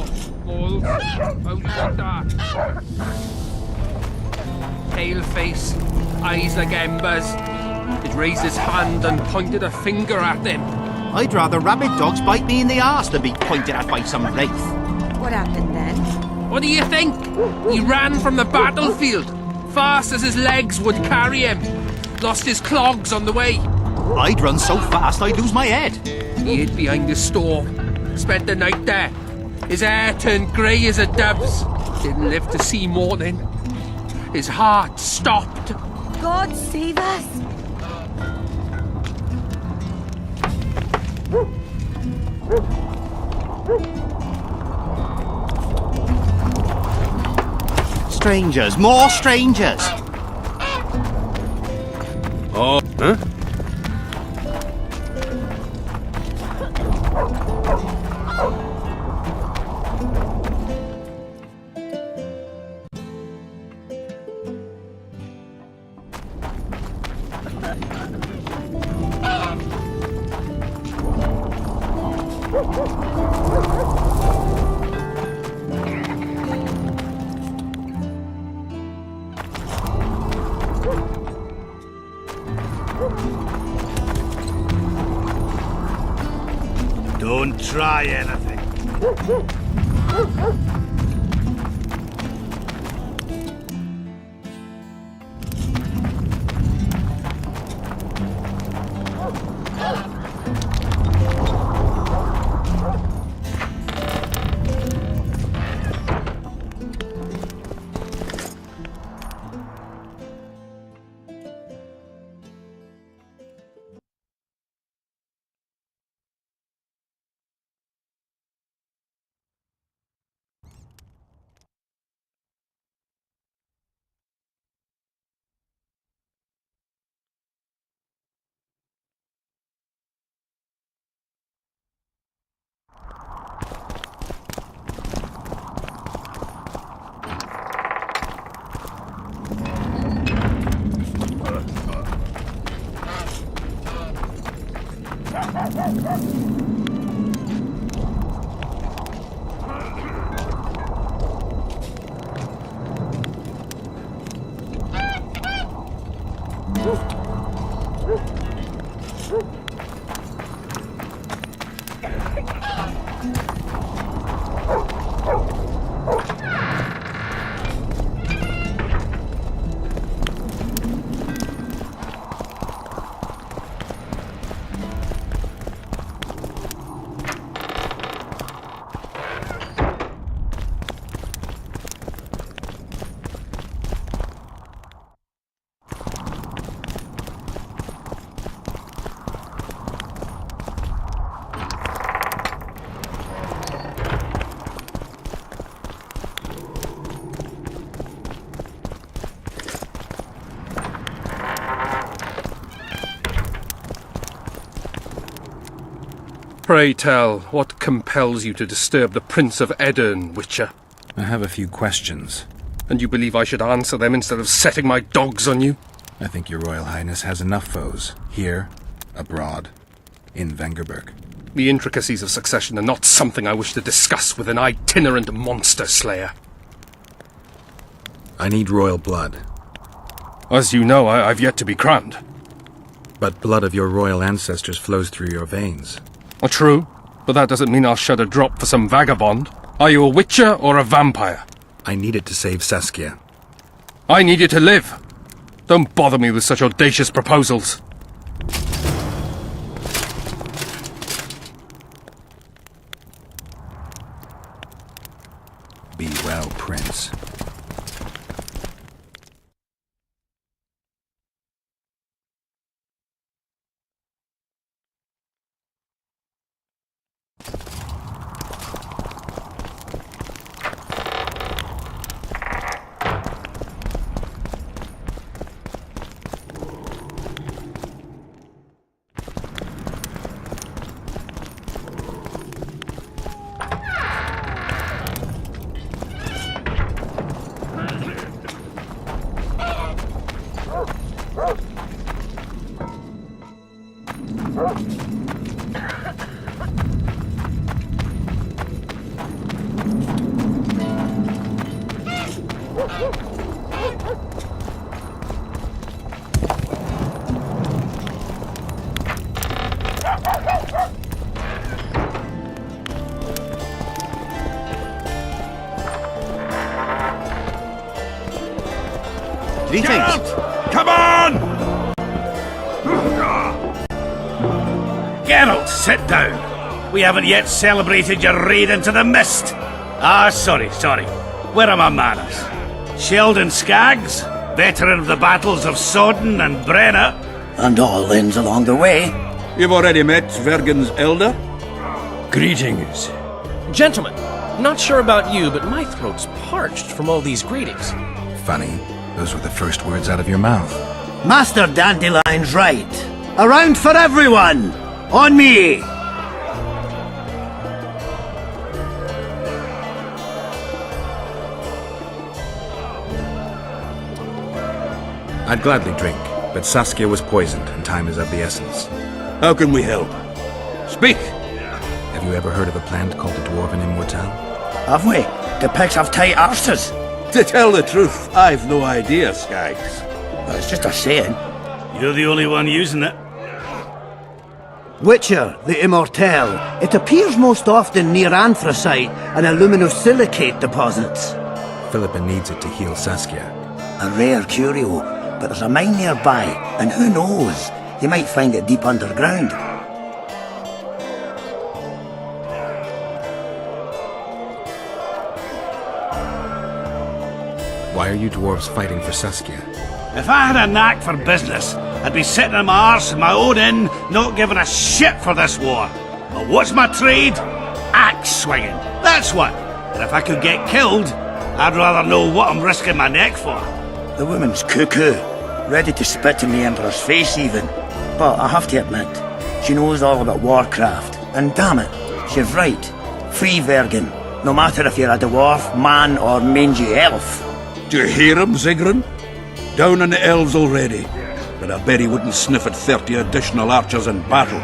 Oh, Bull. How do you want that? Pale face, eyes like embers. He'd raised his hand and pointed a finger at them. I'd rather rabid dogs bite me in the arse than be pointed at by some wraith. What happened then? What do you think? He ran from the battlefield, fast as his legs would carry him. Lost his clogs on the way. I'd run so fast I'd lose my head. He hid behind the store, spent the night there. His hair turned grey as a dove's. Didn't live to see morning. His heart stopped. God save us! Strangers, more strangers. Oh, huh? Don't try anything. Pray tell, what compels you to disturb the Prince of Edirn, Witcher? I have a few questions. And you believe I should answer them instead of setting my dogs on you? I think your Royal Highness has enough foes, here, abroad, in Vengerberg. The intricacies of succession are not something I wish to discuss with an itinerant monster slayer. I need royal blood. As you know, I've yet to be crowned. But blood of your royal ancestors flows through your veins. True, but that doesn't mean I'll shed a drop for some vagabond. Are you a witcher or a vampire? I need it to save Saskia. I need you to live. Don't bother me with such audacious proposals. Be well, Prince. Greetings. Come on! Geralt, sit down. We haven't yet celebrated your raid into the mist. Sorry. Where are my manners? Sheldon Skaggs, veteran of the battles of Sodden and Brenna. And all ends along the way. You've already met Vergen's elder? Greetings. Gentlemen, not sure about you, but my throat's parched from all these greetings. Funny, those were the first words out of your mouth. Master Dandelion's right. A round for everyone! On me! I'd gladly drink, but Saskia was poisoned and time is of the essence. How can we help? Speak! Have you ever heard of a plant called the Dwarven Immortelle? Have we? The pigs have tight arses. To tell the truth, I've no idea, Skaggs. Well, it's just a saying. You're the only one using it. Witcher, the Immortelle. It appears most often near anthracite and aluminosilicate deposits. Philippa needs it to heal Saskia. A rare curio, but there's a mine nearby, and who knows? You might find it deep underground. Why are you dwarves fighting for Saskia? If I had a knack for business, I'd be sitting on my arse in my own inn, not giving a shit for this war. But what's my trade? Axe swinging. That's what. And if I could get killed, I'd rather know what I'm risking my neck for. The woman's cuckoo, ready to spit in the Emperor's face even. But I have to admit, she knows all about Warcraft. And damn it, she's right. Free Vergen, no matter if you're a dwarf, man or mangy elf. Do you hear him, Zigrin? Down on the elves already. But I bet he wouldn't sniff at 30 additional archers in battle.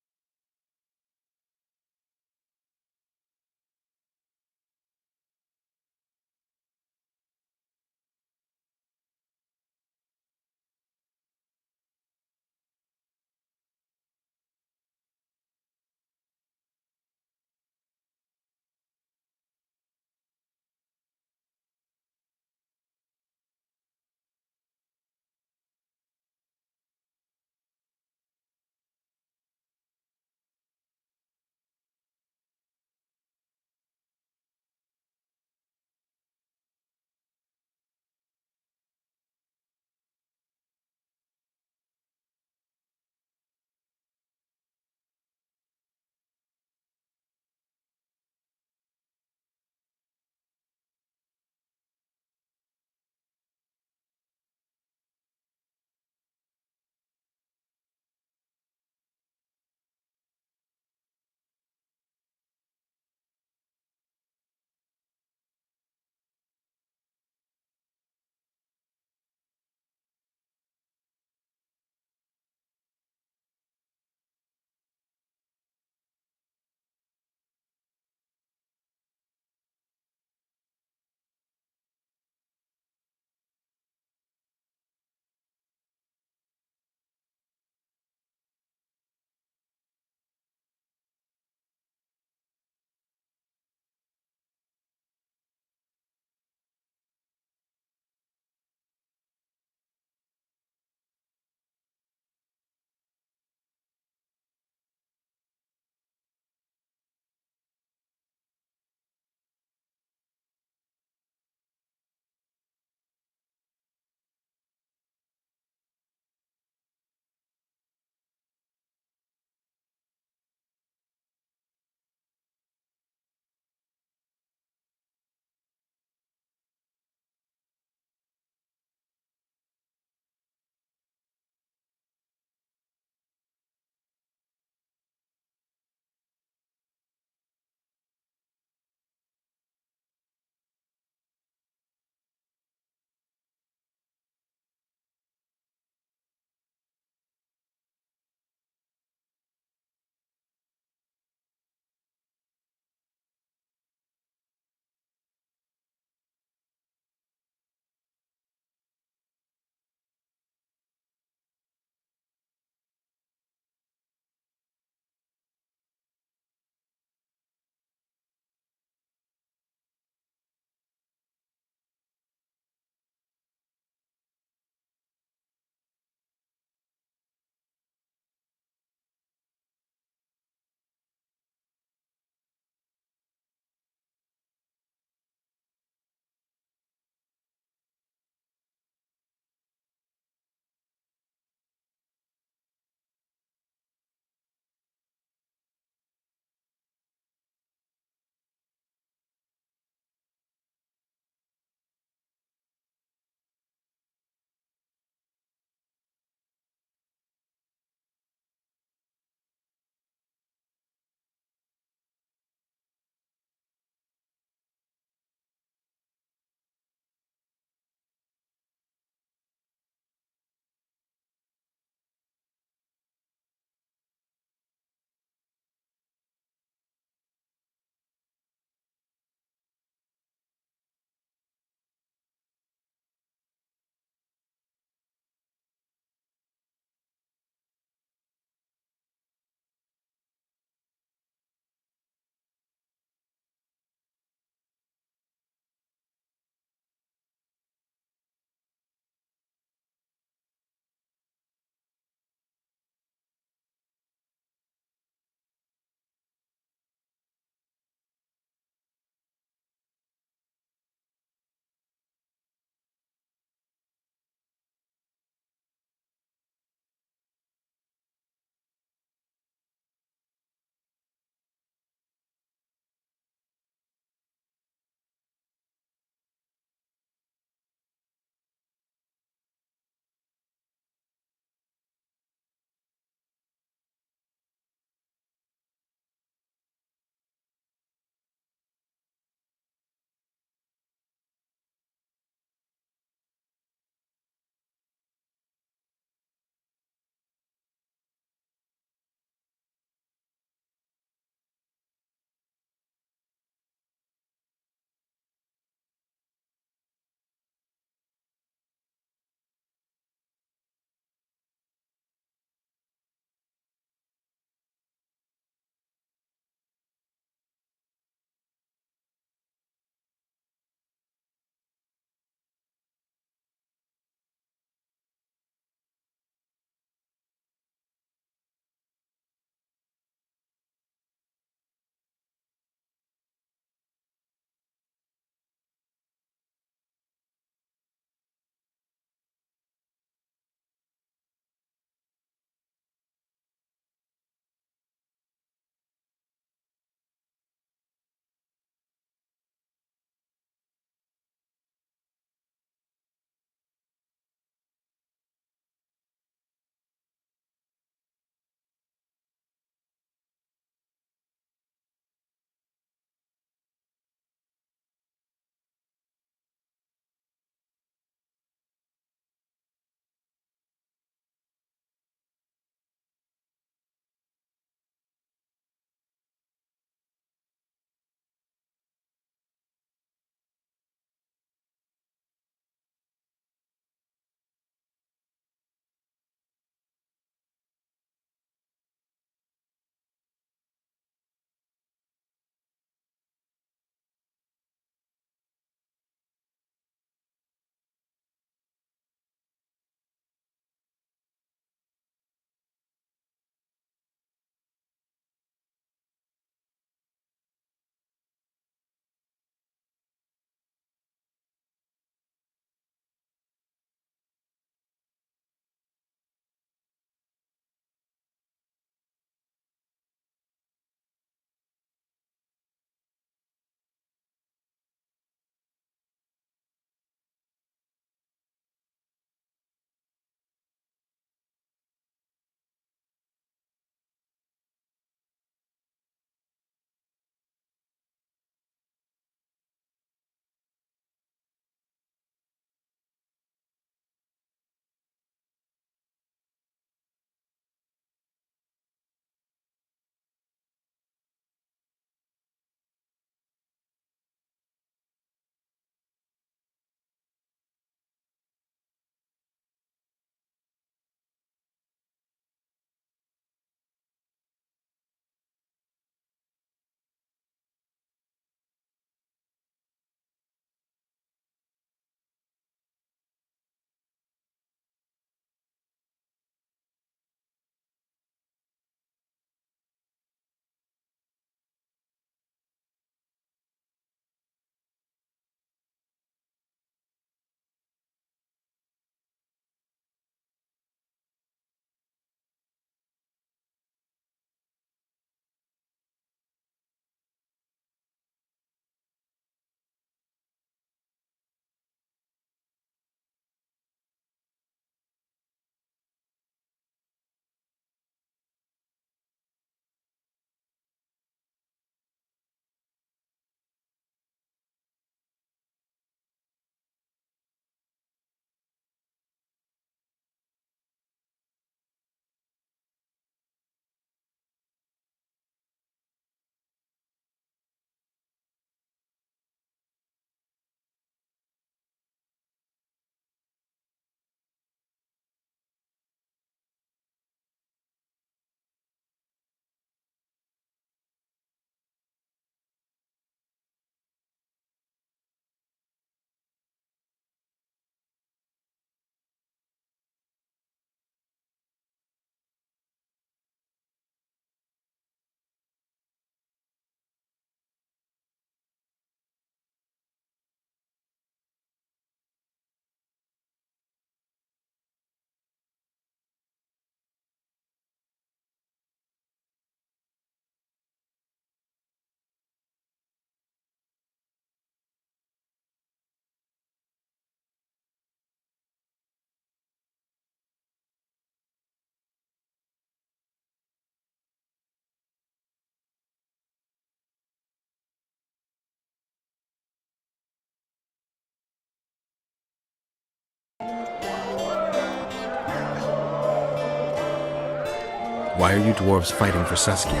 Why are you dwarves fighting for Saskia?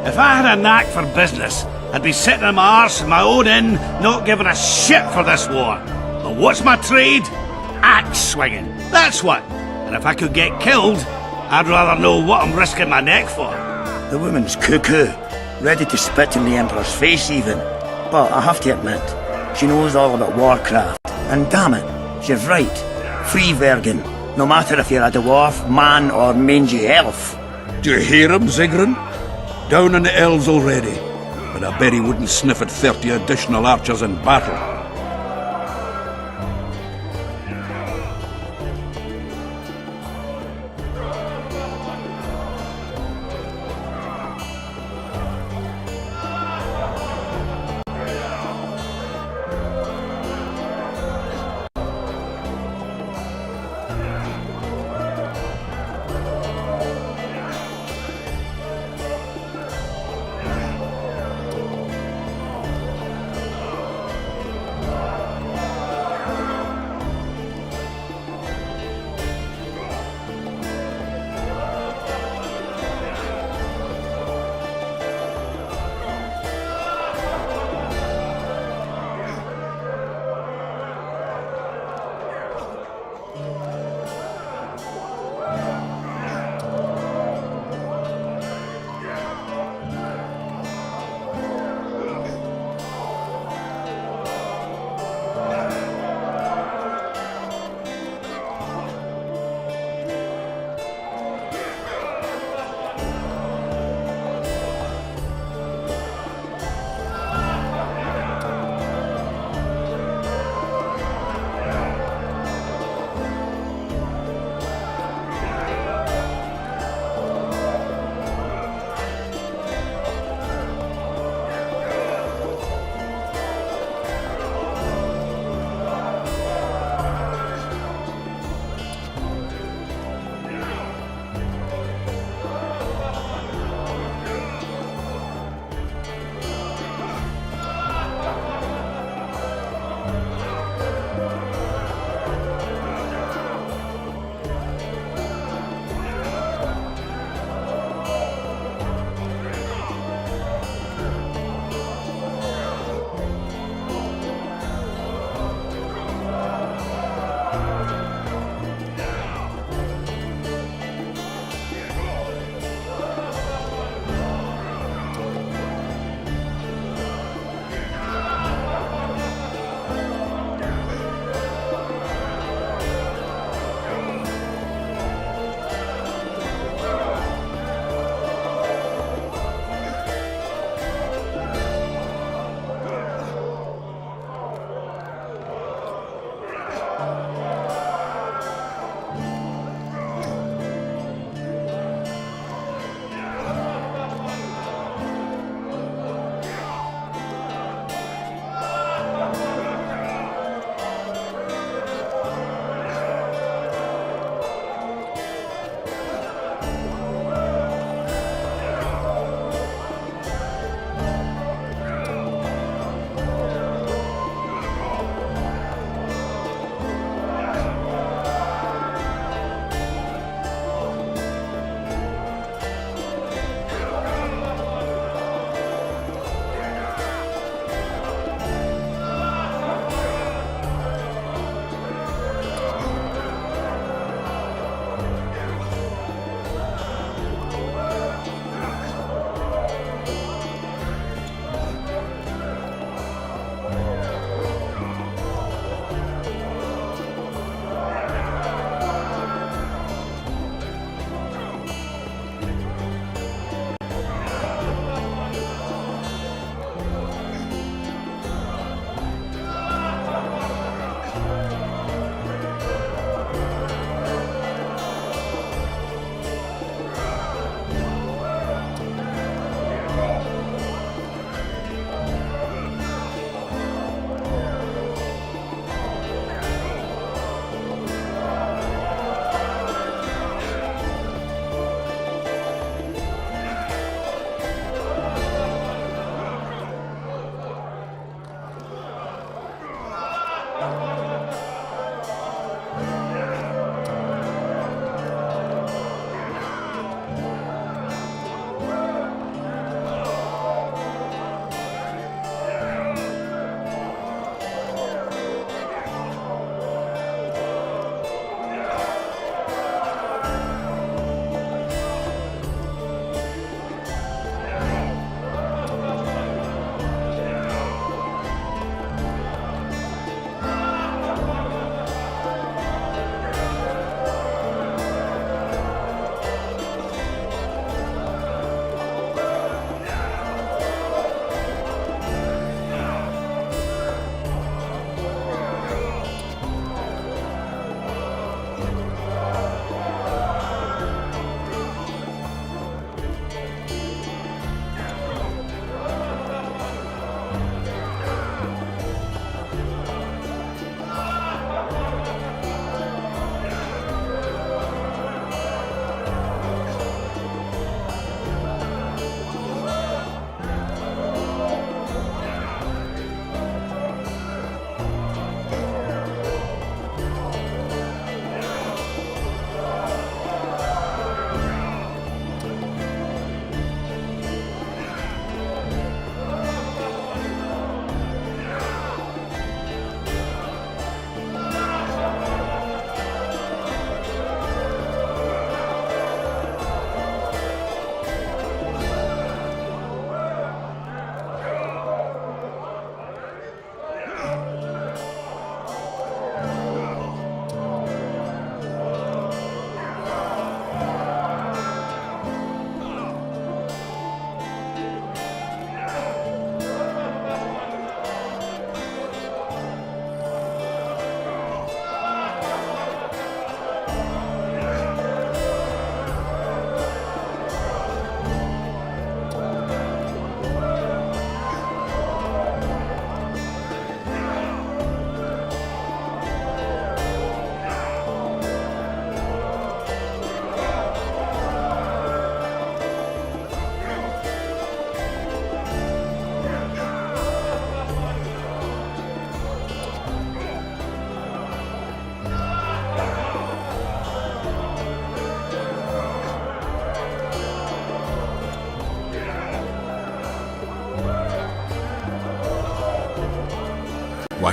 If I had a knack for business, I'd be sitting on my arse in my own inn, not giving a shit for this war. But what's my trade? Axe swinging. That's what. And if I could get killed, I'd rather know what I'm risking my neck for. The woman's cuckoo, ready to spit in the Emperor's face even. But I have to admit, she knows all about warcraft. And damn it, she's right. Free Vergen, no matter if you're a dwarf, man or mangy elf. Do you hear him, Zigrin? Down on the elves already. But I bet he wouldn't sniff at 30 additional archers in battle.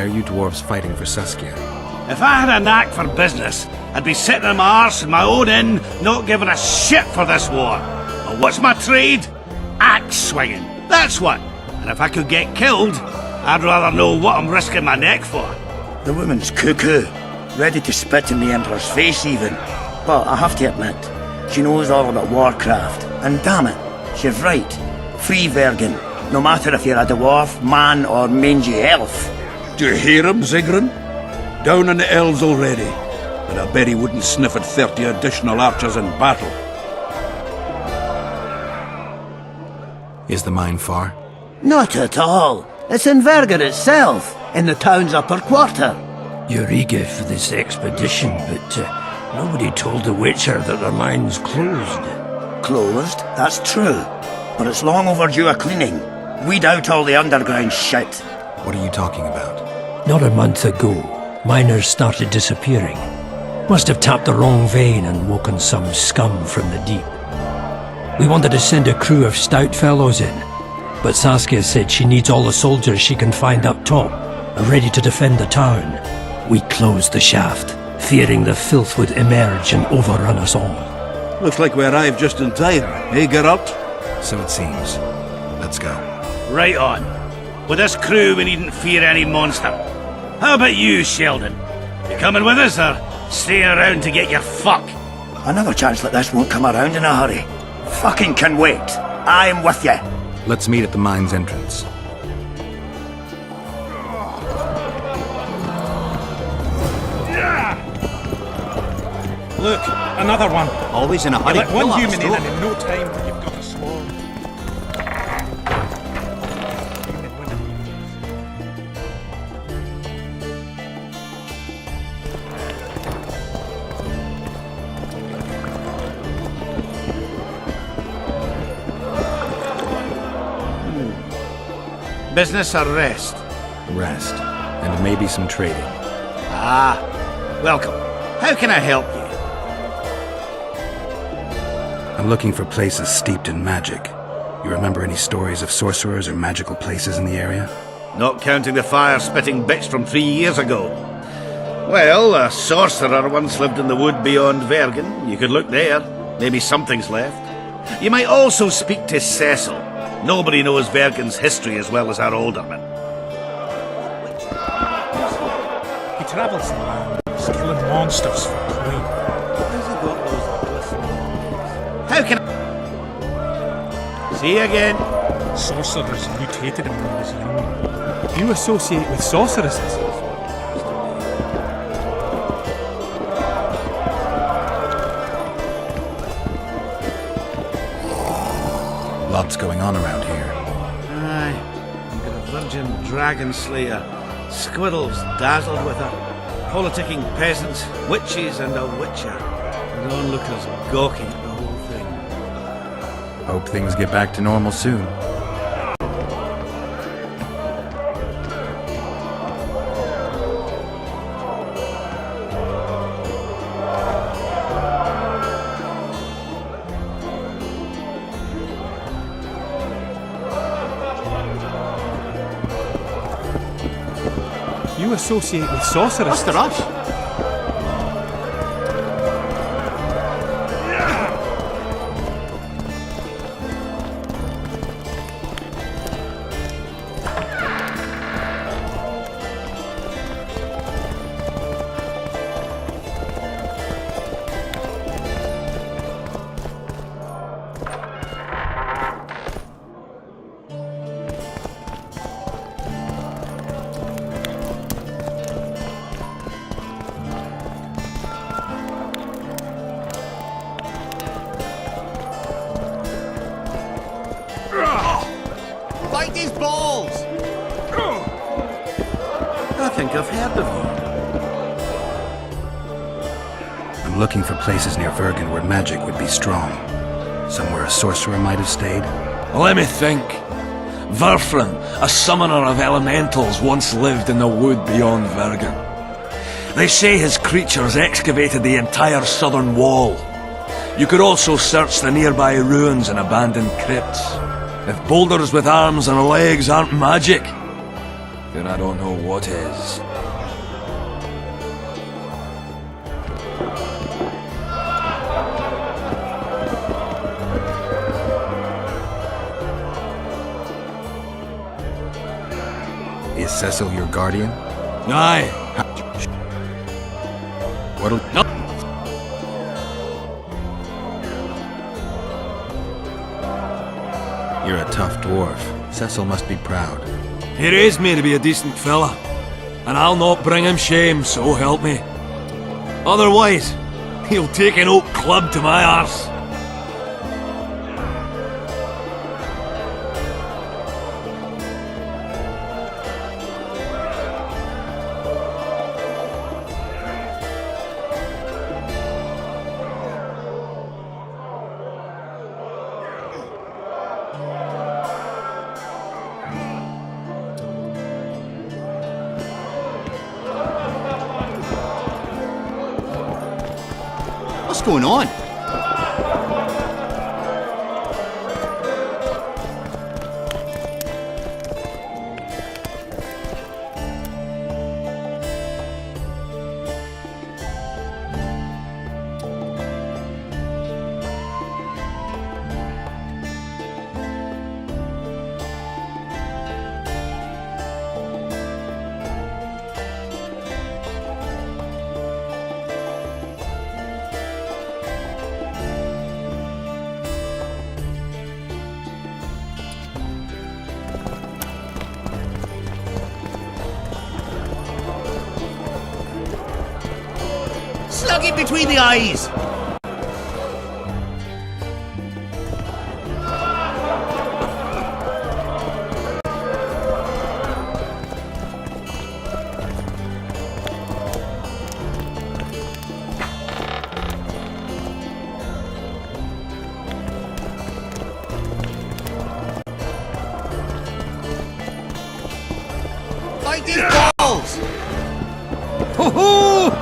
Why are you dwarves fighting for Saskia? If I had a knack for business, I'd be sitting on my arse in my own inn, not giving a shit for this war. But what's my trade? Axe swinging. That's what. And if I could get killed, I'd rather know what I'm risking my neck for. The woman's cuckoo, ready to spit in the Emperor's face even. But I have to admit, she knows all about warcraft. And damn it, she's right. Free Vergen, no matter if you're a dwarf, man or mangy elf. Do you hear him, Zigrin? Down on the elves already. But I bet he wouldn't sniff at 30 additional archers in battle. Is the mine far? Not at all. It's in Vergen itself, in the town's upper quarter. You're eager for this expedition, but nobody told the Witcher that the mine's closed. Closed, that's true. But it's long overdue a cleaning. Weed out all the underground shit. What are you talking about? Not a month ago, miners started disappearing. Must have tapped the wrong vein and woken some scum from the deep. We wanted to send a crew of stout fellows in, but Saskia said she needs all the soldiers she can find up top and ready to defend the town. We closed the shaft, fearing the filth would emerge and overrun us all. Looks like we arrived just in time, eh, Geralt? So it seems. Let's go. Right on. With this crew, we needn't fear any monster. How about you, Sheldon? You coming with us, or staying around to get your fuck? Another chance like this won't come around in a hurry. Fucking can wait. I'm with you. Let's meet at the mine's entrance. Look, another one. Always in a You hurry. let one Fill up human the in store. and in no time you've got a swarm. Business or rest? Rest. And maybe some trading. Ah, welcome. How can I help you? I'm looking for places steeped in magic. You remember any stories of sorcerers or magical places in the area? Not counting the fire-spitting bitch from 3 years ago. Well, a sorcerer once lived in the wood beyond Vergen. You could look there. Maybe something's left. You might also speak to Cecil. Nobody knows Vergen's history as well as our alderman. He travels the land, killing monsters for coin. How can I... See you again. Sorcerers mutated him when he was young. You associate with sorceresses? Lots going on around here. Aye. You've got a virgin dragon slayer, squirrels dazzled with her, politicking peasants, witches and a witcher, and onlookers gawking at the whole thing. Hope things get back to normal soon. You associate with sorcerers? What's the rush? Fight these balls! I think I've heard of you. I'm looking for places near Vergen where magic would be strong. Somewhere a sorcerer might have stayed. Let me think. Verfrin, a summoner of elementals, once lived in the wood beyond Vergen. They say his creatures excavated the entire southern wall. You could also search the nearby ruins and abandoned crypts. If boulders with arms and legs aren't magic, then I don't know what is. Is Cecil your guardian? Aye. What'll... No. You're a tough dwarf. Cecil must be proud. He raised me to be a decent fella, and I'll not bring him shame, so help me. Otherwise, he'll take an oak club to my arse. What's going on? Slug it between the eyes! Like these balls! Ho-ho!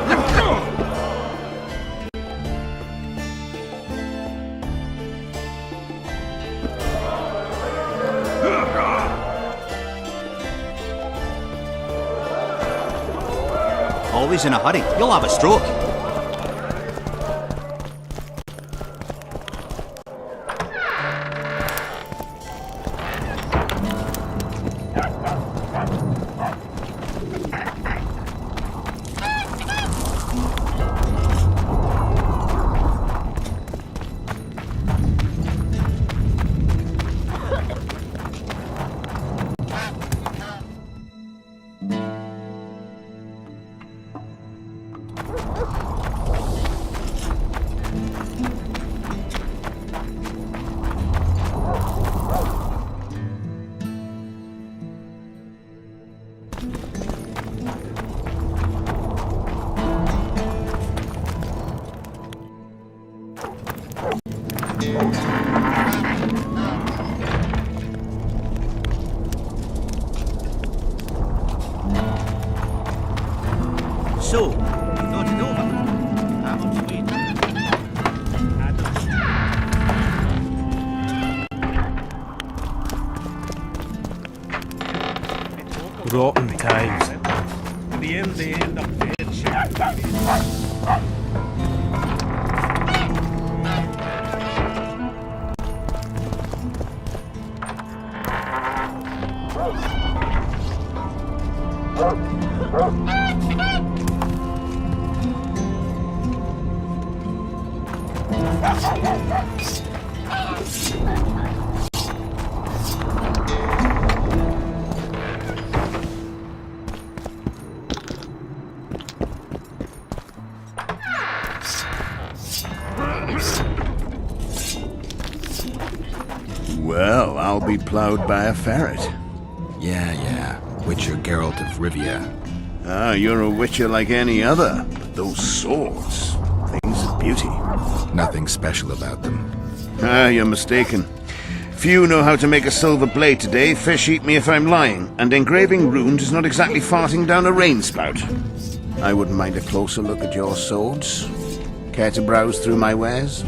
Always in a hurry. You'll have a stroke. So, you thought it over? How much you wait? Rotten times. In the end, they end up dead. Well, I'll be ploughed by a ferret. Yeah. Witcher Geralt of Rivia. Ah, you're a witcher like any other. But those swords, things of beauty. Nothing special about them. Ah, you're mistaken. Few know how to make a silver blade today, fish eat me if I'm lying, and engraving runes is not exactly farting down a rain spout. I wouldn't mind a closer look at your swords. Care to browse through my wares?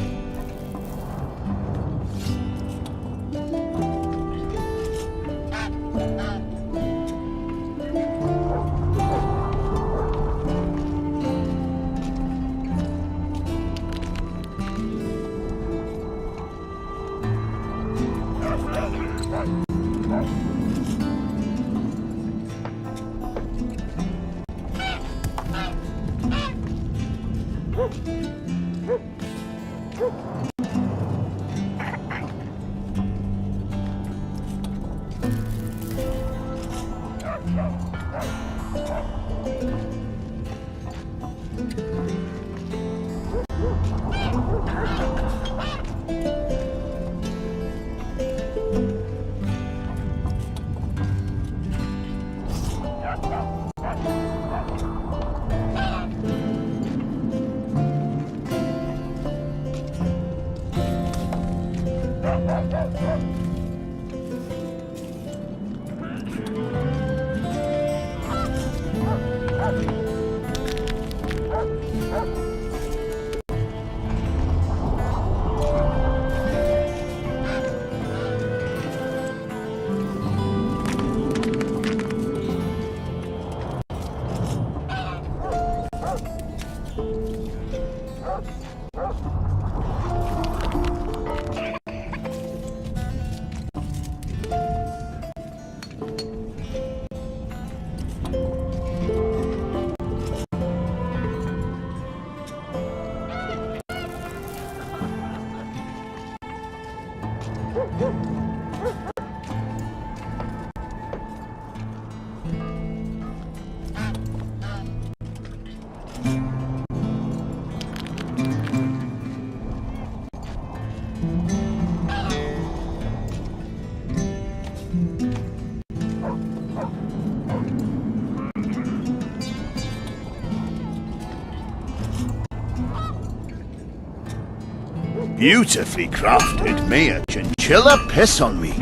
Beautifully crafted. May a chinchilla piss on me.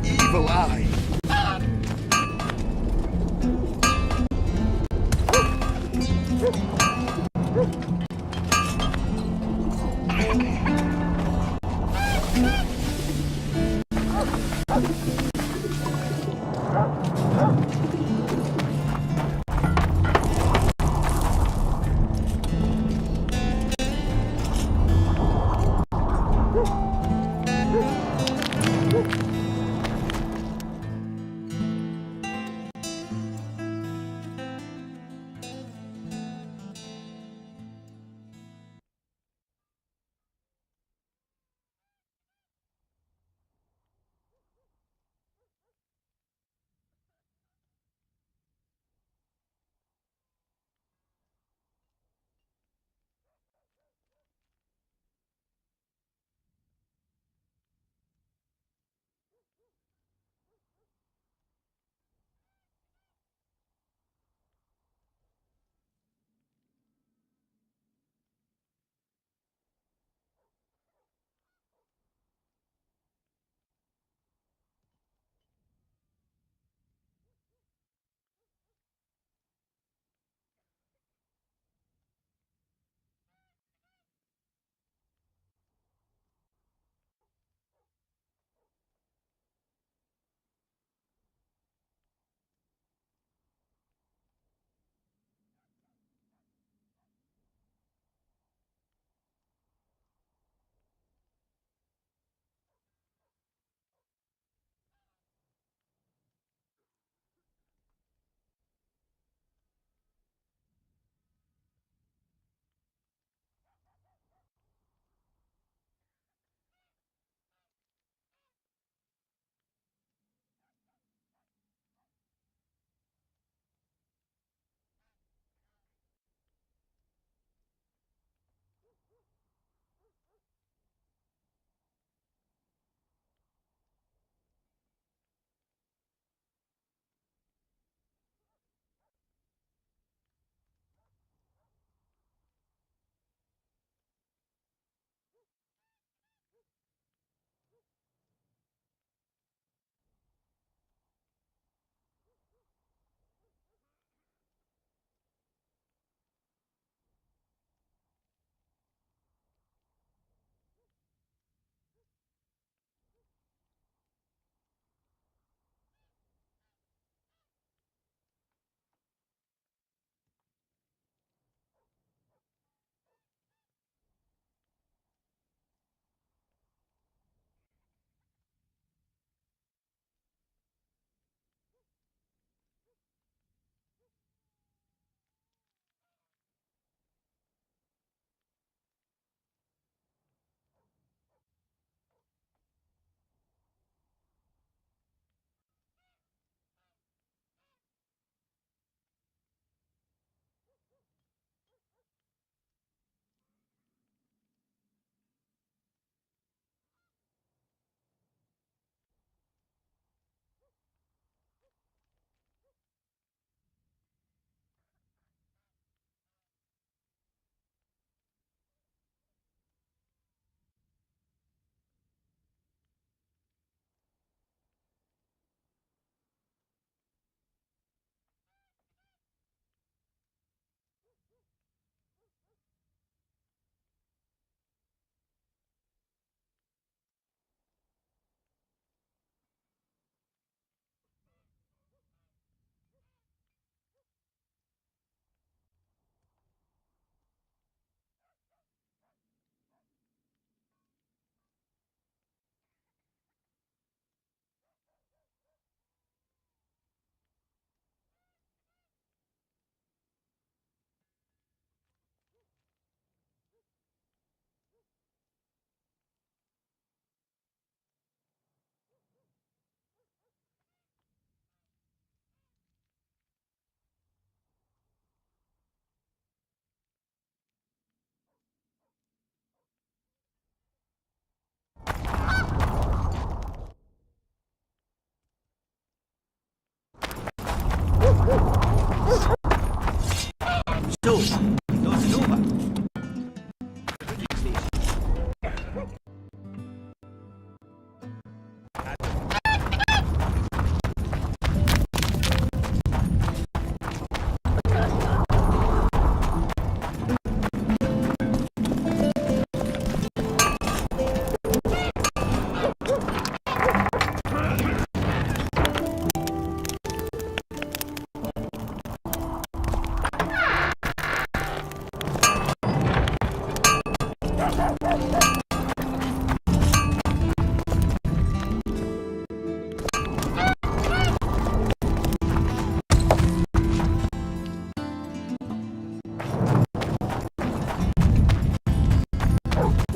Evil eye. So, dozing over.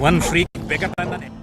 One freak bigger than the next.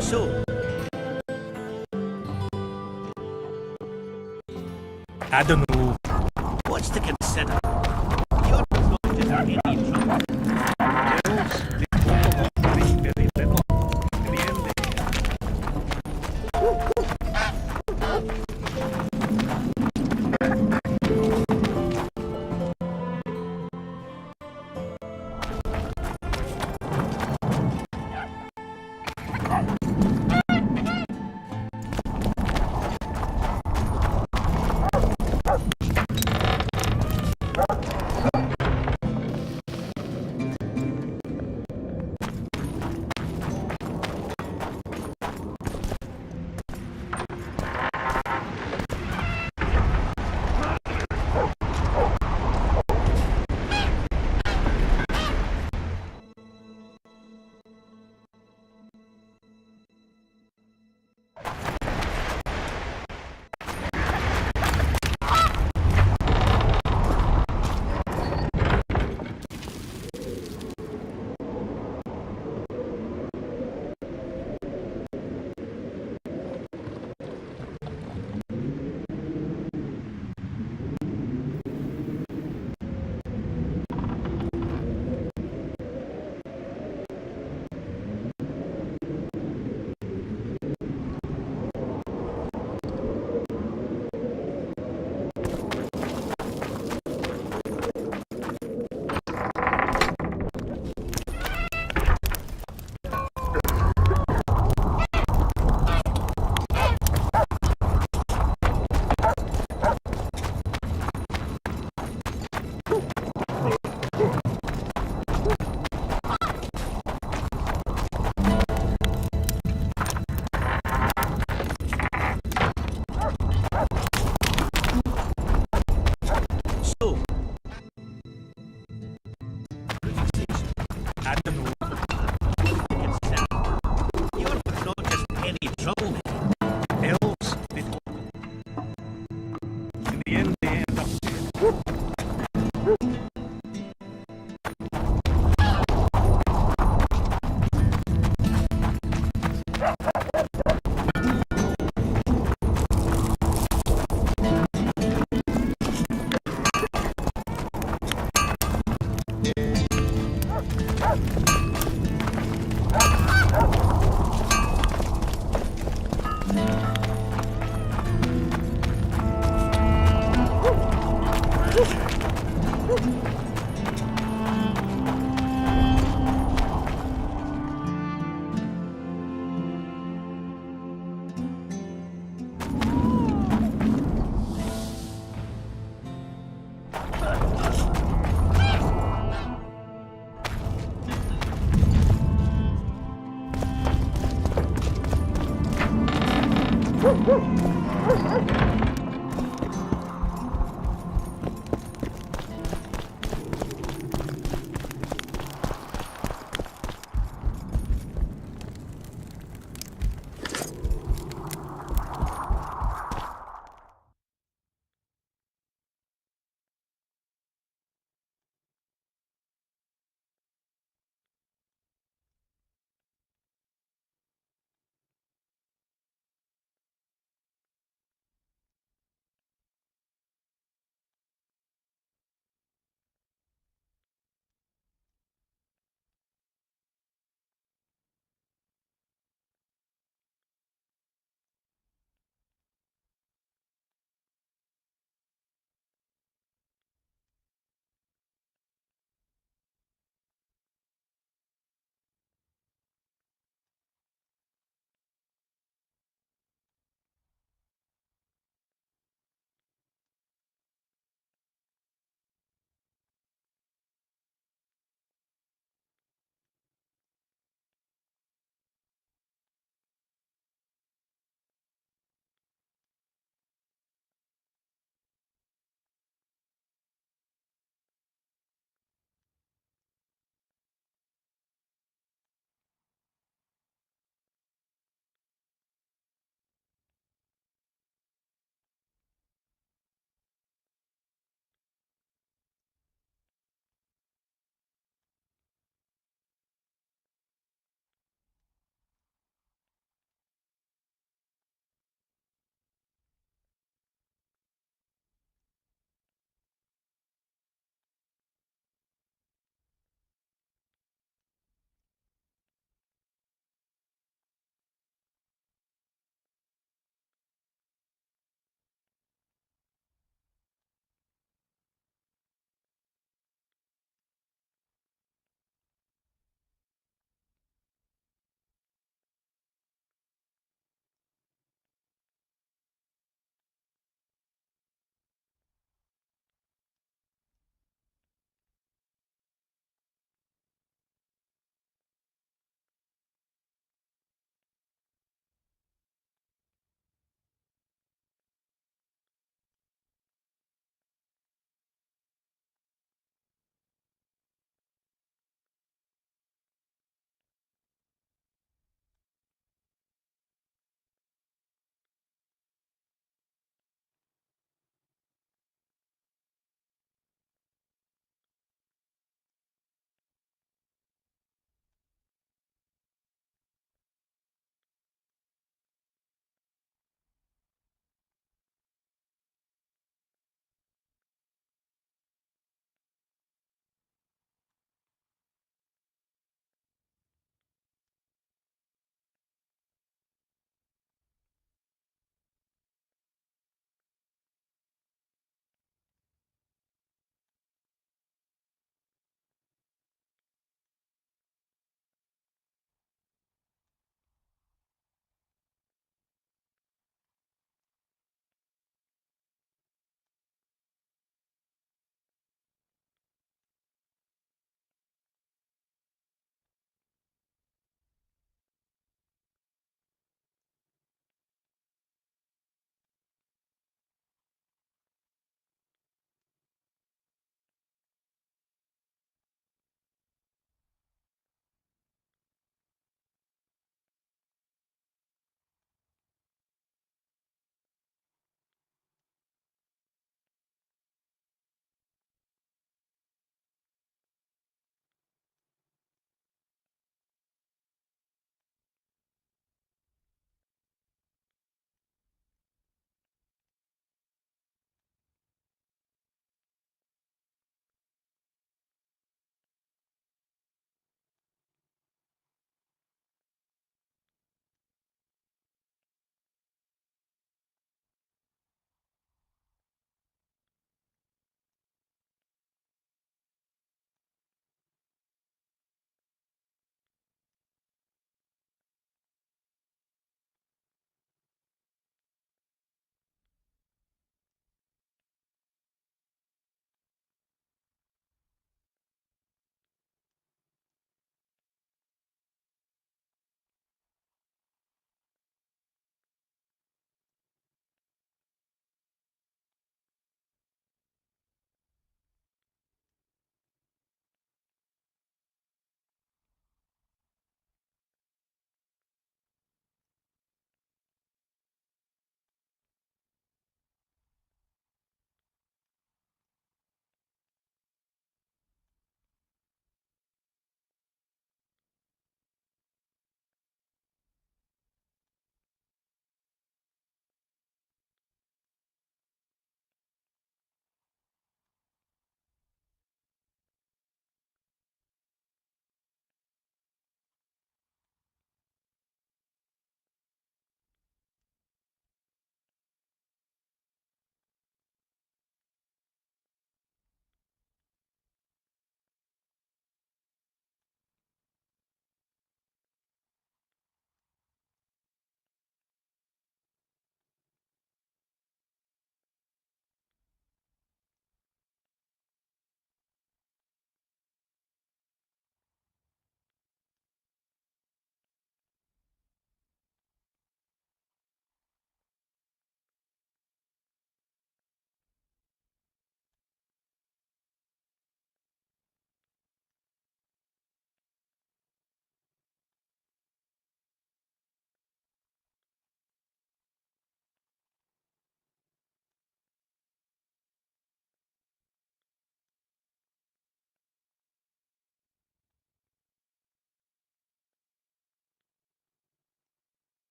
So, I don't know. what's to consider? You're not in any trouble. Very little. In the end, Woo!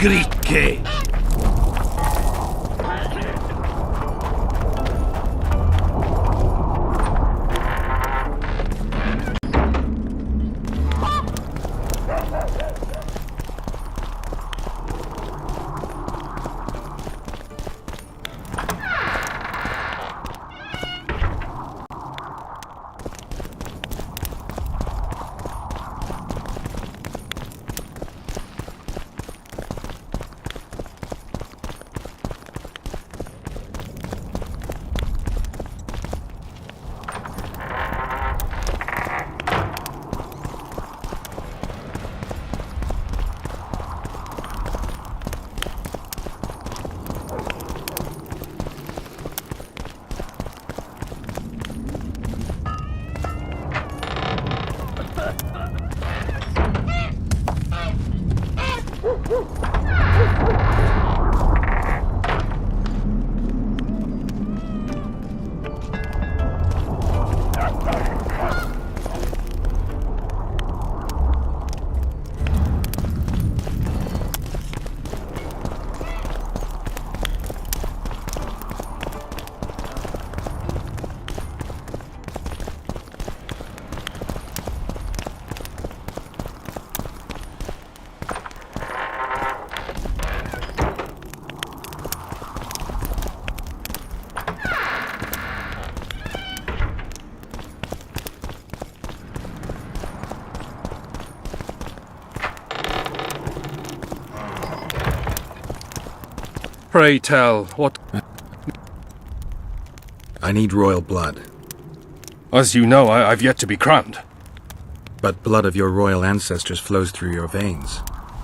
Greek. Pray tell, what... I need royal blood. As you know, I've yet to be crowned. But blood of your royal ancestors flows through your veins.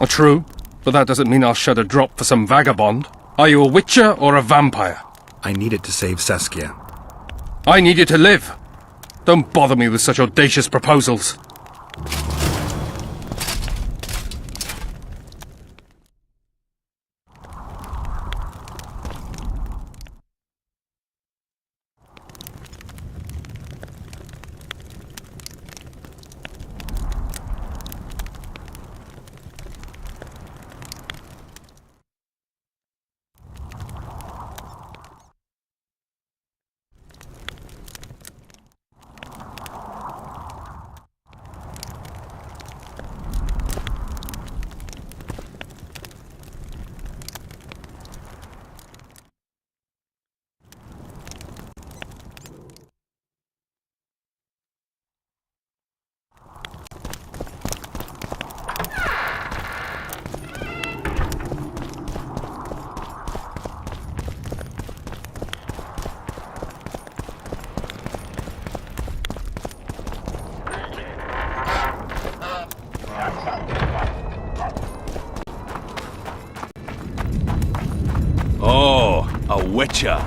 True, but that doesn't mean I'll shed a drop for some vagabond. Are you a witcher or a vampire? I need it to save Saskia. I need you to live. Don't bother me with such audacious proposals. Oh, a witcher.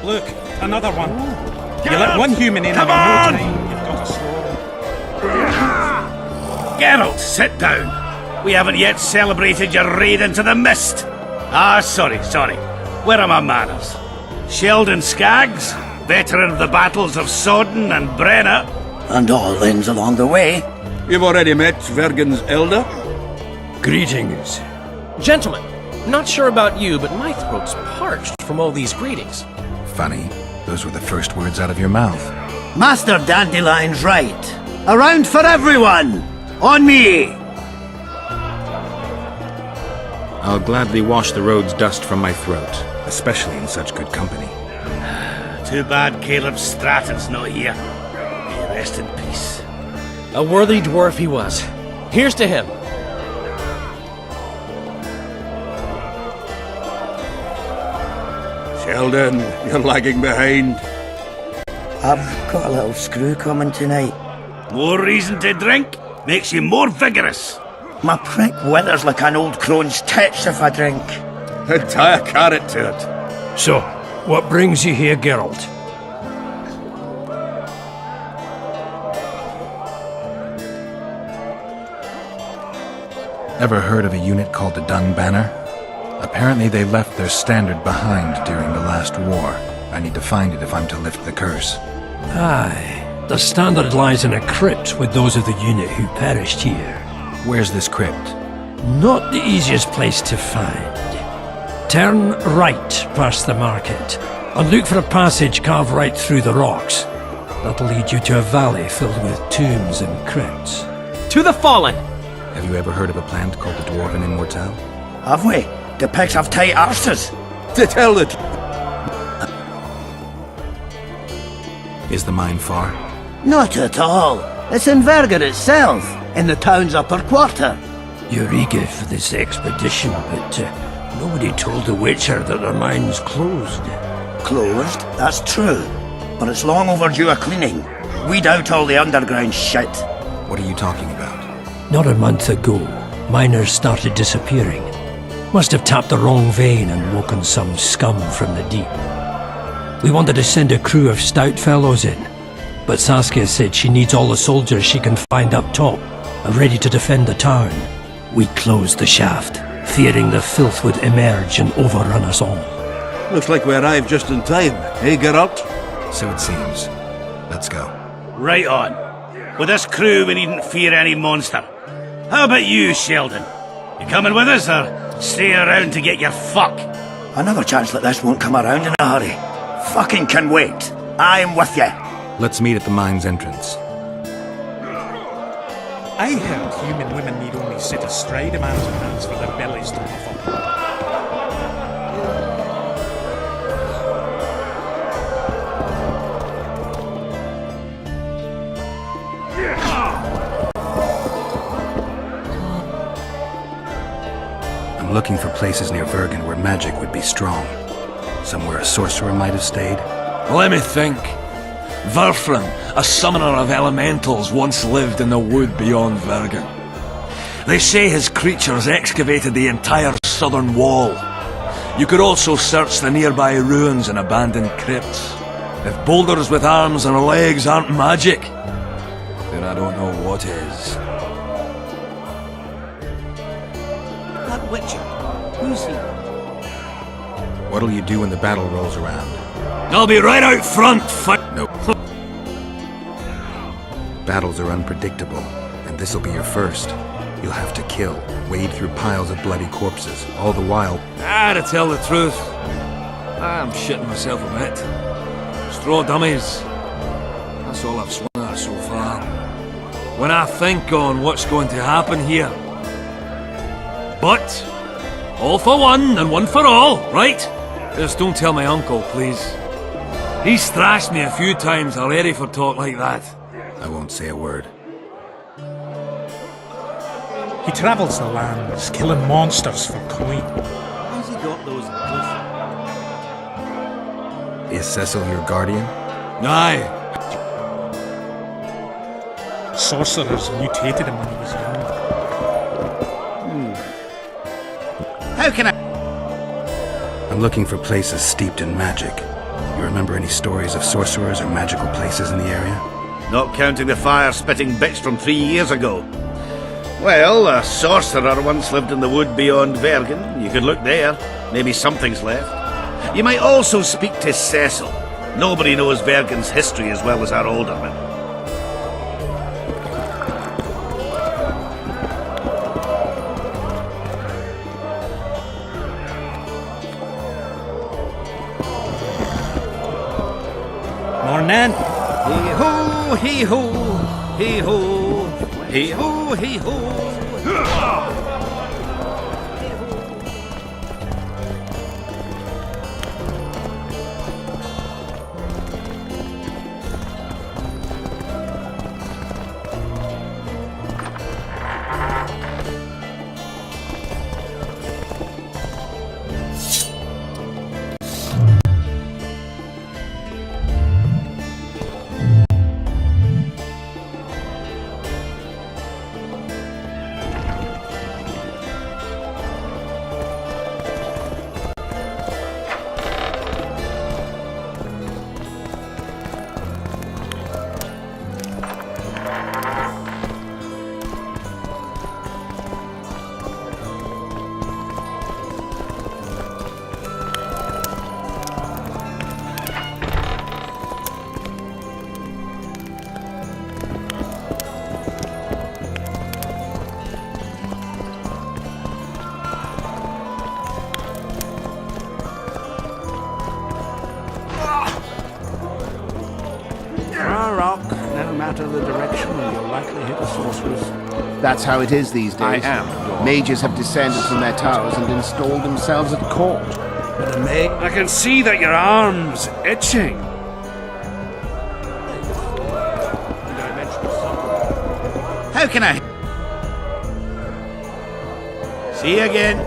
Look, another one. You let one human in Come and in no on! time, you've got a swarm. Geralt, sit down. We haven't yet celebrated your raid into the mist. Sorry. Where are my manners? Sheldon Skaggs, veteran of the battles of Sodden and Brenna. And all lands along the way. You've already met Vergen's elder? Greetings. Gentlemen, not sure about you, but my throat's parched from all these greetings. Funny, those were the first words out of your mouth. Master Dandelion's right. Around for everyone! On me! I'll gladly wash the road's dust from my throat, especially in such good company. Too bad Caleb Stratton's not here. May he rest in peace. A worthy dwarf he was. Here's to him. Sheldon, you're lagging behind. I've got a little screw coming tonight. More reason to drink makes you more vigorous. My prick withers like an old crone's tits if I drink. Tie a carrot to it. So, what brings you here, Geralt? Ever heard of a unit called the Dun Banner? Apparently they left their standard behind during the last war. I need to find it if I'm to lift the curse. Aye. The standard lies in a crypt with those of the unit who perished here. Where's this crypt? Not the easiest place to find. Turn right past the market, and look for a passage carved right through the rocks. That'll lead you to a valley filled with tombs and crypts. To the fallen! Have you ever heard of a plant called the Dwarven Immortelle? Have we? The pigs have tight arses. To tell the truth. Is the mine far? Not at all. It's in Verger itself, in the town's upper quarter. You're eager for this expedition, but nobody told the Witcher that their mine's closed. Closed, that's true. But it's long overdue a cleaning. Weed out all the underground shit. What are you talking about? Not a month ago, miners started disappearing. Must have tapped the wrong vein and woken some scum from the deep. We wanted to send a crew of stout fellows in, but Saskia said she needs all the soldiers she can find up top and ready to defend the town. We closed the shaft, fearing the filth would emerge and overrun us all. Looks like we arrived just in time, eh, Geralt? So it seems. Let's go. Right on. With this crew, we needn't fear any monster. How about you, Sheldon? You coming with us, or stay around to get your fuck? Another chance like this won't come around in a hurry. Fucking can wait. I'm with you. Let's meet at the mine's entrance. I heard human women need only sit astride a man's hands for their bellies to puff up. I'm looking for places near Vergen where magic would be strong. Somewhere a sorcerer might have stayed. Let me think. Verfrin, a summoner of elementals, once lived in the wood beyond Vergen. They say his creatures excavated the entire southern wall. You could also search the nearby ruins and abandoned crypts. If boulders with arms and legs aren't magic, then I don't know what is. That Witcher, who's he? What'll you do when the battle rolls around? I'll be right out front, Nope. Battles are unpredictable, and this'll be your first. You'll have to kill, wade through piles of bloody corpses, all the while... To tell the truth, I'm shitting myself a bit. Straw dummies. That's all I've swung at so far. When I think on what's going to happen here. But, all for one and one for all, right? Just don't tell my uncle, please. He's thrashed me a few times already for talk like that. I won't say a word. He travels the lands, killing monsters for coin. How's he got those Is Cecil your guardian? Aye. Sorcerers mutated him when he was young. How can I... I'm looking for places steeped in magic. You remember any stories of sorcerers or magical places in the area? Not counting the fire-spitting bits from 3 years ago. Well, a sorcerer once lived in the wood beyond Vergen. You could look there. Maybe something's left. You might also speak to Cecil. Nobody knows Vergen's history as well as our alderman. Morning. Hee-ho, hee-ho, hee-ho, hee-ho, hee-ho. matter the direction, you'll likely hit a sorceress. That's how it is these days. Mages have descended from their towers and installed themselves at court. I can see that your arm's itching. How can I... See you again.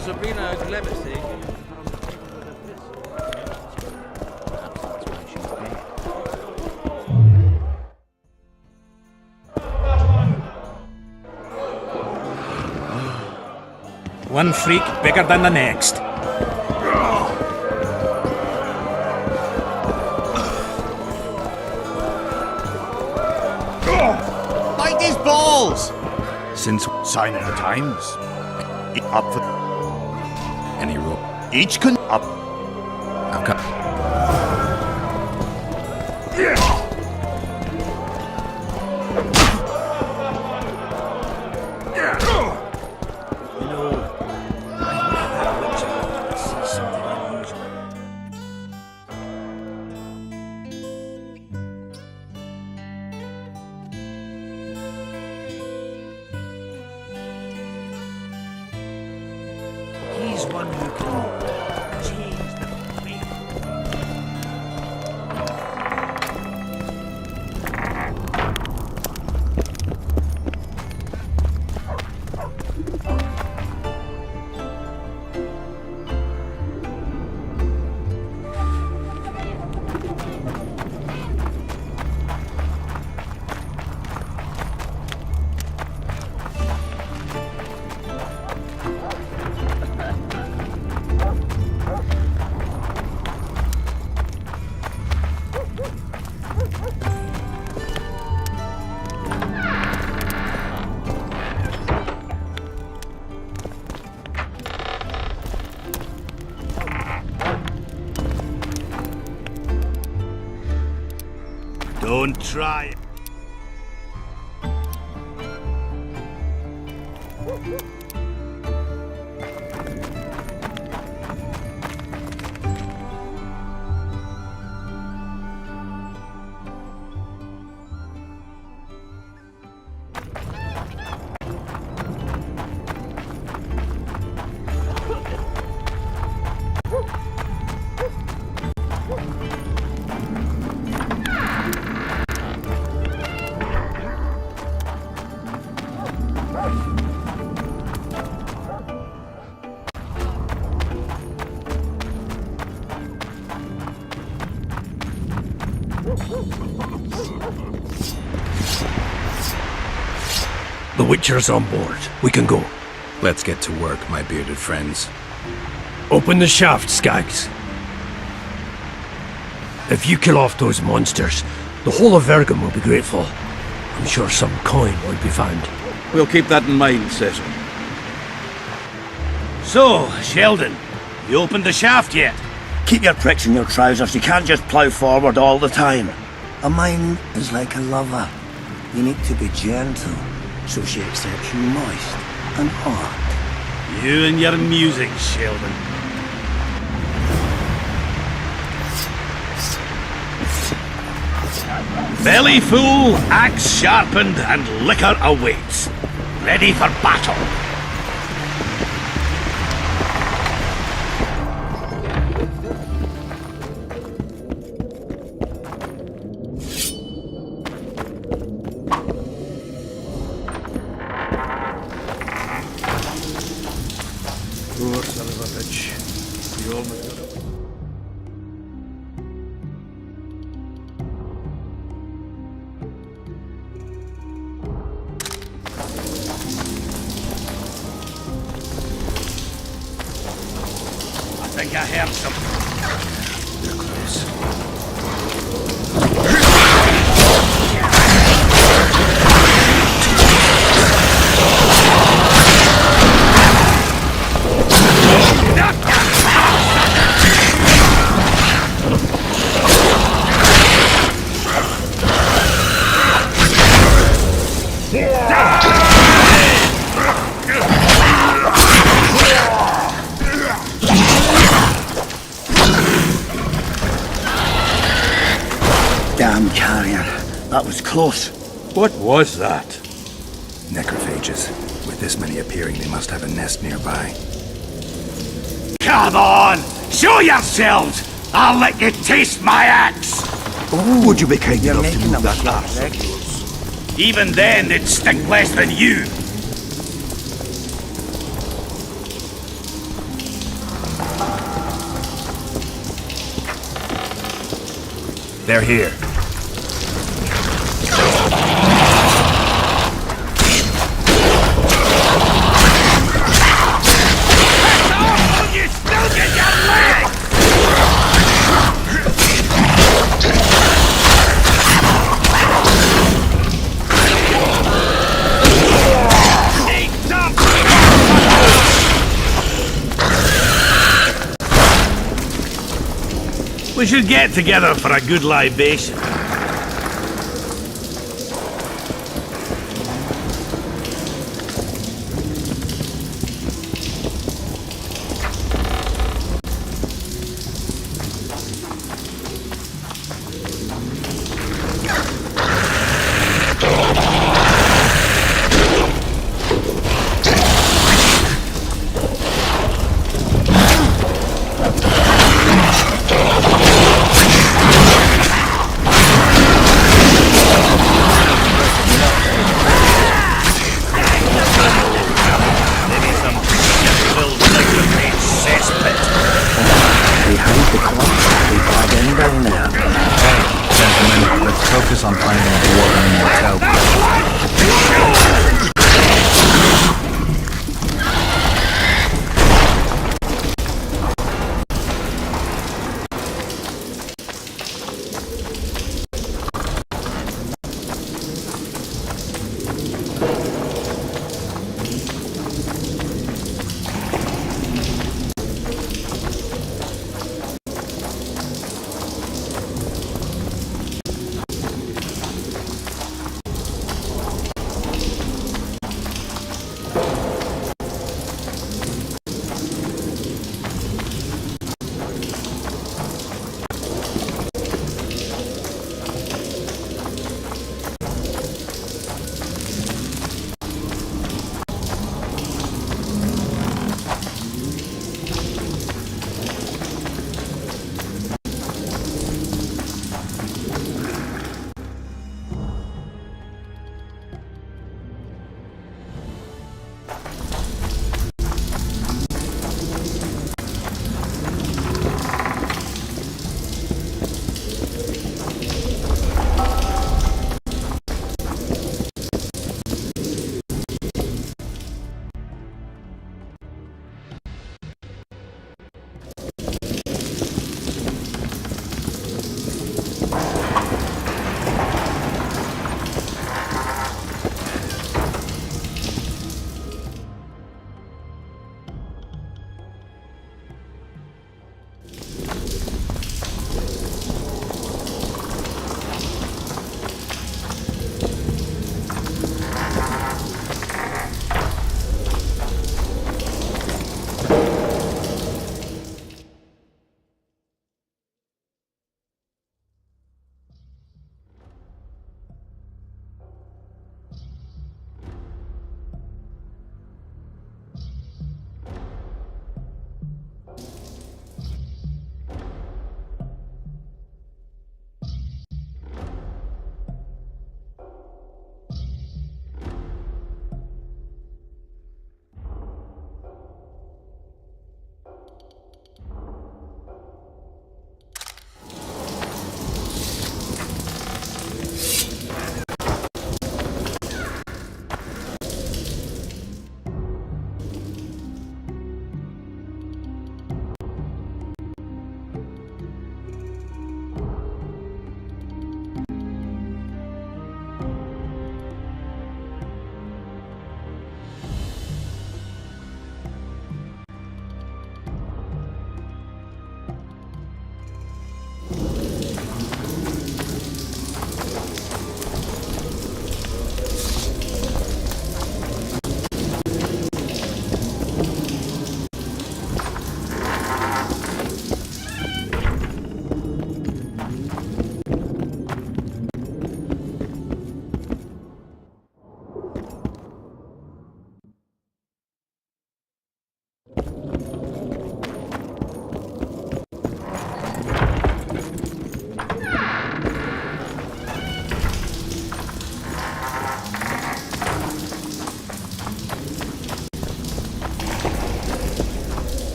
Sabrina Glemisy. One freak bigger than the next. Bite his balls! Since Sign of the times. Up for... any rule, Each can... Up... I've got. He's one who can change the fate. Don't try. The Witcher's on board. We can go. Let's get to work, my bearded friends. Open the shaft, Skags. If you kill off those monsters, the whole of Vergum will be grateful. I'm sure some coin will be found. We'll keep that in mind, Cecil. So, Sheldon, you opened the shaft yet? Keep your pricks in your trousers. You can't just plough forward all the time. A mind is like a lover. You need to be gentle, so she accepts you moist and hot. You and your music, Sheldon. Belly full, axe sharpened, and liquor awaits. Ready for battle. Poor son of a bitch. You almost got it. I think I heard something. They're close. That was close. What was that? Necrophages. With this many appearing, they must have a nest nearby. Come on! Show yourselves! I'll let you taste my axe! Would you be kind enough to making move them that sharp, arse? Even then, they'd stink less than you! They're here. You still get your leg! Eat some! We should get together for a good libation.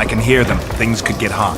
I can hear them. Things could get hot.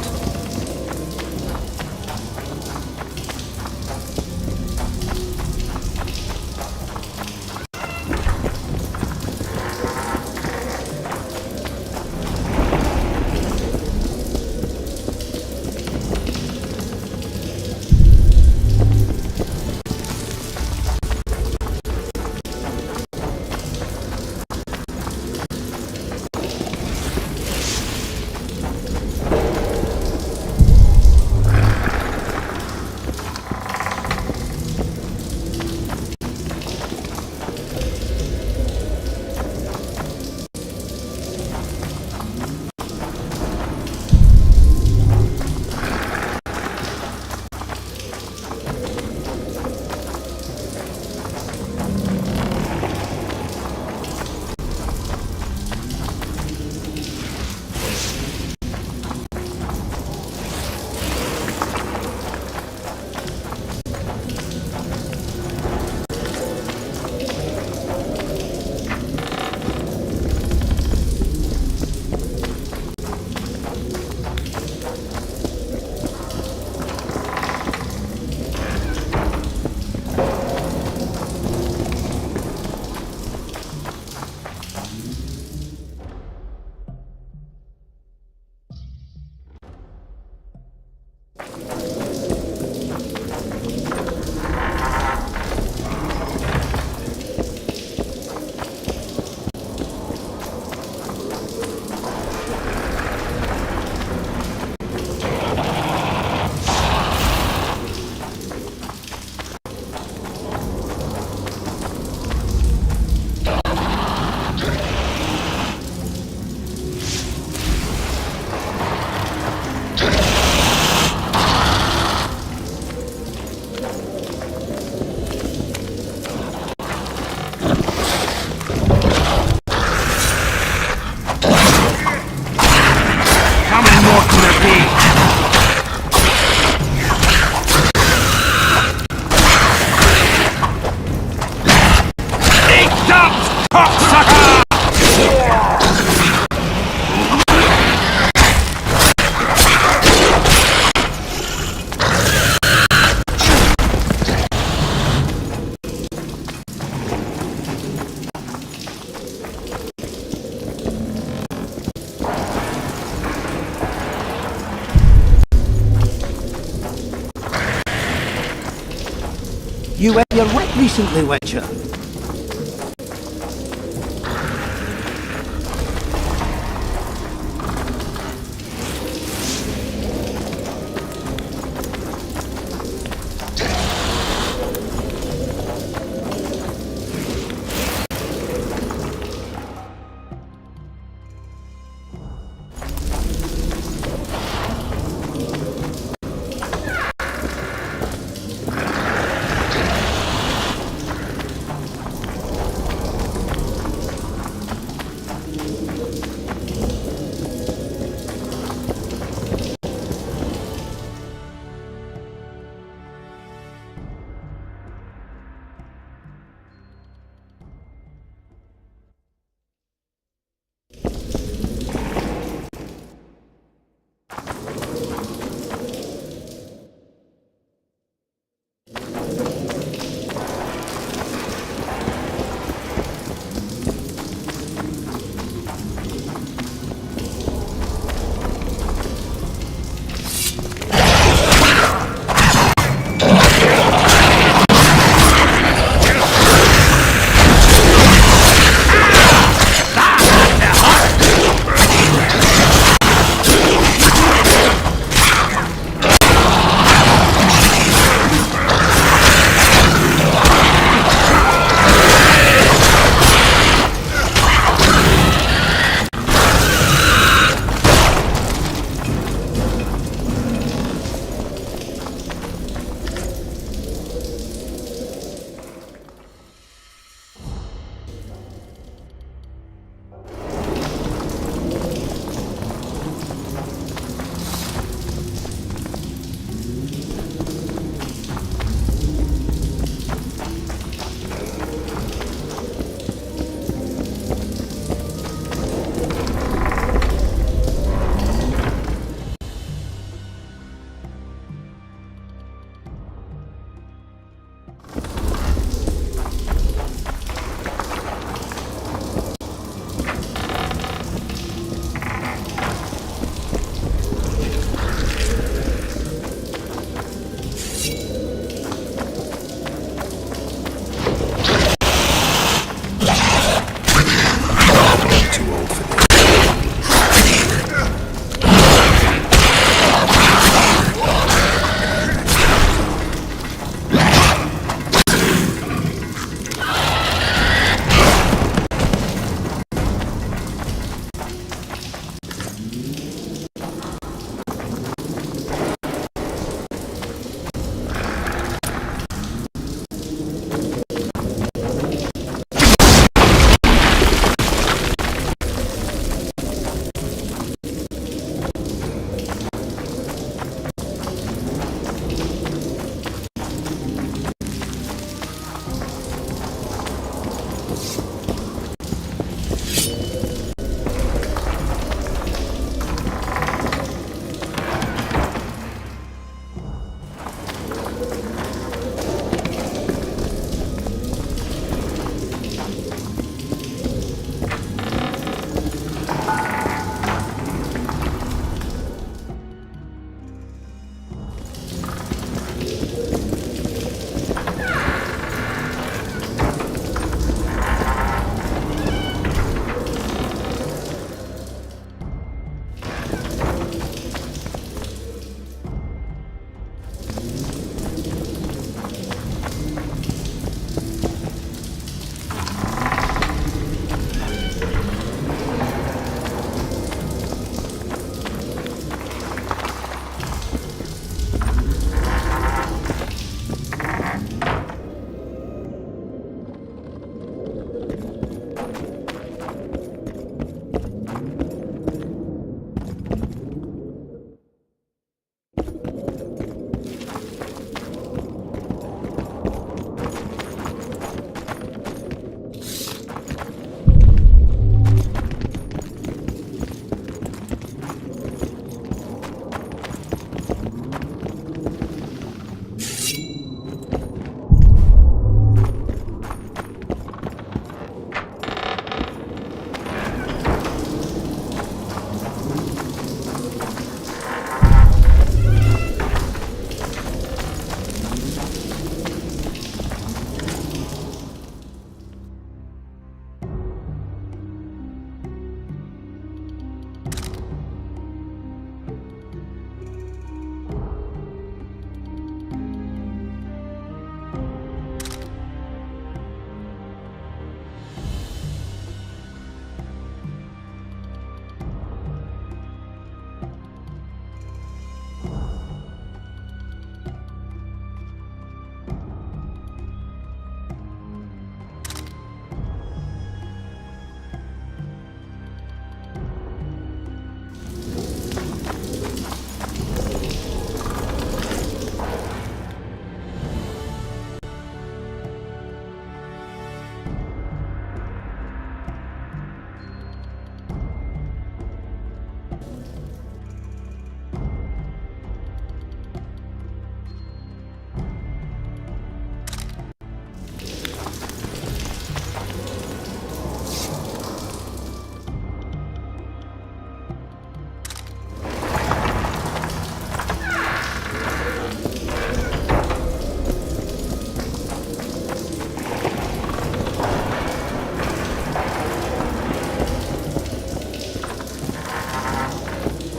You wet your wit recently, Witcher.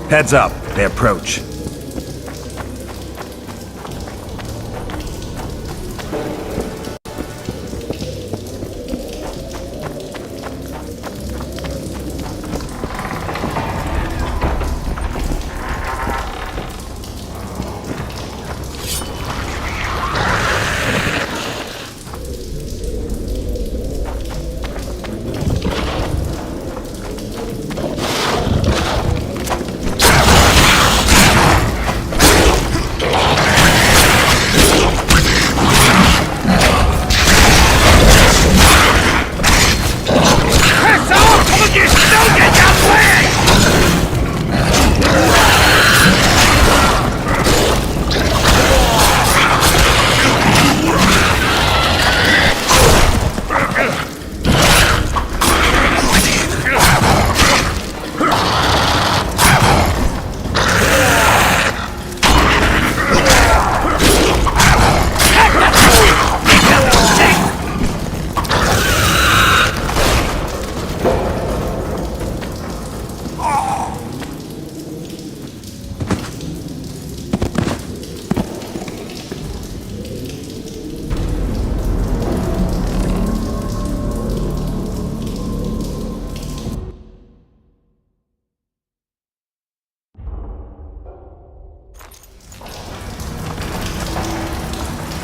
Heads up, they approach.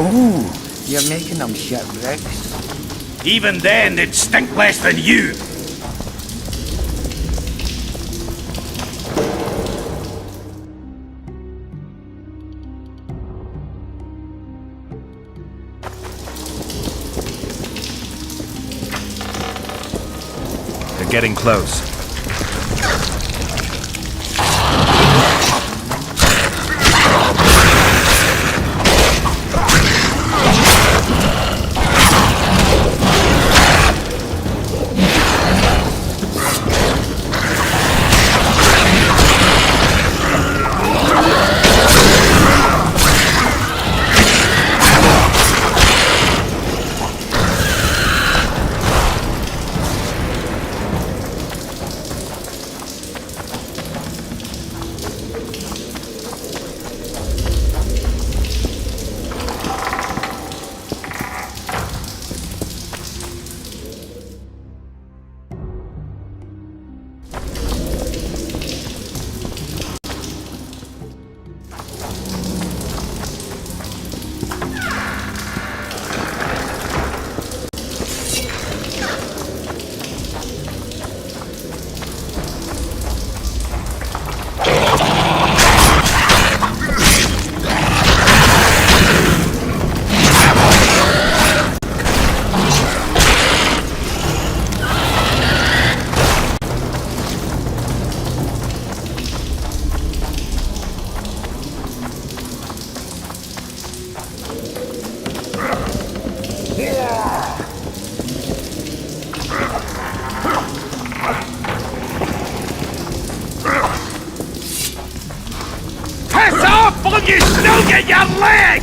Ooh, you're making them shipwrecks. Even then, they'd stink less than you. They're getting close. You still get your leg!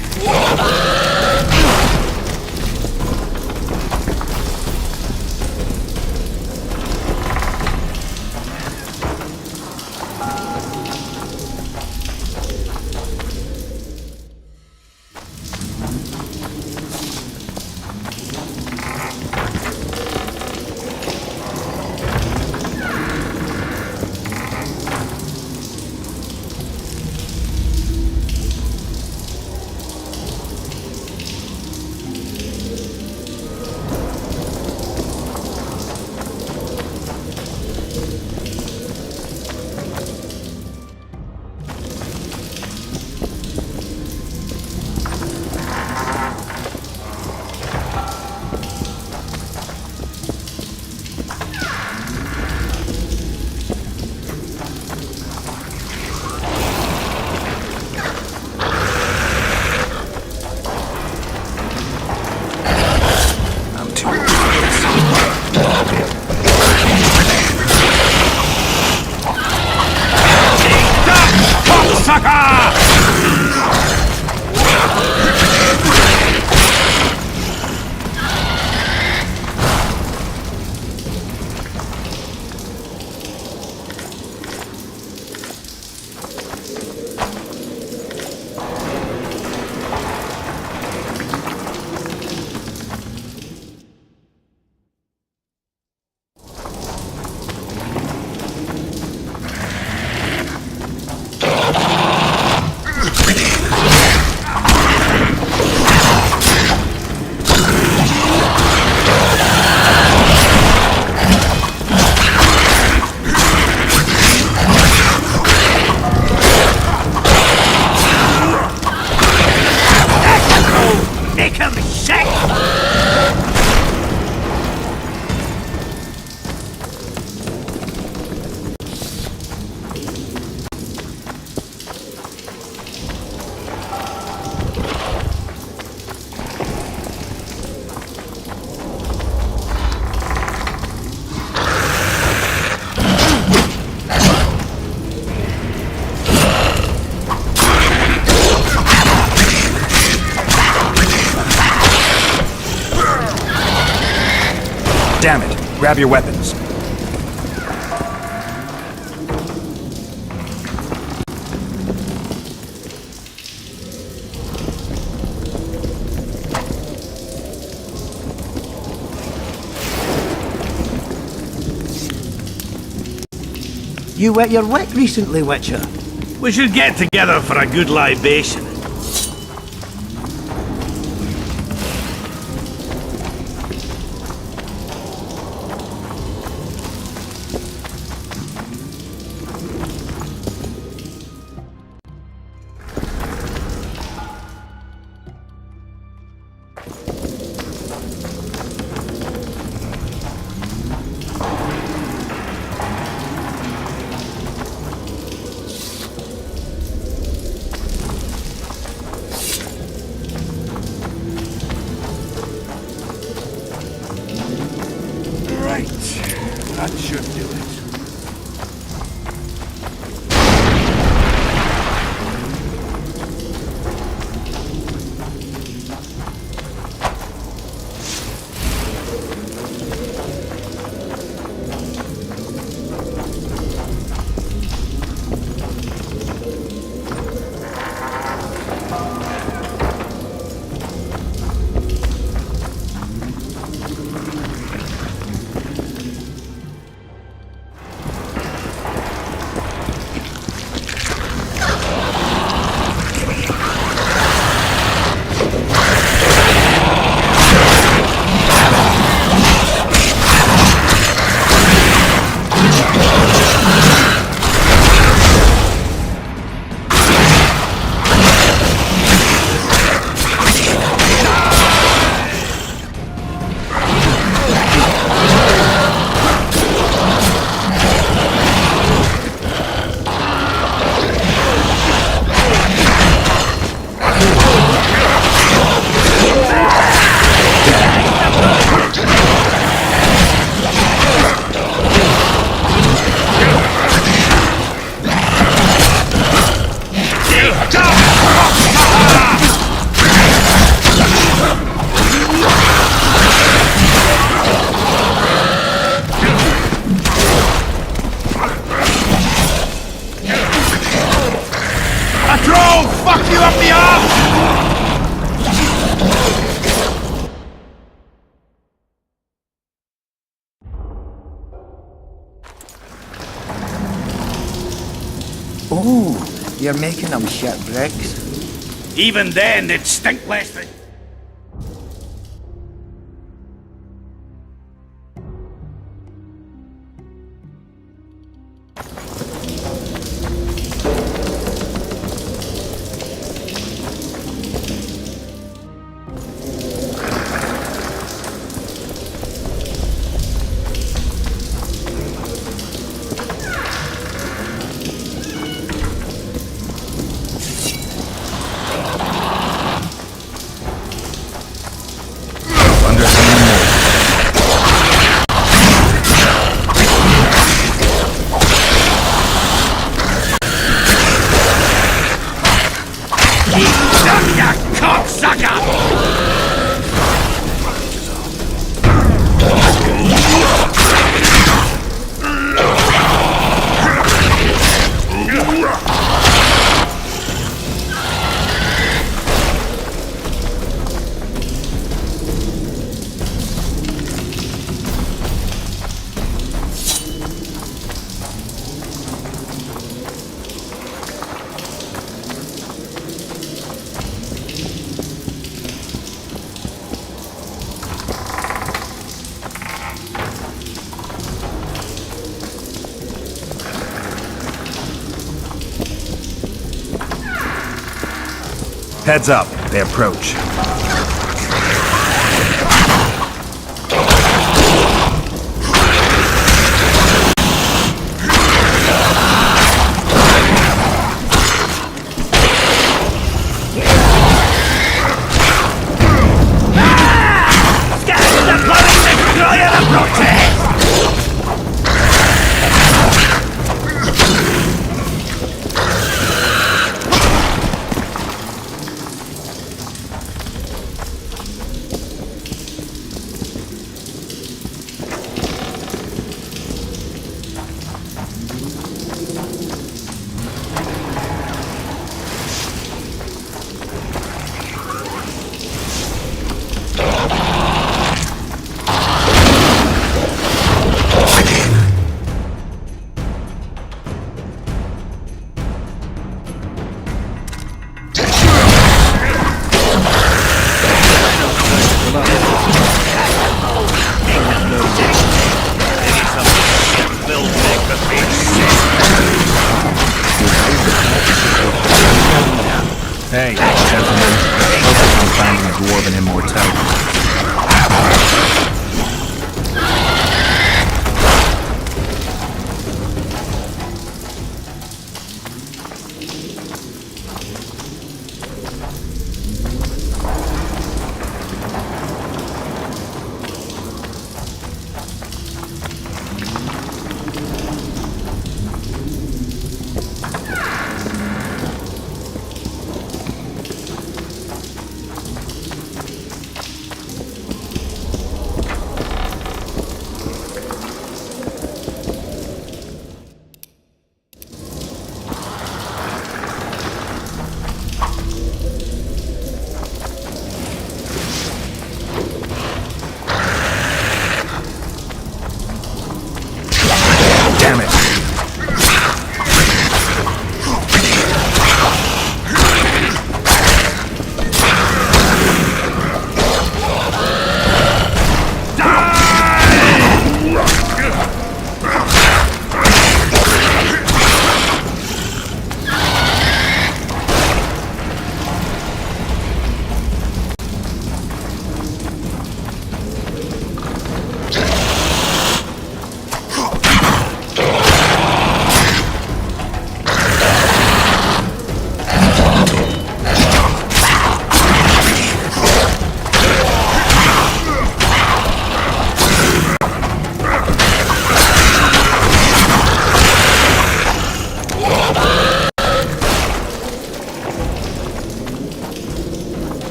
Damn it! Grab your weapons. You wet your wick recently, Witcher? We should get together for a good libation. Right. That should do it. Oh, you're making them shit bricks. Even then, they'd stink less than... Heads up, they approach. than immortality. Damn it!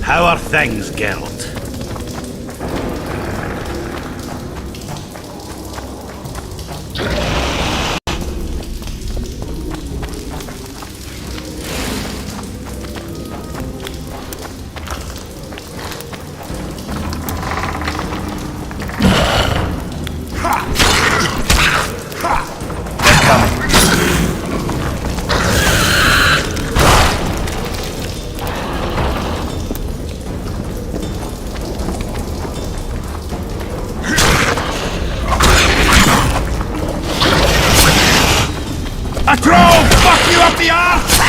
How are things, Geralt? A troll! Fuck you up the arse!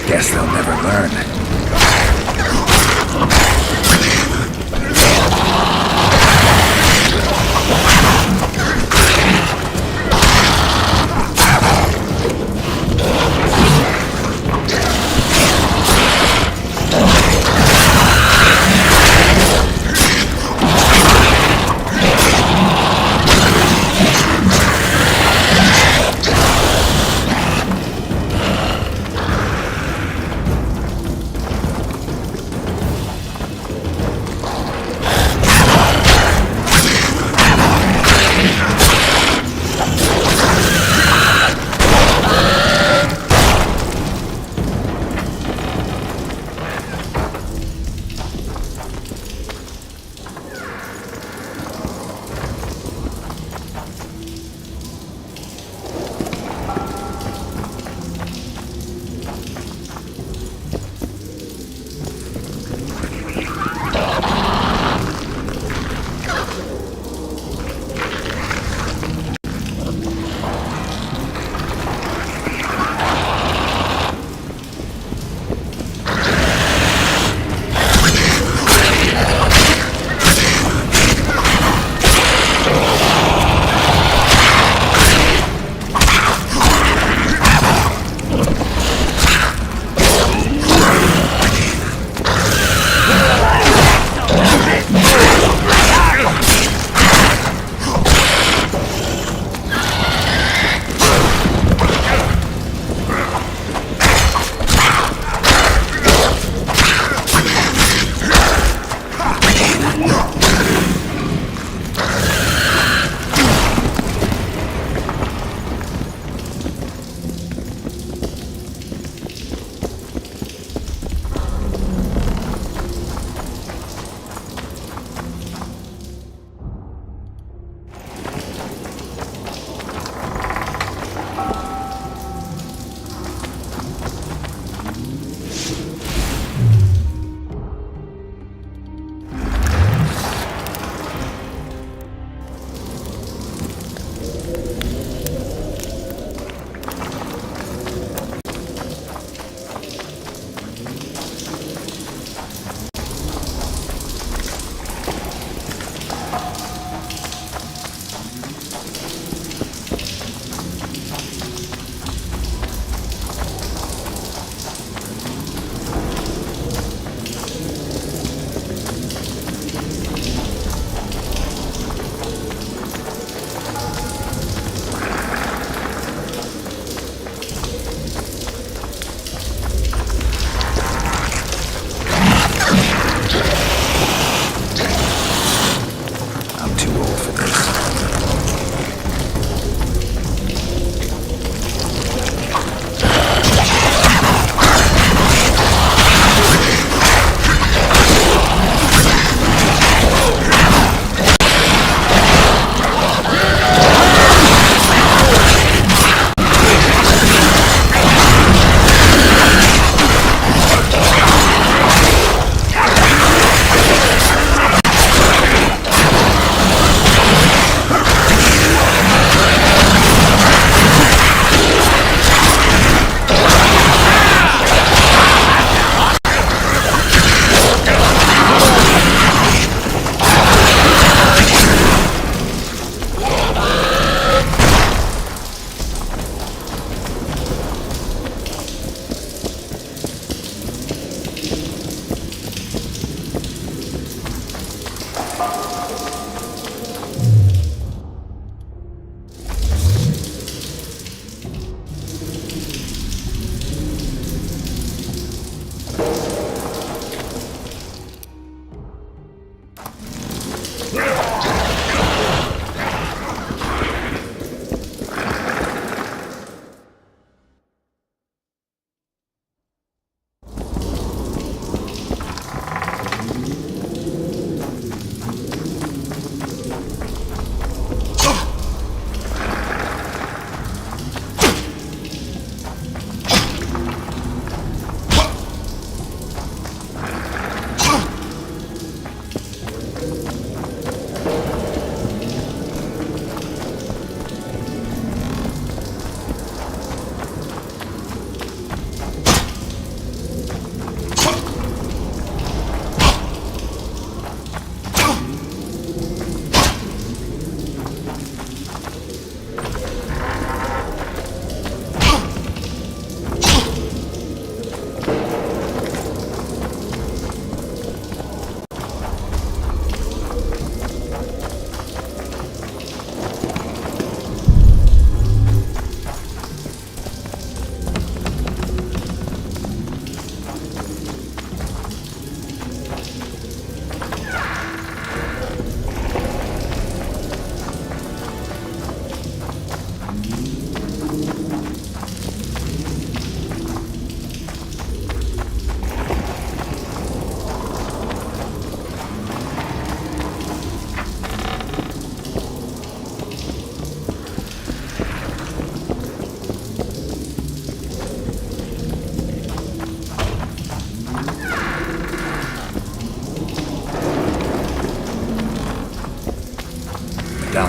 Guess they'll never learn.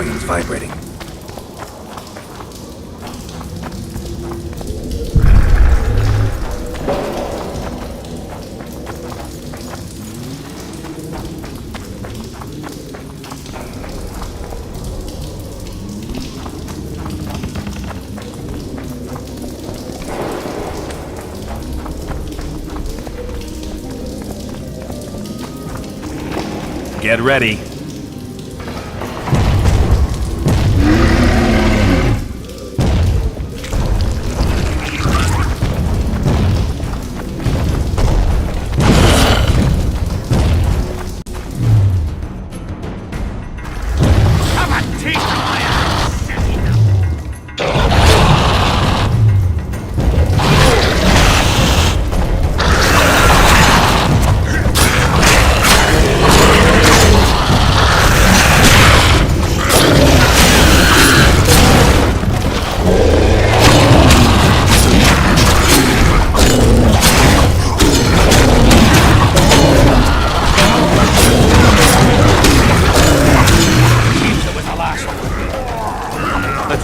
medallion's vibrating. Get ready.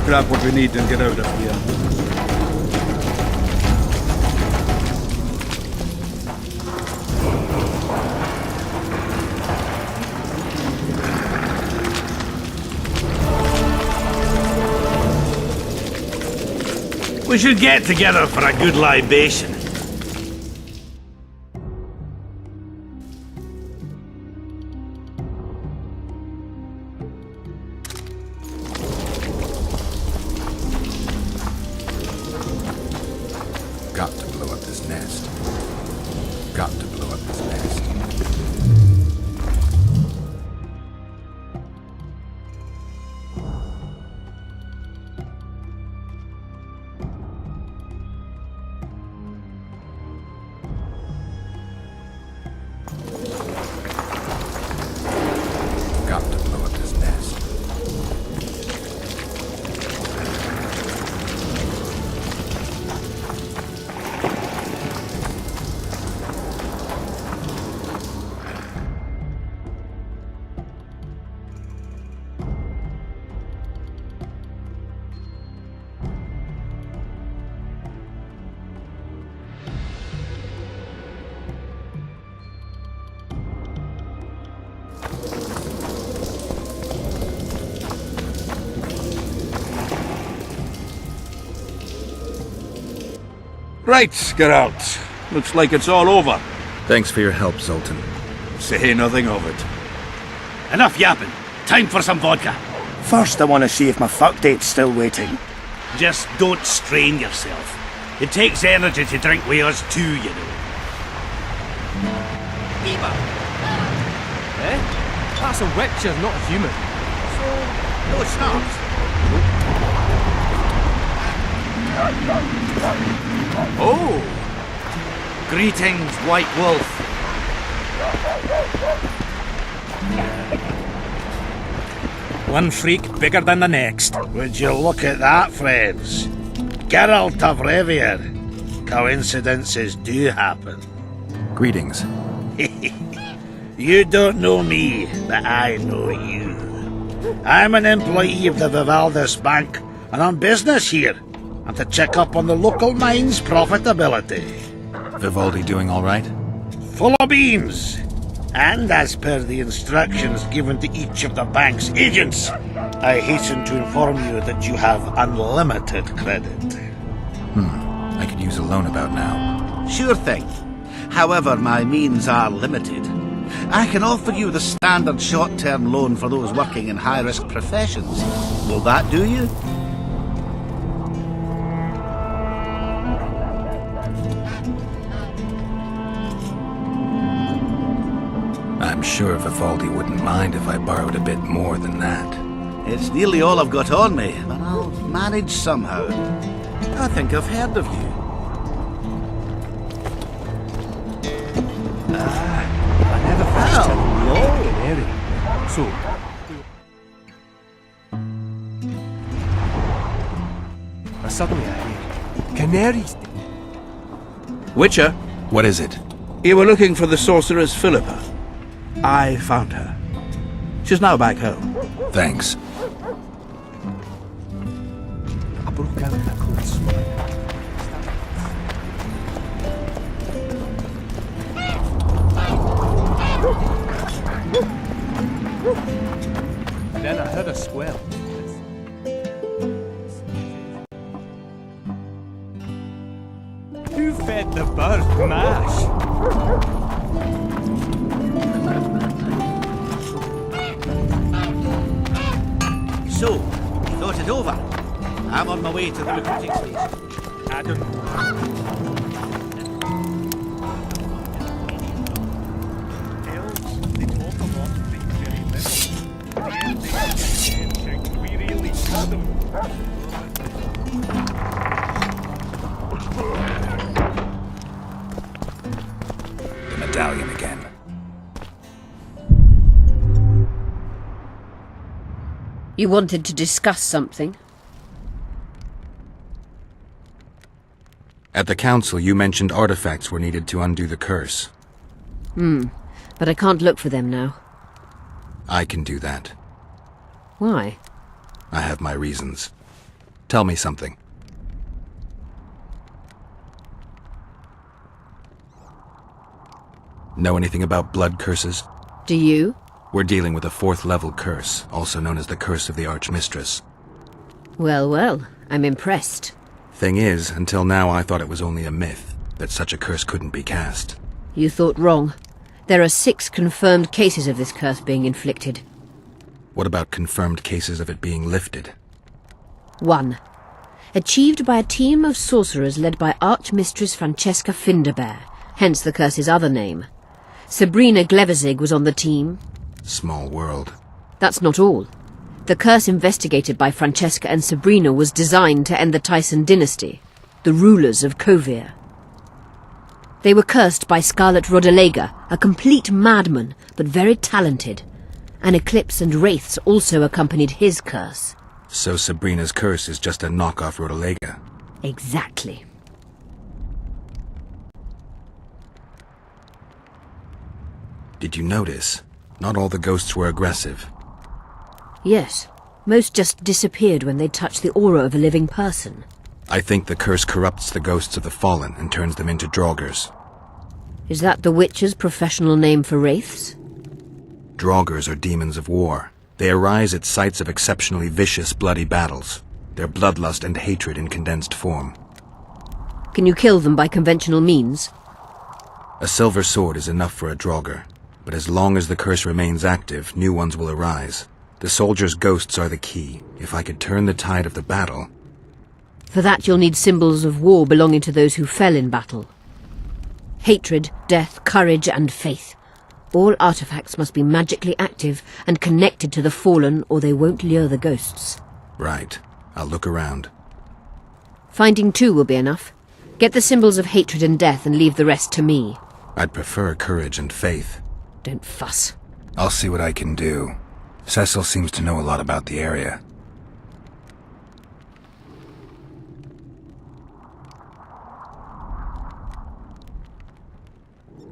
Grab what we need and get out of here. We should get together for a good libation. Got to blow up this nest. Got to blow up this nest. Got to blow up this nest. Right, Geralt. Looks like it's all over. Thanks for your help, Zoltan. Say nothing of it. Enough yapping. Time for some vodka. First, I want to see if my fuck date's still waiting. Just don't strain yourself. It takes energy to drink with us too, you know. Eh? That's a witcher, not a human. No, it's not. Oh! Greetings, White Wolf. One freak bigger than the next. Would you look at that, friends? Geralt of Rivia. Coincidences do happen. Greetings. You don't know me, but I know you. I'm an employee of the Vivaldis Bank, and on business here. And to check up on the local mine's profitability. Vivaldi doing all right? Full of beans. And as per the instructions given to each of the bank's agents, I hasten to inform you that you have unlimited credit. I could use a loan about now. Sure thing. However, my means are limited. I can offer you the standard short-term loan for those working in high-risk professions. Will that do you? I'm sure Vivaldi wouldn't mind if I borrowed a bit more than that. It's nearly all I've got on me, but I'll manage somehow. I think I've heard of you. I never finished Canary. So, suddenly I hear Canaries. Witcher, What is it? you were looking for the sorceress Philippa. I found her. She's now back home. Thanks. broke out in a cold sweat. Then I heard a squeal. Who fed the bird mash? So, you thought it over? I'm on my way to the recruiting station. Adam. They talk a lot, but very little. We really got them. The medallion again. You wanted to discuss something? At the council, you mentioned artifacts were needed to undo the curse. But I can't look for them now. I can do that. Why? I have my reasons. Tell me something. Know anything about blood curses? Do you? We're dealing with a 4th level curse, also known as the Curse of the Archmistress. Well, well, I'm impressed. Thing is, until now I thought it was only a myth, that such a curse couldn't be cast. You thought wrong. There are 6 confirmed cases of this curse being inflicted. What about confirmed cases of it being lifted? 1. Achieved by a team of sorcerers led by Archmistress Francesca Finderbear, hence the curse's other name. Sabrina Glevizig was on the team. Small world. That's not all. The curse investigated by Francesca and Sabrina was designed to end the Tyson dynasty, the rulers of Kovir. They were cursed by Scarlet Rodalega, a complete madman, but very talented. An eclipse and wraiths also accompanied his curse. So Sabrina's curse is just a knockoff Rodalega. Exactly. Did you notice? Not all the ghosts were aggressive. Yes. Most just disappeared when they touched the aura of a living person. I think the curse corrupts the ghosts of the fallen and turns them into draugrs. Is that the Witcher's professional name for wraiths? Draugrs are demons of war. They arise at sites of exceptionally vicious, bloody battles. Their bloodlust and hatred in condensed form. Can you kill them by conventional means? A silver sword is enough for a draugr, but as long as the curse remains active, new ones will arise. The soldiers' ghosts are the key. If I could turn the tide of the battle... For that you'll need symbols of war belonging to those who fell in battle. Hatred, death, courage, and faith. All artifacts must be magically active and connected to the fallen, or they won't lure the ghosts. Right. I'll look around. Finding 2 will be enough. Get the symbols of hatred and death and leave the rest to me. I'd prefer courage and faith. Don't fuss. I'll see what I can do. Cecil seems to know a lot about the area.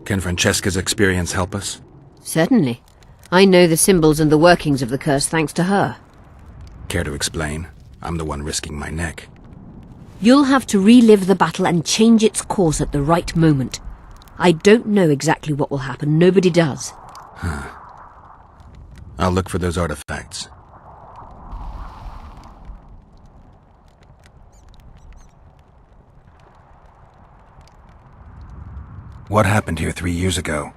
Can Francesca's experience help us? Certainly. I know the symbols and the workings of the curse thanks to her. Care to explain? I'm the one risking my neck. You'll have to relive the battle and change its course at the right moment. I don't know exactly what will happen. Nobody does. I'll look for those artifacts. What happened here 3 years ago?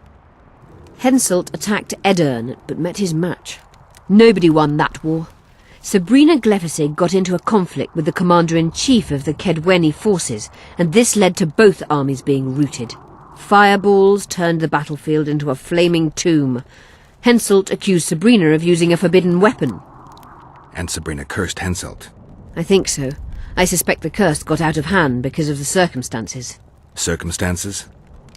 Henselt attacked Edirn, but met his match. Nobody won that war. Sabrina Glevizig got into a conflict with the commander-in-chief of the Kedweni forces, and this led to both armies being routed. Fireballs turned the battlefield into a flaming tomb. Henselt accused Sabrina of using a forbidden weapon. And Sabrina cursed Henselt. I think so. I suspect the curse got out of hand because of the circumstances. Circumstances?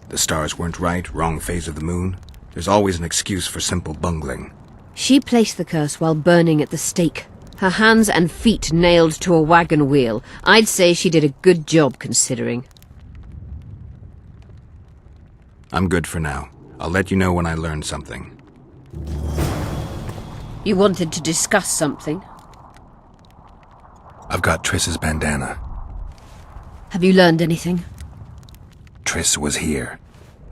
The stars weren't right, wrong phase of the moon. There's always an excuse for simple bungling. She placed the curse while burning at the stake. Her hands and feet nailed to a wagon wheel. I'd say she did a good job, considering. I'm good for now. I'll let you know when I learn something. You wanted to discuss something? I've got Triss's bandana. Have you learned anything? Triss was here.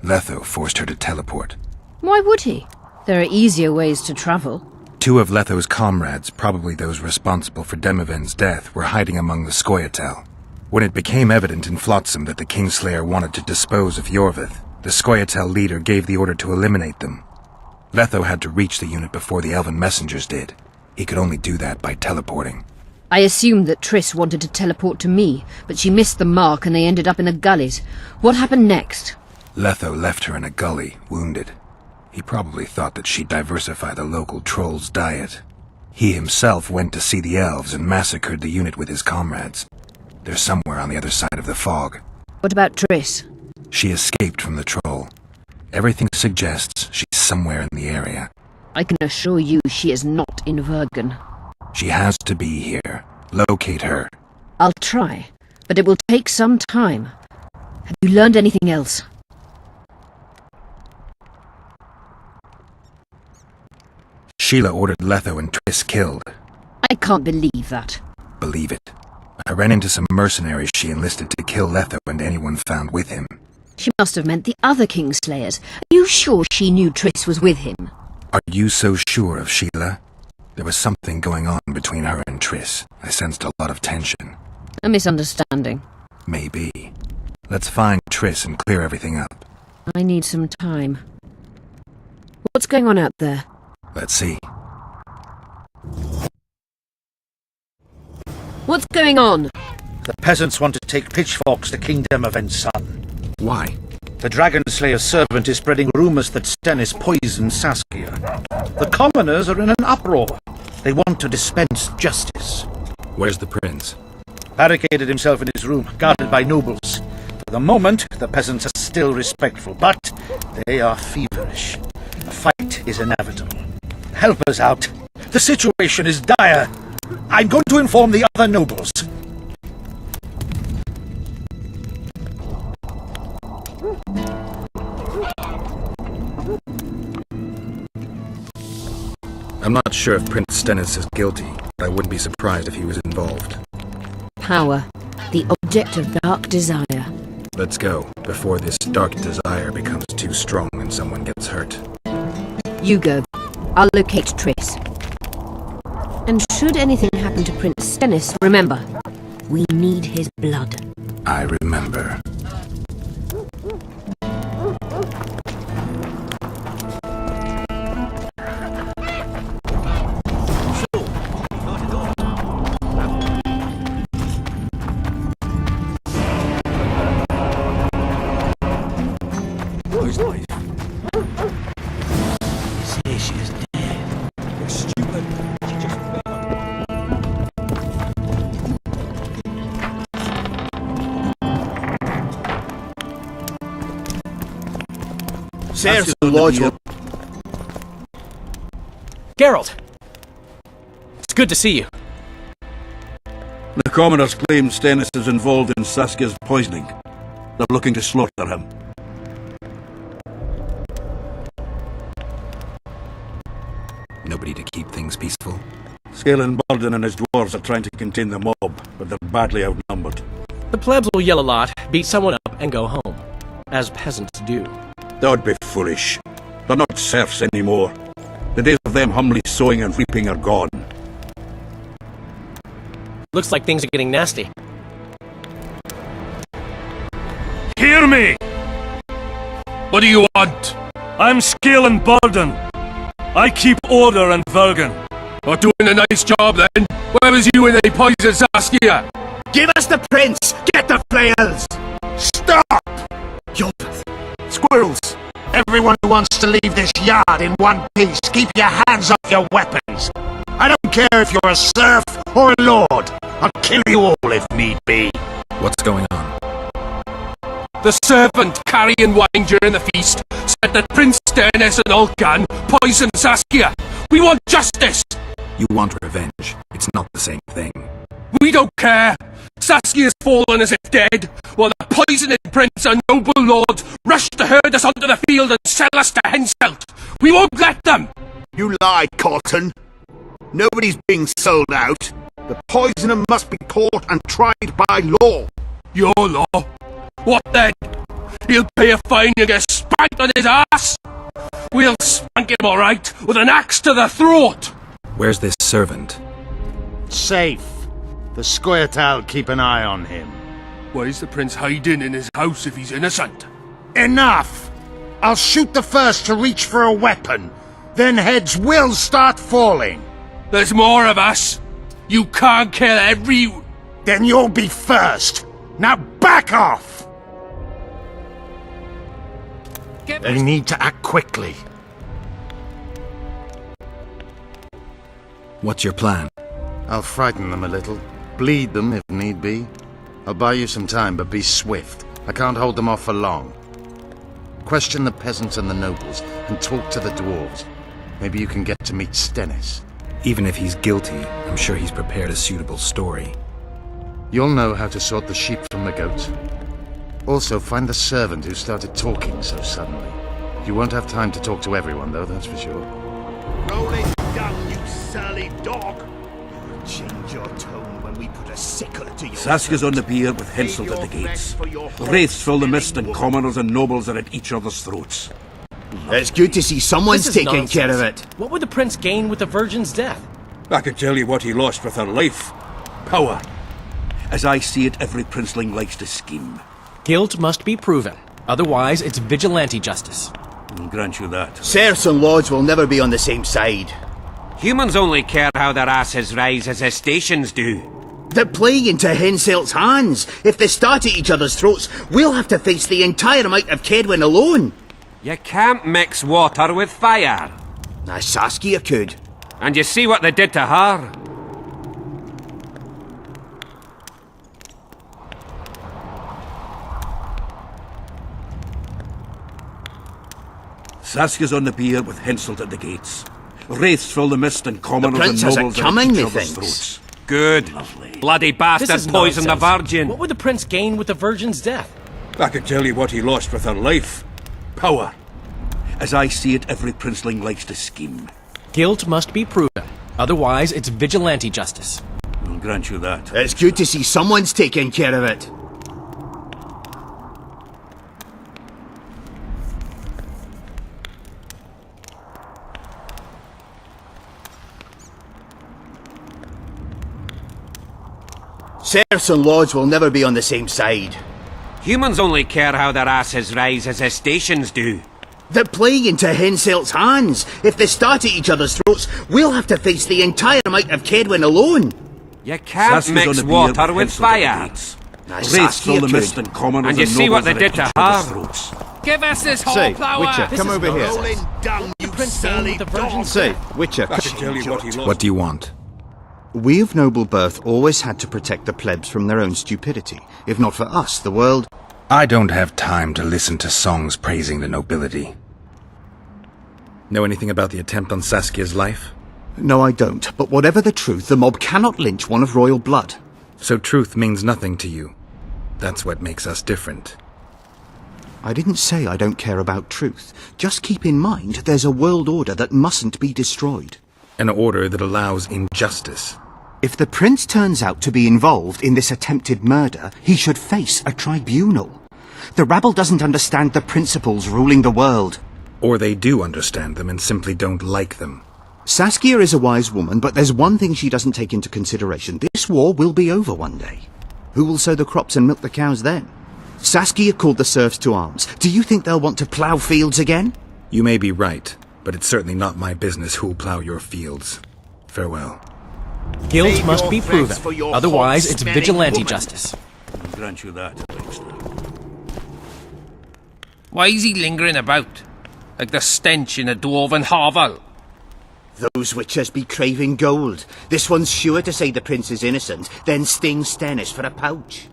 Letho forced her to teleport. Why would he? There are easier ways to travel. 2 of Letho's comrades, probably those responsible for Demoven's death, were hiding among the Scoia'tael. When it became evident in Flotsam that the Kingslayer wanted to dispose of Yorvith, the Scoia'tael leader gave the order to eliminate them. Letho had to reach the unit before the Elven messengers did. He could only do that by teleporting. I assumed that Triss wanted to teleport to me, but she missed the mark and they ended up in the gullies. What happened next? Letho left her in a gully, wounded. He probably thought that she'd diversify the local trolls' diet. He himself went to see the elves and massacred the unit with his comrades. They're somewhere on the other side of the fog. What about Triss? She escaped from the troll. Everything suggests she's somewhere in the area. I can assure you she is not in Vergen. She has to be here. Locate her. I'll try, but it will take some time. Have you learned anything else? Sheila ordered Letho and Triss killed. I can't believe that. Believe it. I ran into some mercenaries she enlisted to kill Letho and anyone found with him. She must have meant the other Kingslayers. Are you sure she knew Triss was with him? Are you so sure of Sheila? There was something going on between her and Triss. I sensed a lot of tension. A misunderstanding. Maybe. Let's find Triss and clear everything up. I need some time. What's going on out there? Let's see. What's going on? The peasants want to take pitchforks to King Demoven's son. Why? The Dragonslayer's servant is spreading rumours that Stennis poisoned Saskia. The commoners are in an uproar. They want to dispense justice. Where's the prince? Barricaded himself in his room, guarded by nobles. For the moment, the peasants are still respectful, but they are feverish. A fight is inevitable. Help us out. The situation is dire. I'm going to inform the other nobles. I'm not sure if Prince Stennis is guilty, but I wouldn't be surprised if he was involved. Power. The object of dark desire. Let's go, before this dark desire becomes too strong and someone gets hurt. You go. I'll locate Triss. And should anything happen to Prince Stennis, remember, we need his blood. I remember. How's life? Say she is dead. You're stupid. She just Serves the lordship. Geralt! It's good to see you. The commoners claim Stennis is involved in Saskia's poisoning. They're looking to slaughter him. Nobody to keep things peaceful? Scalen Bardon and his dwarves are trying to contain the mob, but they're badly outnumbered. The plebs will yell a lot, beat someone up, and go home. As peasants do. That would be foolish. They're not serfs anymore. The days of them humbly sowing and reaping are gone. Looks like things are getting nasty. Hear me! What do you want? I'm Scalen Bardon. I keep order in Vergen. Not doing a nice job then. Where was you when they poisoned Saskia? Give us the prince! Get the flails! Stop! Yorvith! Squirrels! Everyone who wants to leave this yard in one piece, keep your hands off your weapons! I don't care if you're a serf or a lord! I'll kill you all if need be! What's going on? The servant carrying wine during the feast said that Prince Stennis and Ulcan poisoned Saskia. We want justice! You want revenge. It's not the same thing. We don't care! Saskia's fallen as if dead, while the poisoned prince and noble lord rush to herd us onto the field and sell us to Henselt. We won't let them! You lie, Corton. Nobody's being sold out. The poisoner must be caught and tried by law. Your law? What then? He'll pay a fine and get spanked on his ass? We'll spank him all right, with an axe to the throat! Where's this servant? Safe. The Scoia'tael keep an eye on him. Why is the prince hiding in his house if he's innocent? Enough! I'll shoot the first to reach for a weapon. Then heads will start falling. There's more of us. You can't kill every... Then you'll be first. Now back off! They need to act quickly. What's your plan? I'll frighten them a little. Bleed them if need be. I'll buy you some time, but be swift. I can't hold them off for long. Question the peasants and the nobles, and talk to the dwarves. Maybe you can get to meet Stennis. Even if he's guilty, I'm sure he's prepared a suitable story. You'll know how to sort the sheep from the goats. Also, find the servant who started talking so suddenly. You won't have time to talk to everyone, though, that's for sure. Roll it down, you surly dog! You'll change your tone when we put a sickle to your... Saskia's on the pier with Henselt at the gates. Wraiths fill the mist and commoners and nobles are at each other's throats. It's good to see someone's taking care of it. What would the prince gain with the virgin's death? I can tell you what he lost with her life. Power. As I see it, every princeling likes to scheme. Guilt must be proven. Otherwise, it's vigilante justice. I'll grant you that. Serfs and lords will never be on the same side. Humans only care how their asses rise as their stations do. They're playing into Henselt's hands. If they start at each other's throats, we'll have to face the entire amount of Kedwen alone. You can't mix water with fire. Saskia could. And you see what they did to her? Saskia's on the pier with Henselt at the gates. Wraiths fill the mist and commoners prince and has it nobles coming, are at each methinks. other's throats. Good. Lovely. Bloody bastard poisoned the virgin. What would the prince gain with the virgin's death? I can tell you what he lost with her life. Power. As I see it, every princeling likes to scheme. Guilt must be proven. Otherwise, it's vigilante justice. I'll grant you that. It's good to see someone's taking care of it. Serfs and lords will never be on the same side. Humans only care how their asses rise as their stations do. They're playing into Henselt's hands. If they start at each other's throats, we'll have to face the entire amount of Kedwen alone. You can't mix water with fire. Wraiths fill the mist and commoners and you see what they did to her? Give us this whole Say, flower! Witcher, come over here. Rolling down, you surly dog! Say, Witcher, I can tell you what he lost. What do you want? we of noble birth always had to protect the plebs from their own stupidity. If not for us, the world... I don't have time to listen to songs praising the nobility. Know anything about the attempt on Saskia's life? No, I don't. But whatever the truth, the mob cannot lynch one of royal blood. So truth means nothing to you. That's what makes us different. I didn't say I don't care about truth. Just keep in mind there's a world order that mustn't be destroyed. An order that allows injustice. If the prince turns out to be involved in this attempted murder, he should face a tribunal. The rabble doesn't understand the principles ruling the world. Or they do understand them and simply don't like them. Saskia is a wise woman, but there's one thing she doesn't take into consideration. This war will be over one day. Who will sow the crops and milk the cows then? Saskia called the serfs to arms. Do you think they'll want to plough fields again? You may be right, but it's certainly not my business who'll plough your fields. Farewell. Guilt must be proven. Otherwise, it's vigilante justice. I'll grant you that. Why is he lingering about? Like the stench in a dwarven hovel? Those witchers be craving gold. This one's sure to say the prince is innocent, then sting Stennis for a pouch.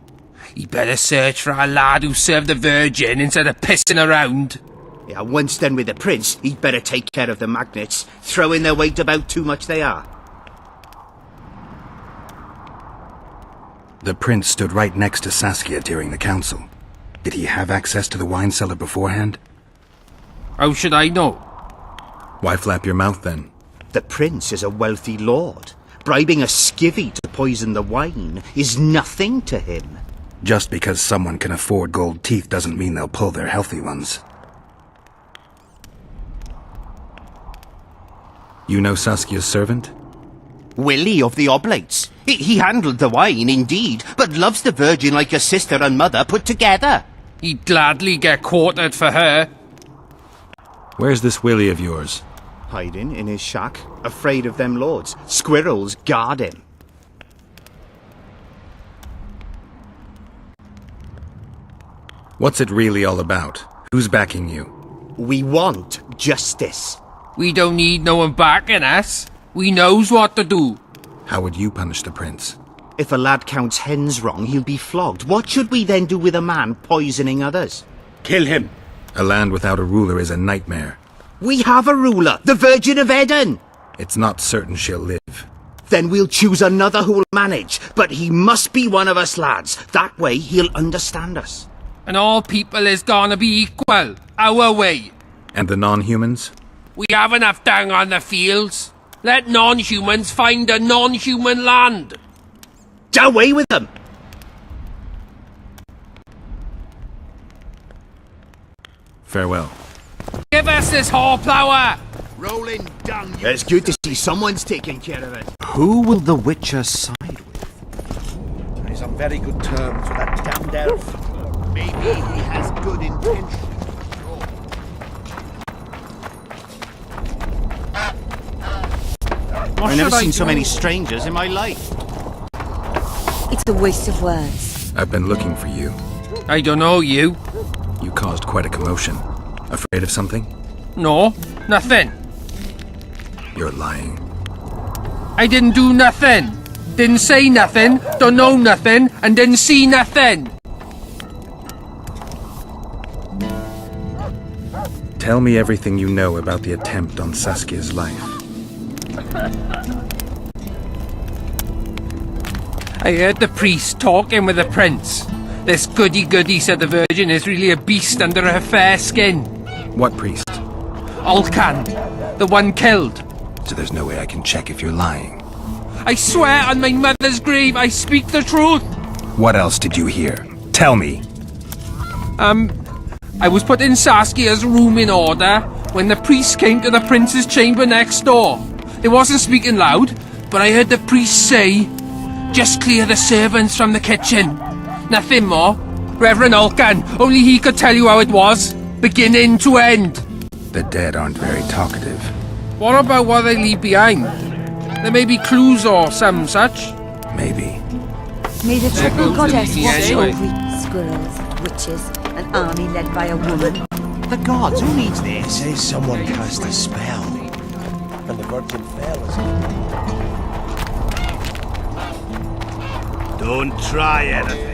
He better search for a lad who served the Virgin instead of pissing around. Yeah, once done with the prince, he'd better take care of the magnets. Throwing their weight about too much they are. The prince stood right next to Saskia during the council. Did he have access to the wine cellar beforehand? How should I know? Why flap your mouth then? The prince is a wealthy lord. Bribing a skivvy to poison the wine is nothing to him. Just because someone can afford gold teeth doesn't mean they'll pull their healthy ones. You know Saskia's servant? Willie of the Oblates. He handled the wine, indeed, but loves the Virgin like a sister and mother put together. He'd gladly get quartered for her. Where's this Willie of yours? Hiding in his shack, afraid of them lords. Squirrels guard him. What's it really all about? Who's backing you? We want justice. We don't need no one backing us. We knows what to do. How would you punish the prince? If a lad counts hens wrong, he'll be flogged. What should we then do with a man poisoning others? Kill him. A land without a ruler is a nightmare. We have a ruler, the Virgin of Eden. It's not certain she'll live. Then we'll choose another who'll manage, but he must be one of us lads. That way he'll understand us. And all people is gonna be equal, our way. And the non-humans? We have enough down on the fields. Let non-humans find a non-human land. Away with them! Farewell. Give us this horse-plower! Rolling dung. It's good to see someone's taking care of it. Who will the Witcher side with? He's on very good terms with that damned elf. Maybe he has good intentions. I've never seen so many strangers in my life. It's a waste of words. I've been looking for you. I don't know you. You caused quite a commotion. Afraid of something? No, nothing. You're lying. I didn't do nothing. Didn't say nothing, don't know nothing, and didn't see nothing. Tell me everything you know about the attempt on Saskia's life. I heard the priest talking with the prince. This goody-goody said the Virgin is really a beast under her fair skin. What priest? Olcan, the one killed. So there's no way I can check if you're lying. I swear on my mother's grave I speak the truth. What else did you hear? Tell me. I was put in Saskia's room in order when the priest came to the prince's chamber next door. They wasn't speaking loud, but I heard the priest say, "Just clear the servants from the kitchen." Nothing more. Reverend Olcan, only he could tell you how it was, beginning to end. The dead aren't very talkative. What about what they leave behind? There may be clues or some such. Maybe. May the triple goddess easy watch anyway. over it. Squirrels, witches, an army led by a woman. The gods, who needs this? Says someone cast a spell. And the Virgin fell as Don't try anything.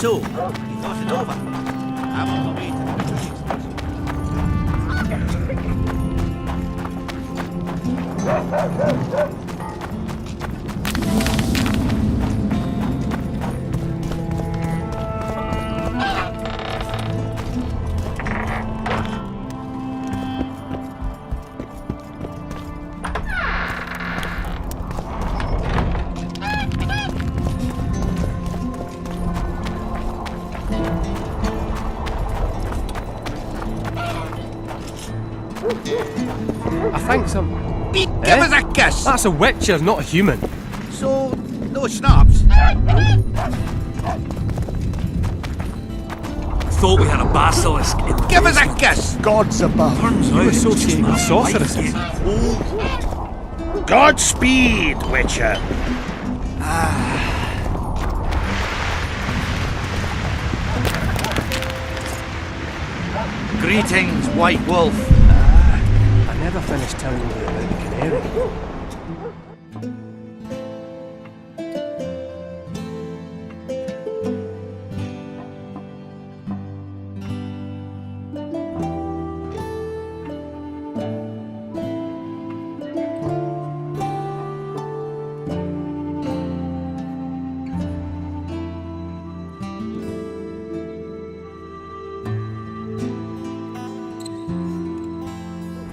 So, you thought it over? I'm on my way to the recruiting station. I think some... Give us a kiss! That's a witcher, not a human. So, no schnapps? Thought we had a basilisk in the Give us a basement. kiss! Gods above. Turns You out associate with it's not sorceresses. like Godspeed, Witcher. Greetings, White Wolf. I never finished telling you about the canary.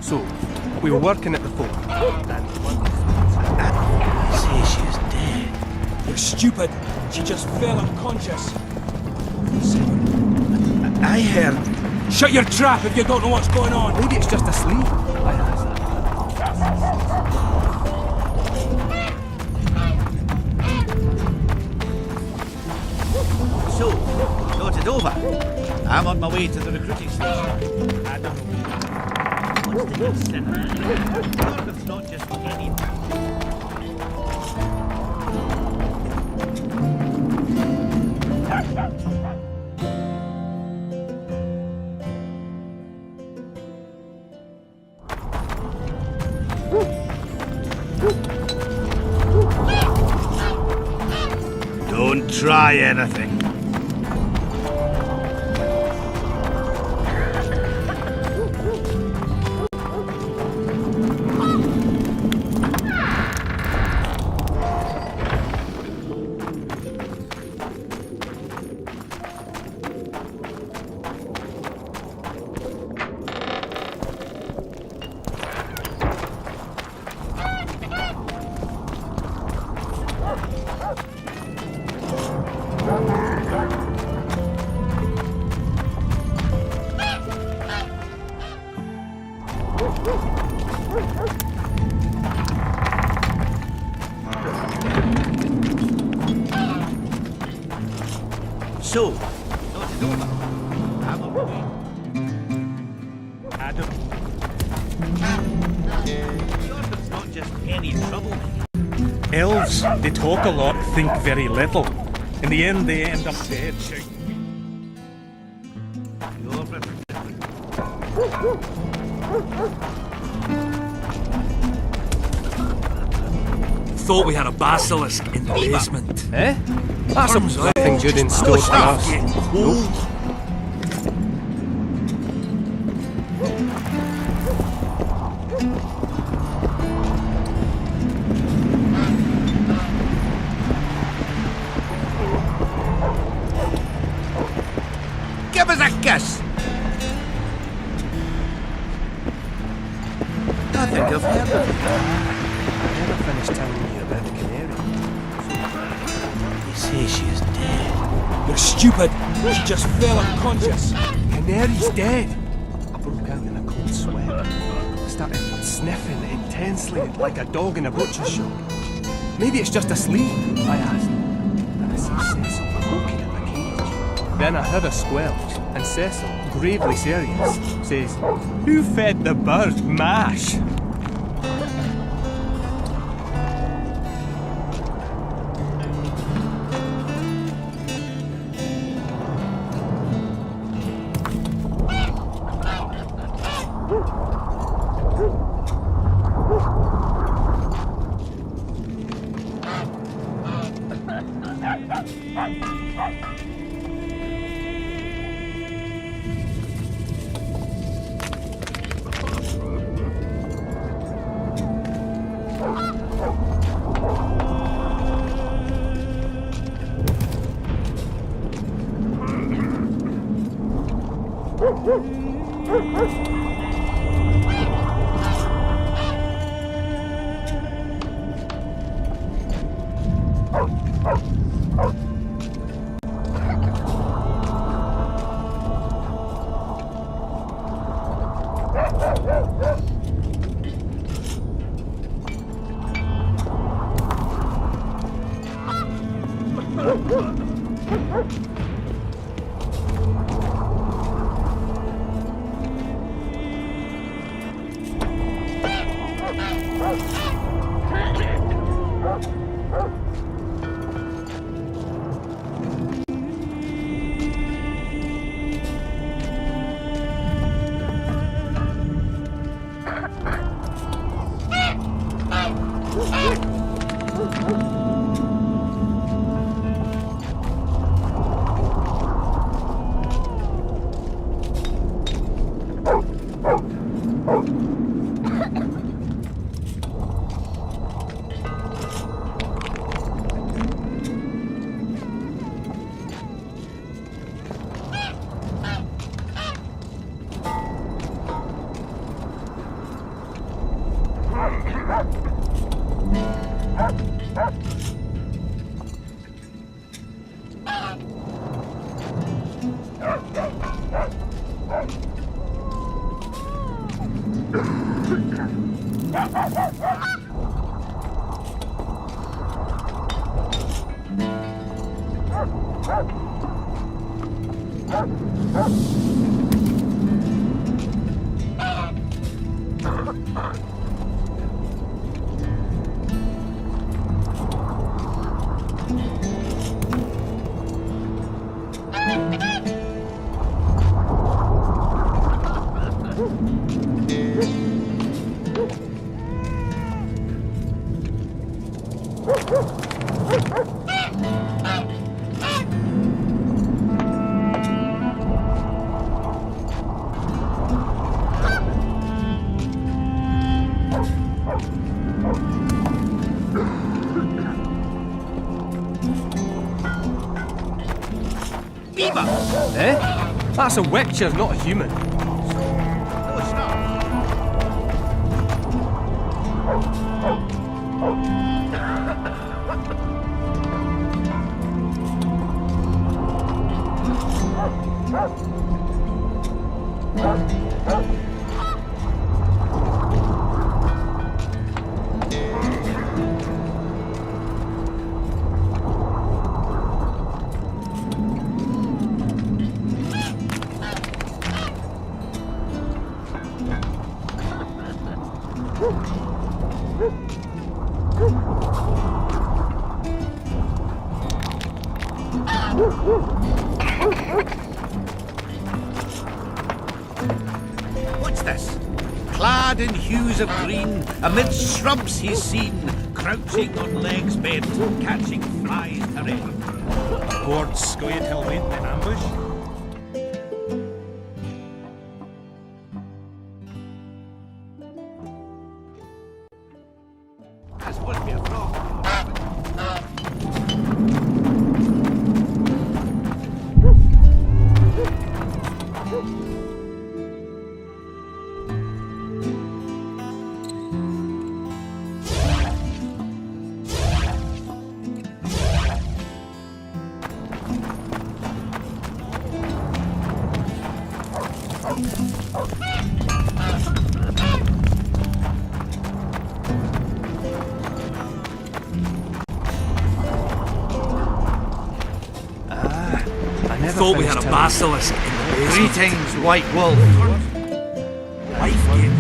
So, we were working at the fort. Say she's dead. You're stupid. She just fell unconscious. I heard. Shut your trap if you don't know what's going on. Maybe it's just asleep. I asked. So, thought it over? I'm on my way to the recruiting station. I don't know. What's the use then? It's not just any... Don't try anything. So, thought it over? I'm on my way. Adam. Sure, it's not just any trouble. Elves, they talk a lot, think very little. In the end, they end up dead. You're different. Thought we had a basilisk in the basement. Eh? That's Turns out something good in it's store not for us. getting cold. Give us a kiss! I think I've heard of it. I never finished telling you about the canary. They say she is dead. You're stupid. She just fell unconscious. Canary's dead. I broke out in a cold sweat. Started sniffing intensely like a dog in a butcher's shop. Maybe it's just asleep, I asked. And I see Cecil poking at the cage. Then I heard a squelch, and Cecil, gravely serious, says, "Who fed the bird mash?" Eh? That's a witcher, not a human. No, it's not. What's this? Clad in hues of green, amidst shrubs he's seen, crouching on legs bent, catching flies forever. Aboard Scoia'tael went in ambush. That's what we're from. Thought we had a basilisk in the basement. Greetings, White Wolf. Life gift.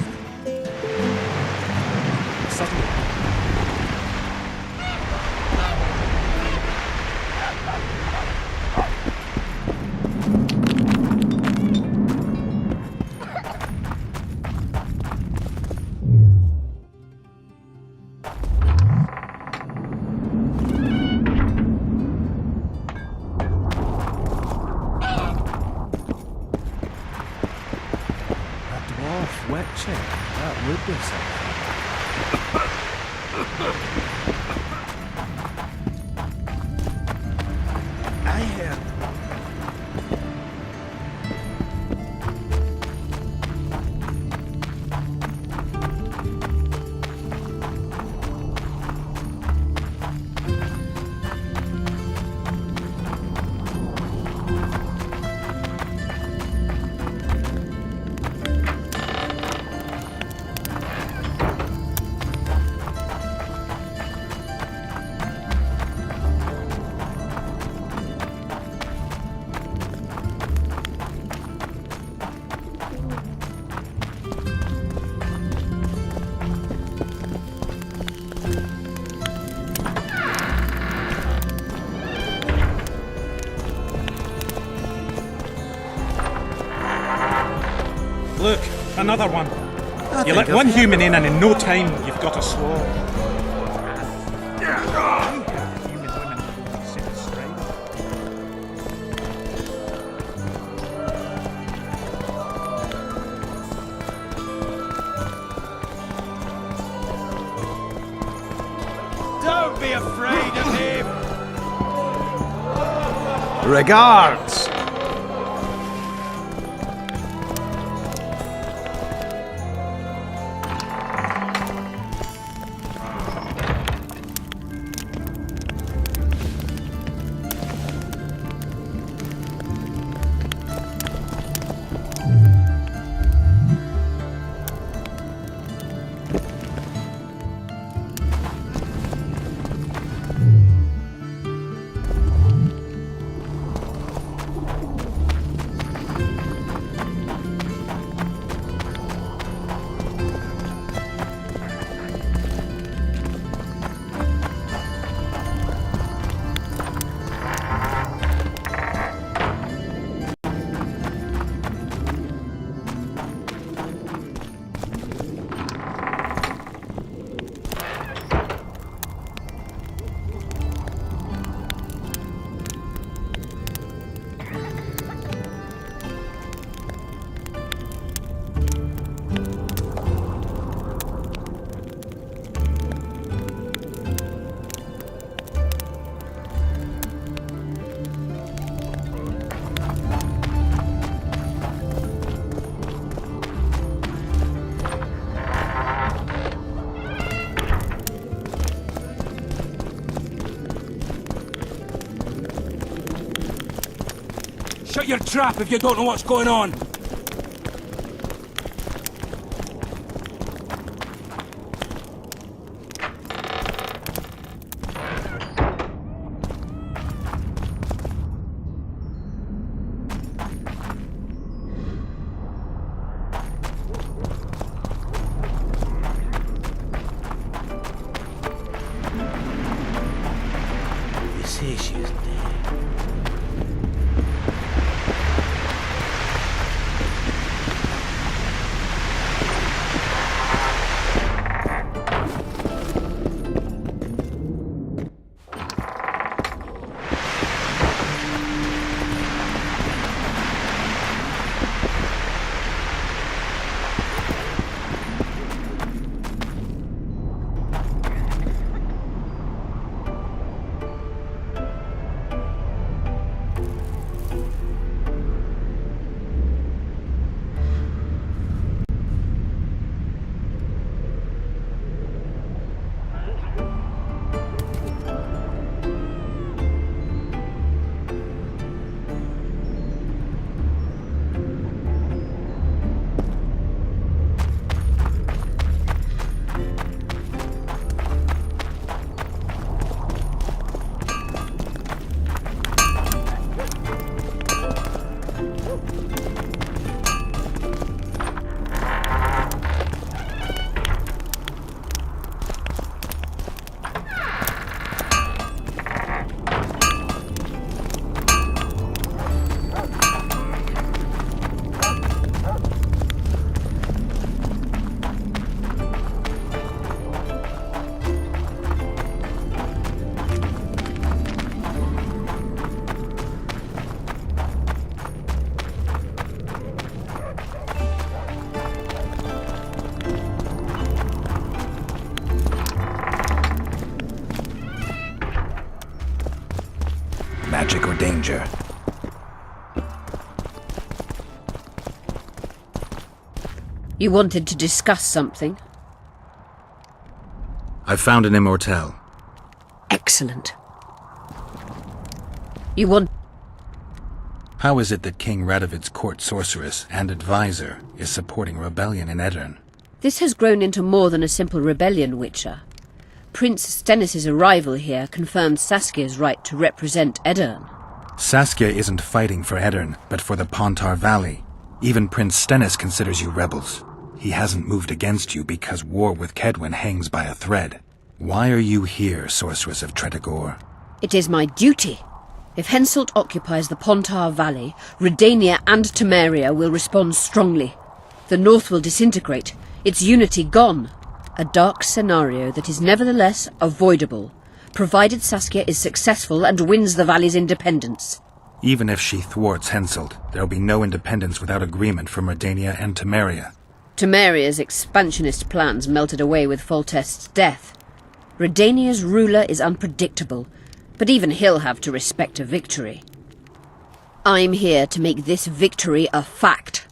Witcher, that would be something. I heard another one. I You think let I've- one human in and in no time you've got a sword. Don't be afraid of him! Regards! Shut your trap if you don't know what's going on! You say she's dead. Magic or danger? You wanted to discuss something? I found an immortelle. Excellent. You want... How is it that King Radovid's court sorceress and advisor is supporting rebellion in Edirn? This has grown into more than a simple rebellion, Witcher. Prince Stennis' arrival here confirmed Saskia's right to represent Edirn. Saskia isn't fighting for Edirn, but for the Pontar Valley. Even Prince Stennis considers you rebels. He hasn't moved against you because war with Kedwen hangs by a thread. Why are you here, Sorceress of Tretogor? It is my duty. If Henselt occupies the Pontar Valley, Redania and Temeria will respond strongly. The North will disintegrate, its unity gone. A dark scenario that is nevertheless avoidable, provided Saskia is successful and wins the Valley's independence. Even if she thwarts Henselt, there'll be no independence without agreement from Redania and Temeria. Temeria's expansionist plans melted away with Foltest's death. Redania's ruler is unpredictable, but even he'll have to respect a victory. I'm here to make this victory a fact.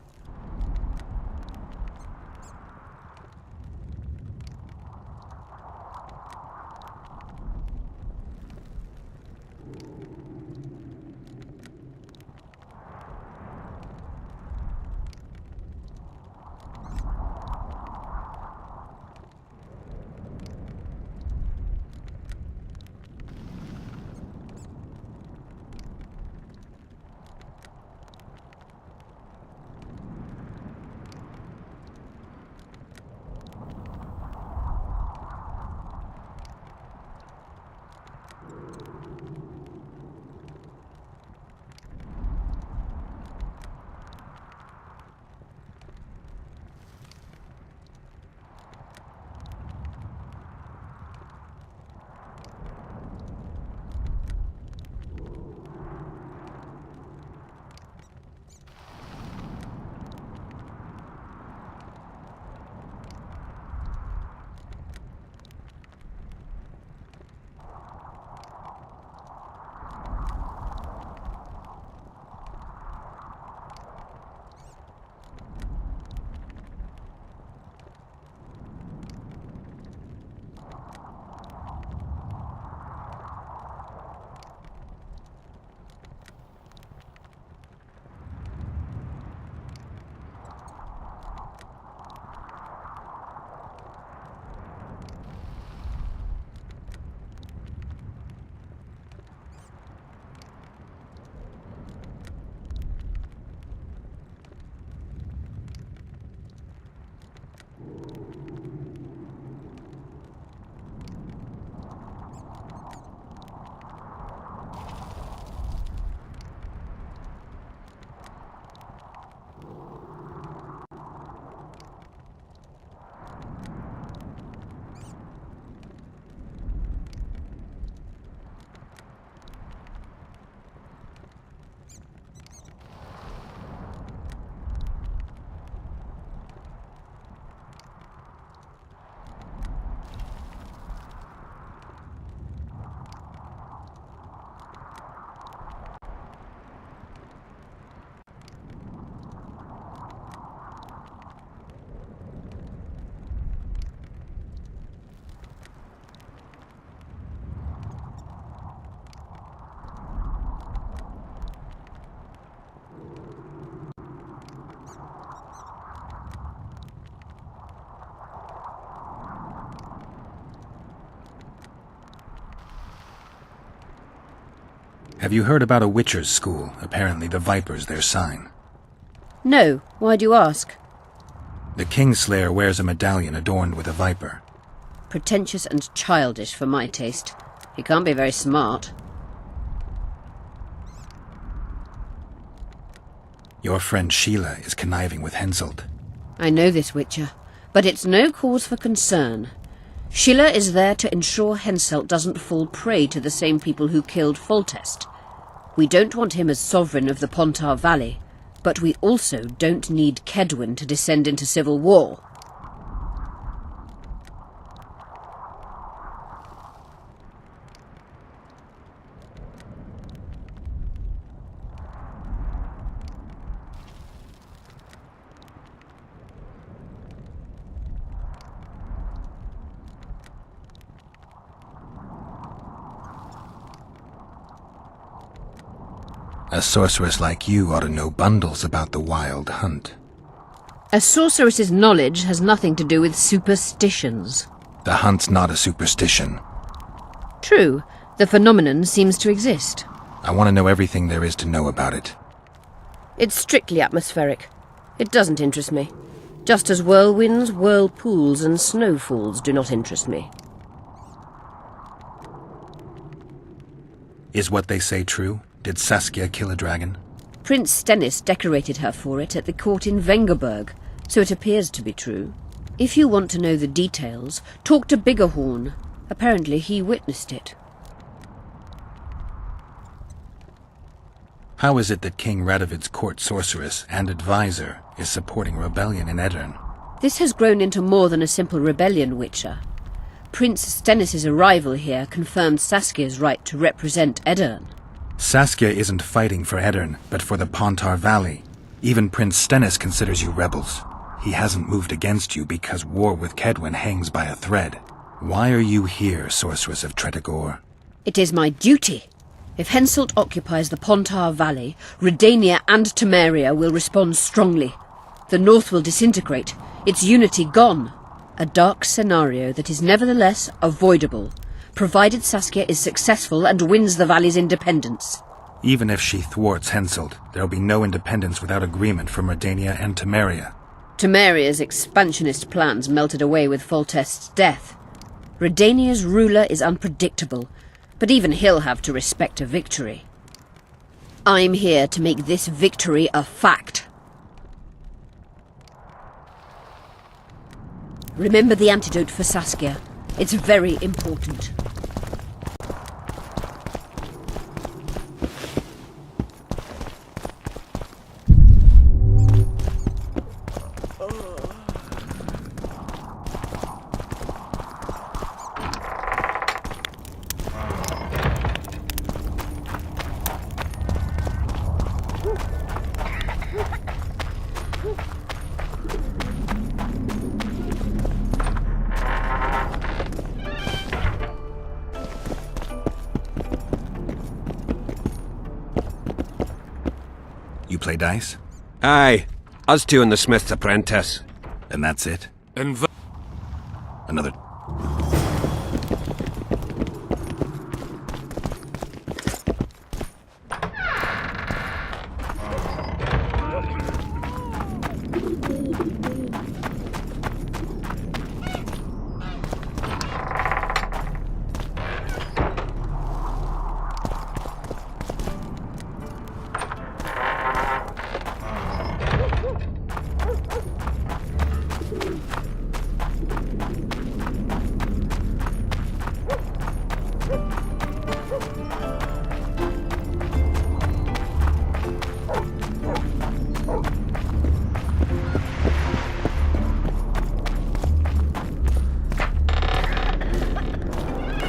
Have you heard about a Witcher's school? Apparently the Viper's their sign. No, why do you ask? The Kingslayer wears a medallion adorned with a viper. Pretentious and childish for my taste. He can't be very smart. Your friend Sheila is conniving with Henselt. I know this, Witcher, but it's no cause for concern. Sheila is there to ensure Henselt doesn't fall prey to the same people who killed Foltest. We don't want him as sovereign of the Pontar Valley, but we also don't need Kedwen to descend into civil war. A sorceress like you ought to know bundles about the Wild Hunt. A sorceress's knowledge has nothing to do with superstitions. The hunt's not a superstition. True, the phenomenon seems to exist. I want to know everything there is to know about it. It's strictly atmospheric. It doesn't interest me. Just as whirlwinds, whirlpools, and snowfalls do not interest me. Is what they say true? Did Saskia kill a dragon? Prince Stennis decorated her for it at the court in Vengerberg. So it appears to be true. If you want to know the details, talk to Biggerhorn. Apparently he witnessed it. How is it that King Radovid's court sorceress and advisor is supporting rebellion in Edirn? This has grown into more than a simple rebellion, Witcher. Prince Stennis' arrival here confirmed Saskia's right to represent Edirn. Saskia isn't fighting for Edirn, but for the Pontar Valley. Even Prince Stennis considers you rebels. He hasn't moved against you because war with Kedwen hangs by a thread. Why are you here, Sorceress of Tretogor? It is my duty. If Henselt occupies the Pontar Valley, Redania and Temeria will respond strongly. The North will disintegrate, its unity gone. A dark scenario that is nevertheless avoidable, provided Saskia is successful and wins the Valley's independence. Even if she thwarts Henselt, there'll be no independence without agreement from Redania and Temeria. Temeria's expansionist plans melted away with Foltest's death. Redania's ruler is unpredictable, but even he'll have to respect a victory. I'm here to make this victory a fact. Remember the antidote for Saskia. It's very important. You play dice? Aye. Us two and the Smith's apprentice. And that's it? And Another...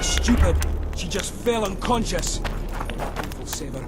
Stupid. She just fell unconscious. We'll save her.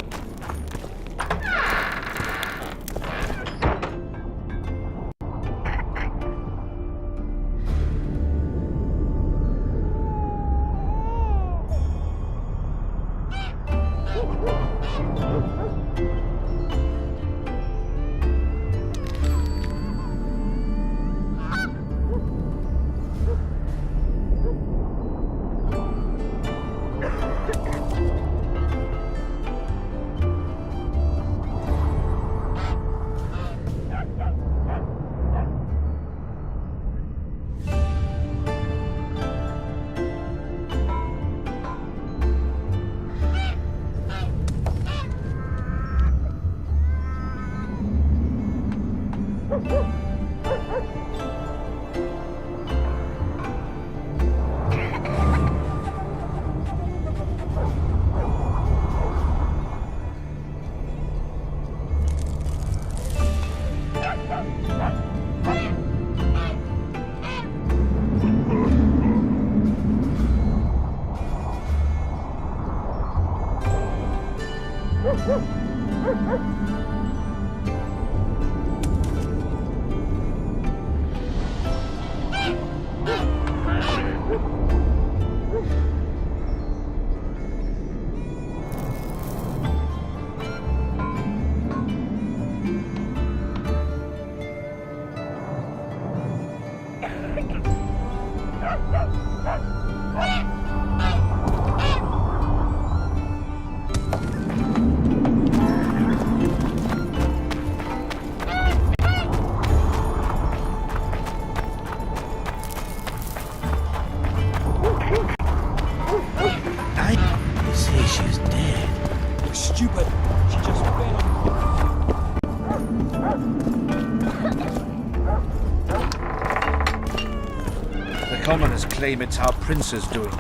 claim it's our prince's doing.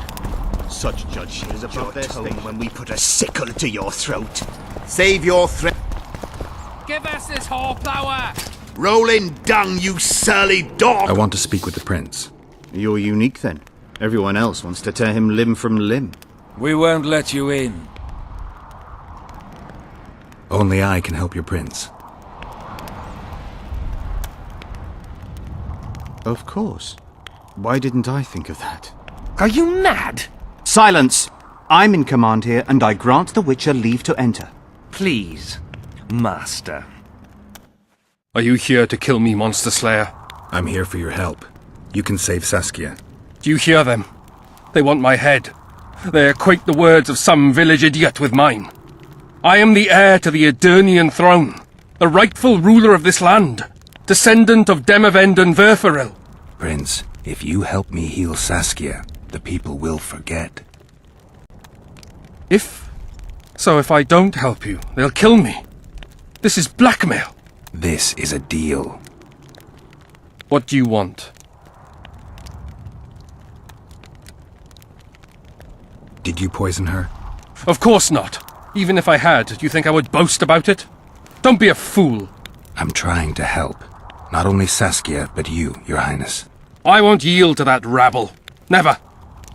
Such judgeship is above their tone when we put a sickle to your throat. Save your threat. Give us this horsepower! Rolling dung, you surly dog! I want to speak with the prince. You're unique then. Everyone else wants to tear him limb from limb. We won't let you in. Only I can help your prince. Of course. Why didn't I think of that? Are you mad? Silence! I'm in command here, and I grant the Witcher leave to enter. Please, master. Are you here to kill me, Monster Slayer? I'm here for your help. You can save Saskia. Do you hear them? They want my head. They equate the words of some village idiot with mine. I am the heir to the Edirnian throne, the rightful ruler of this land, descendant of Demavend and Verferil. Prince, if you help me heal Saskia, the people will forget. If I don't help you, they'll kill me. This is blackmail. This is a deal. What do you want? Did you poison her? Of course not. Even if I had, do you think I would boast about it? Don't be a fool. I'm trying to help. Not only Saskia, but you, Your Highness. I won't yield to that rabble. Never.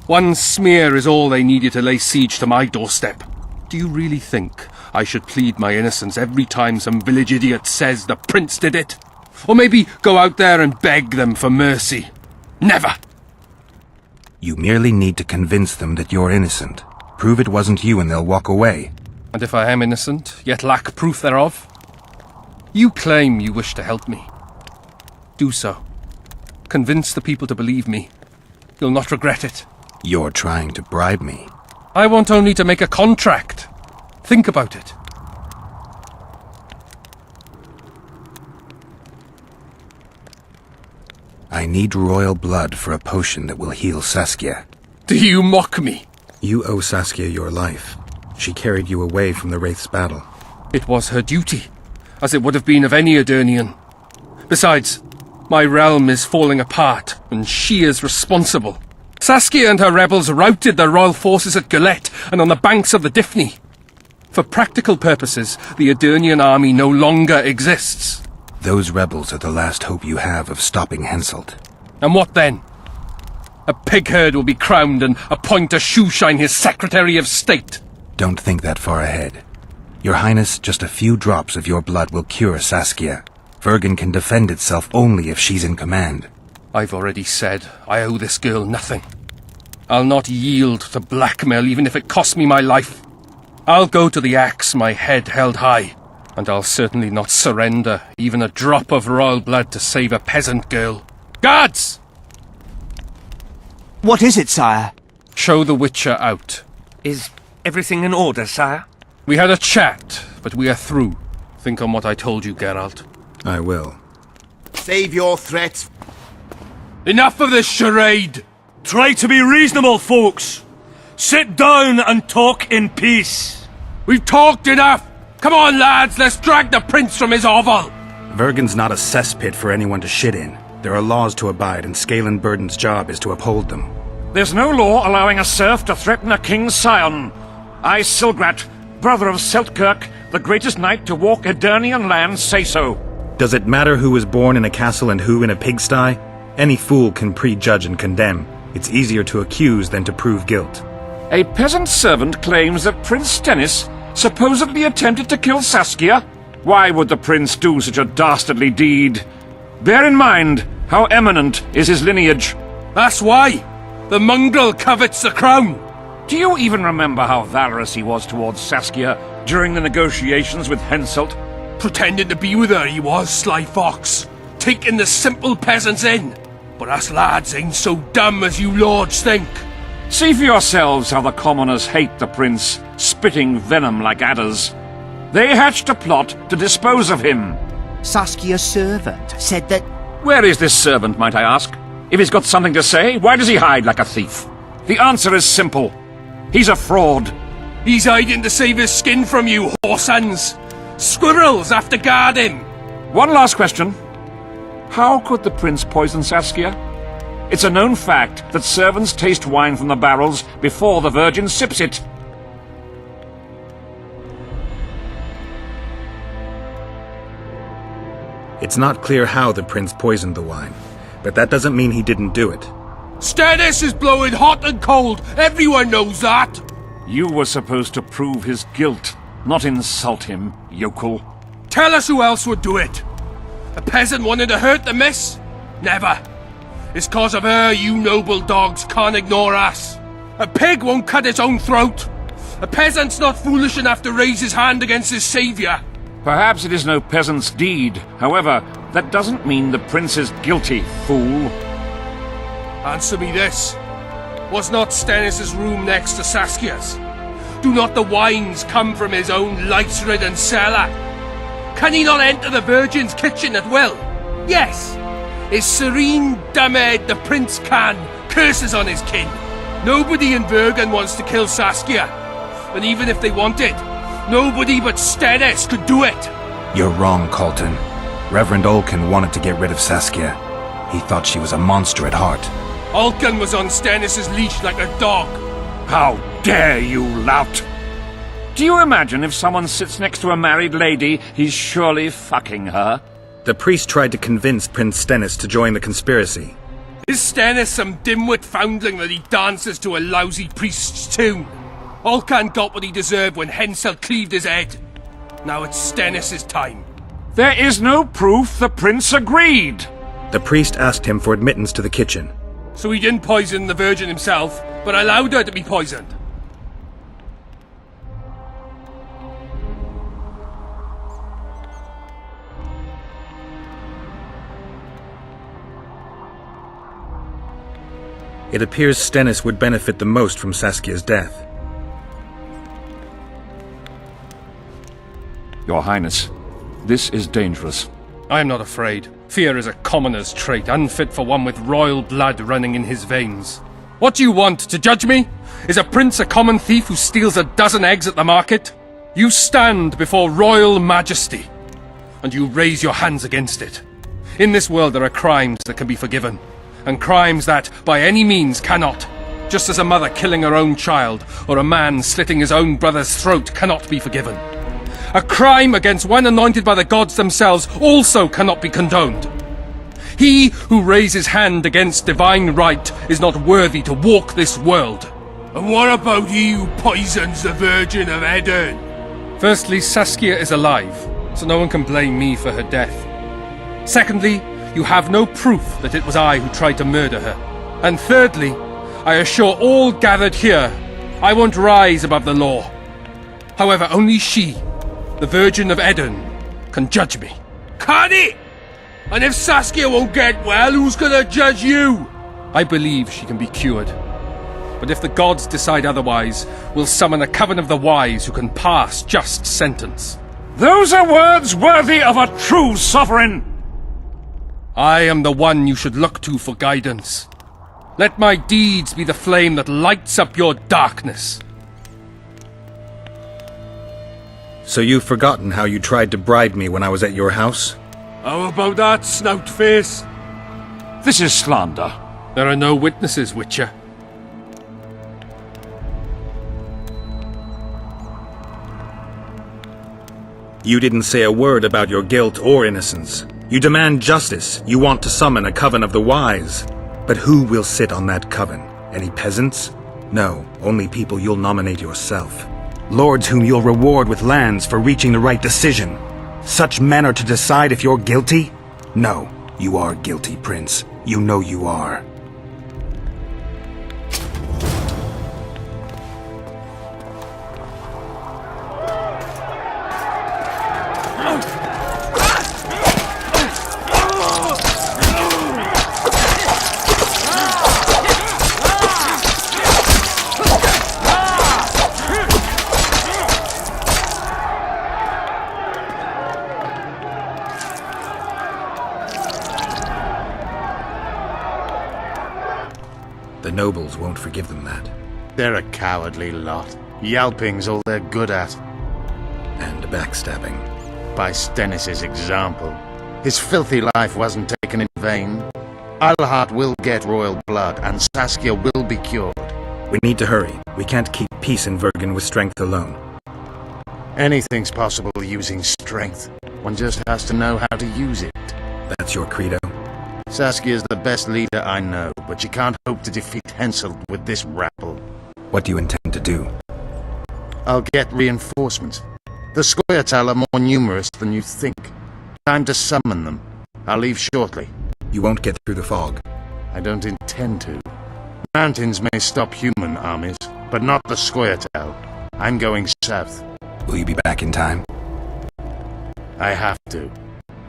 One smear is all they needed to lay siege to my doorstep. Do you really think I should plead my innocence every time some village idiot says the prince did it? Or maybe go out there and beg them for mercy? Never! You merely need to convince them that you're innocent. Prove it wasn't you and they'll walk away. And if I am innocent, yet lack proof thereof? You claim you wish to help me. Do so. Convince the people to believe me. You'll not regret it. You're trying to bribe me. I want only to make a contract. Think about it. I need royal blood for a potion that will heal Saskia. Do you mock me? You owe Saskia your life. She carried you away from the Wraith's battle. It was her duty, as it would have been of any Edirnian. Besides, my realm is falling apart, and she is responsible. Saskia and her rebels routed the royal forces at Gullet and on the banks of the Dyfni. For practical purposes, the Edirnian army no longer exists. Those rebels are the last hope you have of stopping Henselt. And what then? A pig herd will be crowned and appoint a shoeshine his Secretary of State. Don't think that far ahead. Your Highness, just a few drops of your blood will cure Saskia. Vergen can defend itself only if she's in command. I've already said I owe this girl nothing. I'll not yield to blackmail even if it costs me my life. I'll go to the axe, my head held high. And I'll certainly not surrender even a drop of royal blood to save a peasant girl. Guards! What is it, sire? Show the Witcher out. Is everything in order, sire? We had a chat, but we are through. Think on what I told you, Geralt. I will. Save your threats. Enough of this charade! Try to be reasonable, folks. Sit down and talk in peace. We've talked enough! Come on, lads, let's drag the prince from his hovel! Vergen's not a cesspit for anyone to shit in. There are laws to abide, and Scalen Burden's job is to uphold them. There's no law allowing a serf to threaten a king's scion. I, Silgrat, brother of Seltkirk, the greatest knight to walk Edirnian lands, say so. Does it matter who was born in a castle and who in a pigsty? Any fool can prejudge and condemn. It's easier to accuse than to prove guilt. A peasant servant claims that Prince Stennis supposedly attempted to kill Saskia. Why would the prince do such a dastardly deed? Bear in mind how eminent is his lineage. That's why! The mongrel covets the crown! Do you even remember how valorous he was towards Saskia during the negotiations with Henselt? Pretending to be with her he was, sly fox. Taking the simple peasants in. But us lads ain't so dumb as you lords think. See for yourselves how the commoners hate the prince, spitting venom like adders. They hatched a plot to dispose of him. Saskia's servant said that... Where is this servant, might I ask? If he's got something to say, why does he hide like a thief? The answer is simple. He's a fraud. He's hiding to save his skin from you, whoresons. Squirrels have to guard him. One last question. How could the prince poison Saskia? It's a known fact that servants taste wine from the barrels before the Virgin sips it. It's not clear how the prince poisoned the wine, but that doesn't mean he didn't do it. Stannis is blowing hot and cold. Everyone knows that. You were supposed to prove his guilt, not insult him, yokel. Tell us who else would do it. A peasant wanted to hurt the miss? Never. It's cause of her you noble dogs can't ignore us. A pig won't cut its own throat. A peasant's not foolish enough to raise his hand against his saviour. Perhaps it is no peasant's deed. However, that doesn't mean the prince is guilty, fool. Answer me this. Was not Stannis' room next to Saskia's? Do not the wines come from his own lice-ridden cellar? Can he not enter the Virgin's kitchen at will? Yes. His serene dumbhead the prince can, curses on his kin. Nobody in Vergen wants to kill Saskia. And even if they wanted, nobody but Stannis could do it. You're wrong, Colton. Reverend Olkin wanted to get rid of Saskia. He thought she was a monster at heart. Olkin was on Stannis' leash like a dog. How dare you, lout! Do you imagine if someone sits next to a married lady, he's surely fucking her? The priest tried to convince Prince Stennis to join the conspiracy. Is Stannis some dimwit foundling that he dances to a lousy priest's tune? Olcan got what he deserved when Hensel cleaved his head. Now it's Stannis' time. There is no proof the prince agreed. The priest asked him for admittance to the kitchen. So he didn't poison the Virgin himself, but allowed her to be poisoned. It appears Stennis would benefit the most from Saskia's death. Your Highness, this is dangerous. I am not afraid. Fear is a commoner's trait, unfit for one with royal blood running in his veins. What do you want, to judge me? Is a prince a common thief who steals a dozen eggs at the market? You stand before royal majesty, and you raise your hands against it. In this world there are crimes that can be forgiven, and crimes that, by any means, cannot. Just as a mother killing her own child, or a man slitting his own brother's throat cannot be forgiven. A crime against one anointed by the gods themselves also cannot be condoned. He who raises hand against divine right is not worthy to walk this world. And what about he who poisons the Virgin of Edirn? Firstly, Saskia is alive, so no one can blame me for her death. Secondly, you have no proof that it was I who tried to murder her. And thirdly, I assure all gathered here, I won't rise above the law. However, only she, the Virgin of Edirn, can judge me. Can it? And if Saskia won't get well, who's gonna judge you? I believe she can be cured. But if the gods decide otherwise, we'll summon a coven of the wise who can pass just sentence. Those are words worthy of a true sovereign! I am the one you should look to for guidance. Let my deeds be the flame that lights up your darkness. So you've forgotten how you tried to bribe me when I was at your house? How about that, snout face? This is slander. There are no witnesses, Witcher. You didn't say a word about your guilt or innocence. You demand justice. You want to summon a coven of the wise. But who will sit on that coven? Any peasants? No, only people you'll nominate yourself. Lords whom you'll reward with lands for reaching the right decision. Such men are to decide if you're guilty? No, you are guilty, Prince. You know you are. The nobles won't forgive them that. They're a cowardly lot. Yelping's all they're good at. And backstabbing. By Stennis' example. His filthy life wasn't taken in vain. Alhart will get royal blood, and Saskia will be cured. We need to hurry. We can't keep peace in Vergen with strength alone. Anything's possible using strength. One just has to know how to use it. That's your credo? Saskia's the best leader I know, but you can't hope to defeat Henselt with this rabble. What do you intend to do? I'll get reinforcements. The Scoia'tael are more numerous than you think. Time to summon them. I'll leave shortly. You won't get through the fog. I don't intend to. Mountains may stop human armies, but not the Scoia'tael. I'm going south. Will you be back in time? I have to.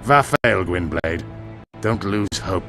Vafael, Gwynblade. Don't lose hope.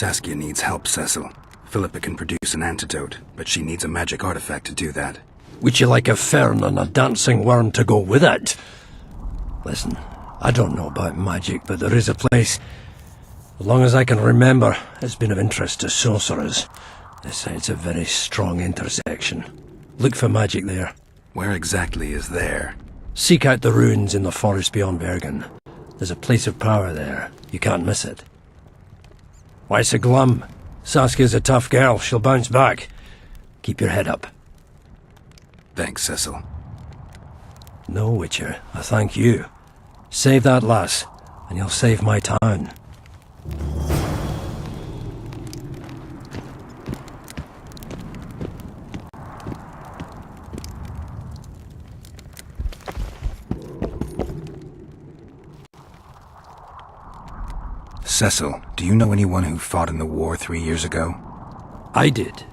Saskia needs help, Cecil. Philippa can produce an antidote, but she needs a magic artifact to do that. Would you like a fern and a dancing worm to go with it? Listen, I don't know about magic, but there is a place, as long as I can remember, it's been of interest to sorcerers. They say it's a very strong intersection. Look for magic there. Where exactly is there? Seek out the ruins in the forest beyond Bergen. There's a place of power there. You can't miss it. Why so glum? Saskia's a tough girl. She'll bounce back. Keep your head up. Thanks, Cecil. No, Witcher. I thank you. Save that lass, and you'll save my town. Cecil, do you know anyone who fought in the war 3 years ago? I did.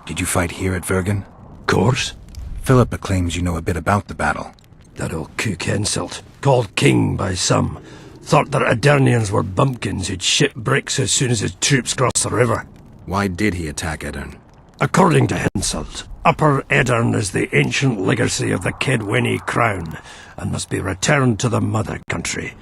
Did you fight here at Vergen? Course. Philippa claims you know a bit about the battle. That old cook Henselt, called king by some, thought that Aedirnians were bumpkins who'd ship bricks as soon as his troops crossed the river. Why did he attack Aedirn? According to Henselt, Upper Aedirn is the ancient legacy of the Kedweni crown, and must be returned to the mother country.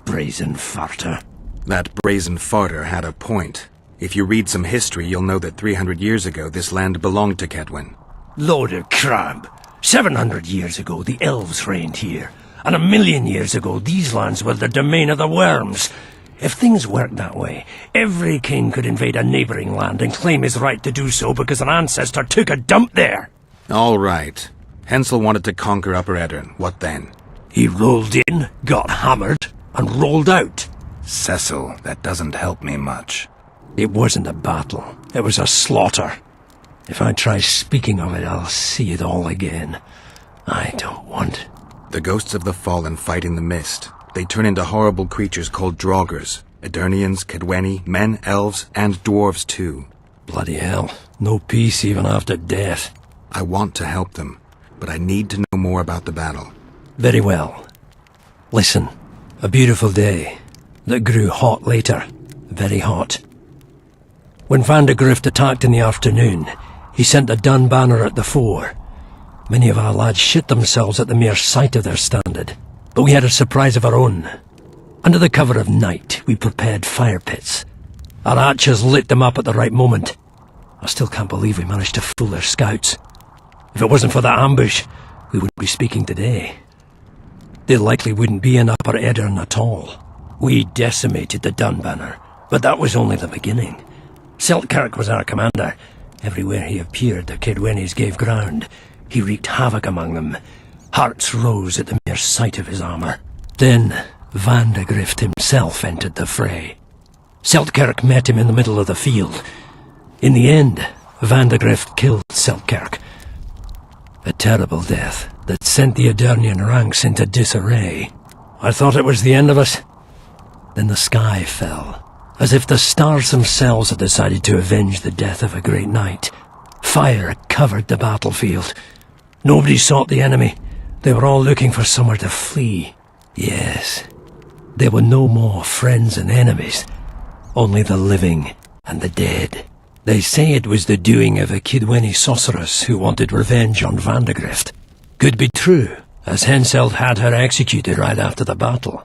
Brazen farter. That brazen farter had a point. If you read some history, you'll know that 300 years ago this land belonged to Kedwen. Load of crab. 700 years ago the elves reigned here, and 1,000,000 years ago these lands were the domain of the worms. If things worked that way, every king could invade a neighbouring land and claim his right to do so because an ancestor took a dump there. All right. Hensel wanted to conquer Upper Aedirn. What then? He rolled in, got hammered, and rolled out. Cecil, that doesn't help me much. It wasn't a battle. It was a slaughter. If I try speaking of it, I'll see it all again. I don't want... The ghosts of the fallen fight in the mist. They turn into horrible creatures called Draugrs. Aedirnians, Kedweni, men, elves, and dwarves too. Bloody hell. No peace even after death. I want to help them, but I need to know more about the battle. Very well. Listen. A beautiful day that grew hot later. Very hot. When Vandegrift attacked in the afternoon, he sent a dun banner at the fore. Many of our lads shit themselves at the mere sight of their standard, but we had a surprise of our own. Under the cover of night, we prepared fire pits. Our archers lit them up at the right moment. I still can't believe we managed to fool their scouts. If it wasn't for that ambush, we wouldn't be speaking today. They likely wouldn't be in Upper Aedirn at all. We decimated the Dunbanner, but that was only the beginning. Seltkirk was our commander. Everywhere he appeared, the Kedwenis gave ground. He wreaked havoc among them. Hearts rose at the mere sight of his armour. Then Vandegrift himself entered the fray. Seltkirk met him in the middle of the field. In the end, Vandegrift killed Seltkirk. A terrible death that sent the Aedirnian ranks into disarray. I thought it was the end of us. Then the sky fell, as if the stars themselves had decided to avenge the death of a great knight. Fire covered the battlefield. Nobody sought the enemy. They were all looking for somewhere to flee. Yes, there were no more friends and enemies, only the living and the dead. They say it was the doing of a Kedweni sorceress who wanted revenge on Vandegrift. Could be true, as Henselt had her executed right after the battle.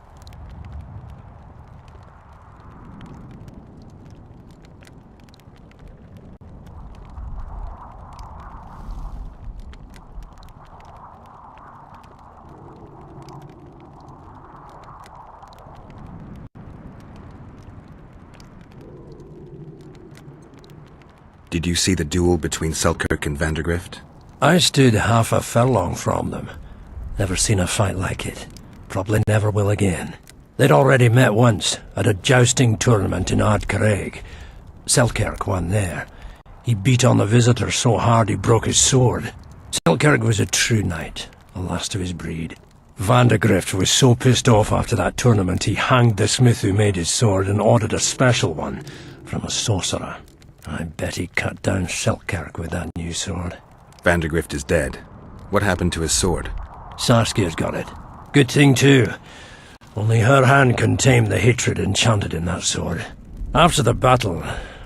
Did you see the duel between Selkirk and Vandegrift? I stood half a furlong from them. Never seen a fight like it. Probably never will again. They'd already met once, at a jousting tournament in Ardcarreg. Selkirk won there. He beat on the visitor so hard he broke his sword. Selkirk was a true knight, the last of his breed. Vandegrift was so pissed off after that tournament he hanged the smith who made his sword and ordered a special one from a sorcerer. I bet he cut down Selkirk with that new sword. Vandegrift is dead. What happened to his sword? Saskia's got it. Good thing too. Only her hand can tame the hatred enchanted in that sword. After the battle,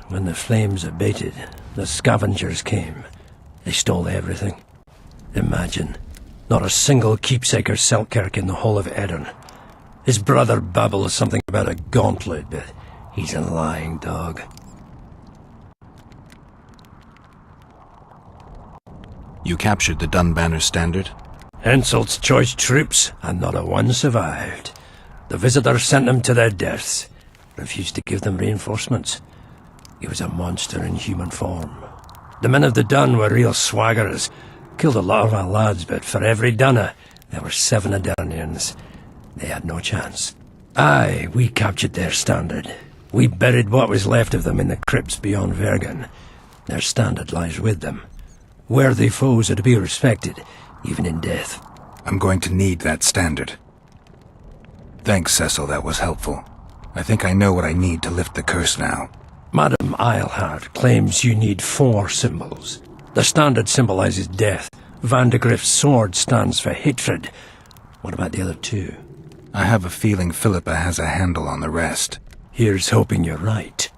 when the flames abated, the scavengers came. They stole everything. Imagine, not a single keepsake of Selkirk in the whole of Aedirn. His brother babbles something about a gauntlet, but he's a lying dog. You captured the Dunbanner standard? Henselt's choice troops, and not a one survived. The visitors sent them to their deaths, refused to give them reinforcements. He was a monster in human form. The men of the Dun were real swaggerers. Killed a lot of our lads, but for every Dunner, there were 7 Adarnians. They had no chance. Aye, we captured their standard. We buried what was left of them in the crypts beyond Vergen. Their standard lies with them. Worthy foes are to be respected, even in death. I'm going to need that standard. Thanks, Cecil, that was helpful. I think I know what I need to lift the curse now. Madame Eilhart claims you need 4 symbols. The standard symbolizes death. Vandegrift's sword stands for hatred. What about the other 2? I have a feeling Philippa has a handle on the rest. Here's hoping you're right.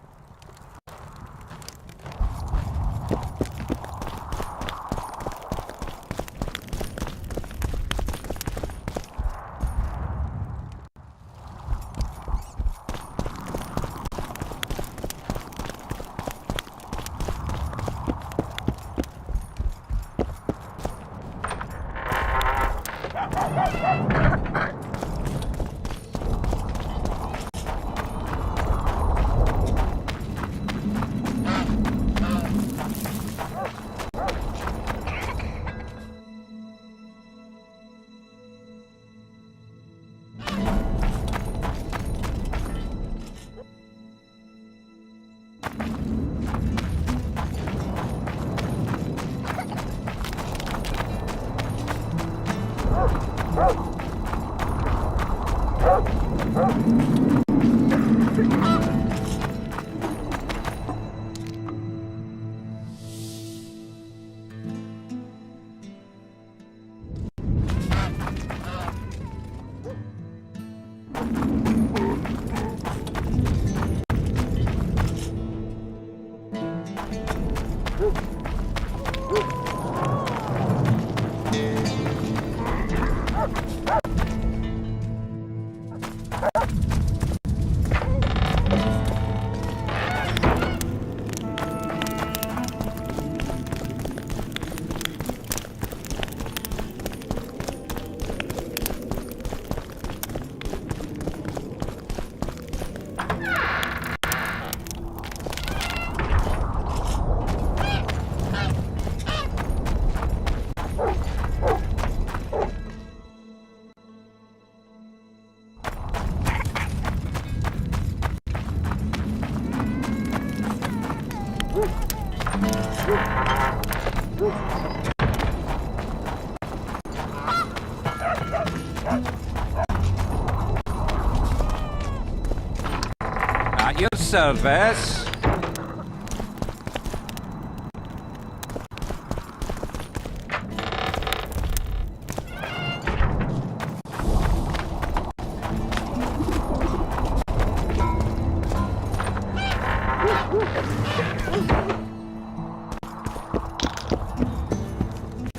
At your service.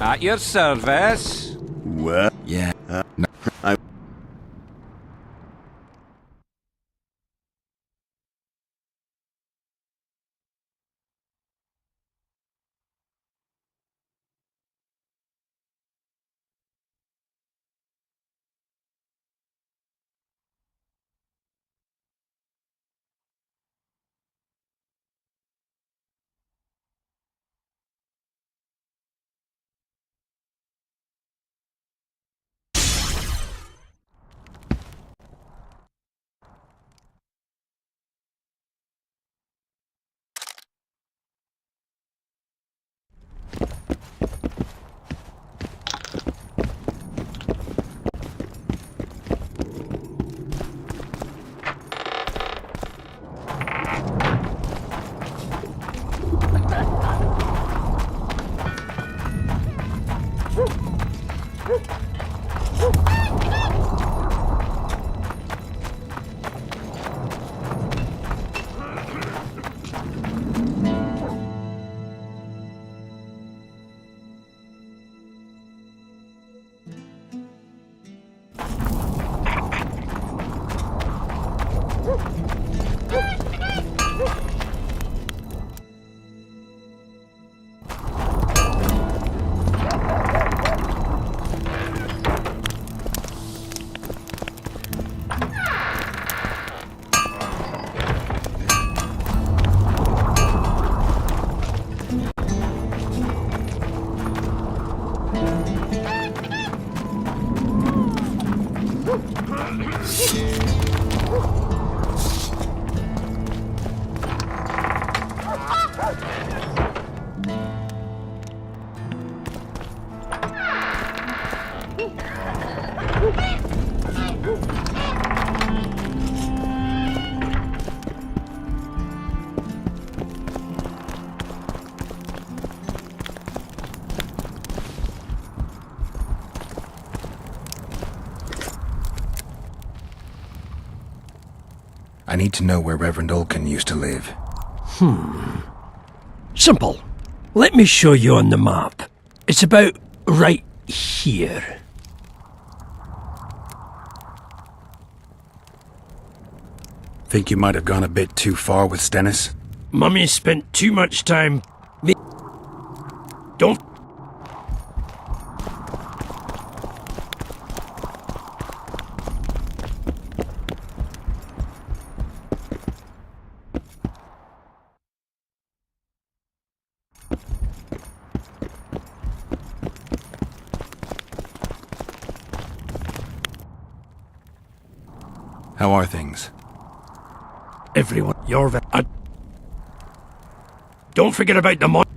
At your service. Well, yeah. No, I need to know where Reverend Olkin used to live. Simple. Let me show you on the map. It's about right here. Think you might have gone a bit too far with Stennis? Mummy spent too much time... Don't... How are things? Everyone, don't forget about the money.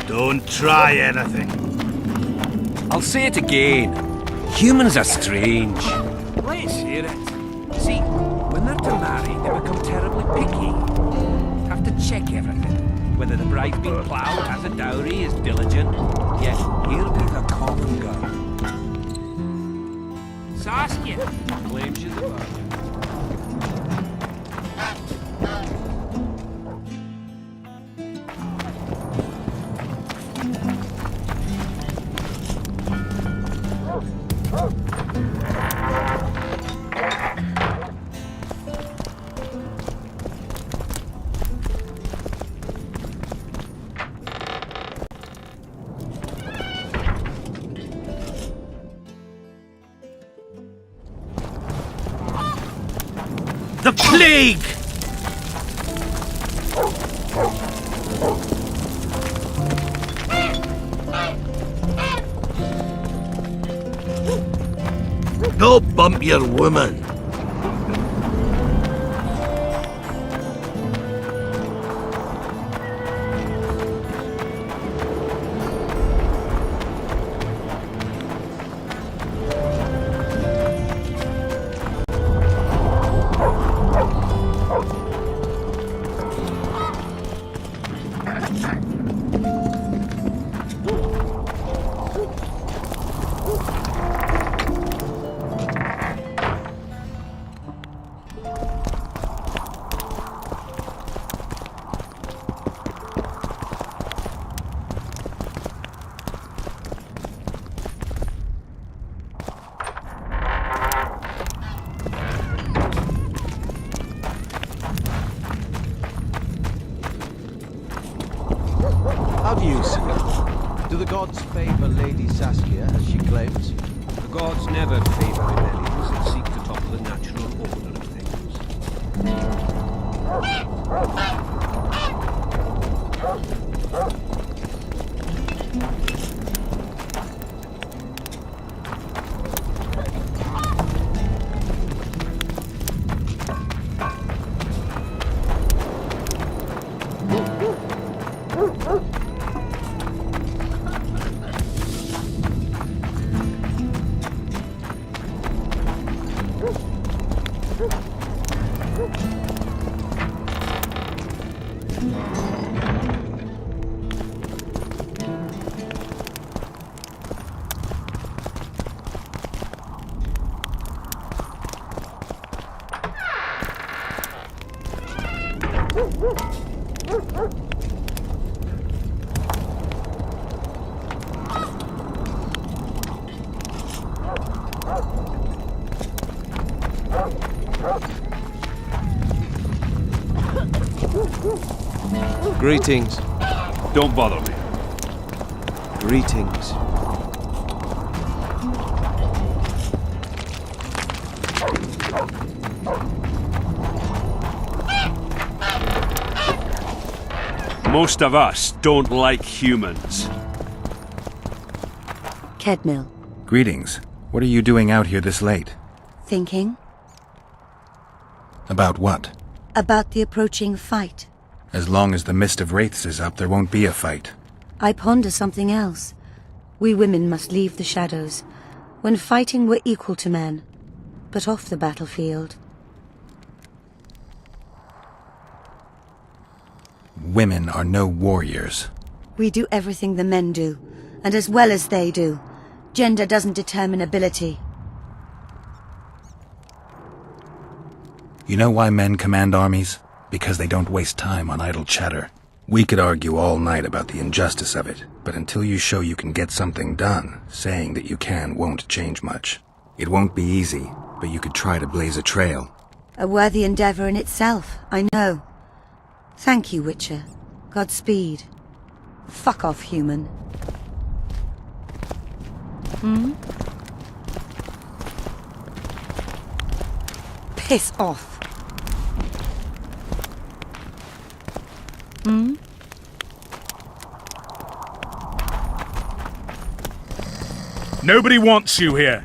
Don't try anything. I'll say it again. Humans are strange. Let's hear it. See, when they're to marry, they become terribly picky. Have to check everything. Whether the bride's been ploughed, has a dowry, is diligent. Yet, here be the common girl. Saskia claims she's a virgin. The plague! Don't bump your woman. gods favour Lady Saskia, as she claims? The gods never favour rebellions that seek to topple the natural order of things. Greetings. Don't bother me. Greetings. Most of us don't like humans. Kedmil. Greetings. What are you doing out here this late? Thinking About what? about the approaching fight. As long as the mist of wraiths is up, there won't be a fight. I ponder something else. We women must leave the shadows. When fighting, we're equal to men. But off the battlefield. Women are no warriors. We do everything the men do, and as well as they do. Gender doesn't determine ability. You know why men command armies? Because they don't waste time on idle chatter. We could argue all night about the injustice of it, but until you show you can get something done, saying that you can won't change much. It won't be easy, but you could try to blaze a trail. A worthy endeavor in itself, I know. Thank you, Witcher. Godspeed. Fuck off, human. Piss off. Nobody wants you here.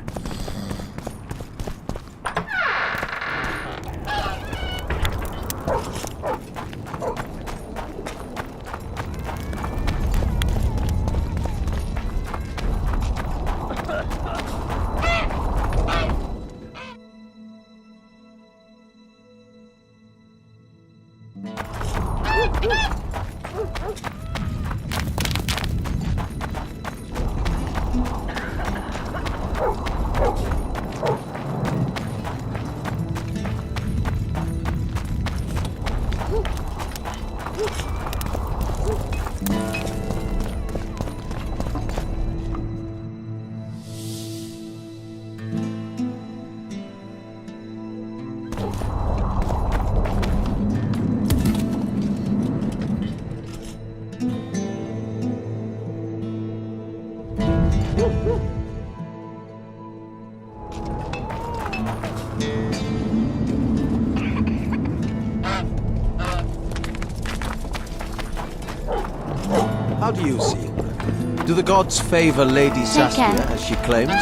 How do you see it? Do the gods favour Lady Saskia, as she claims?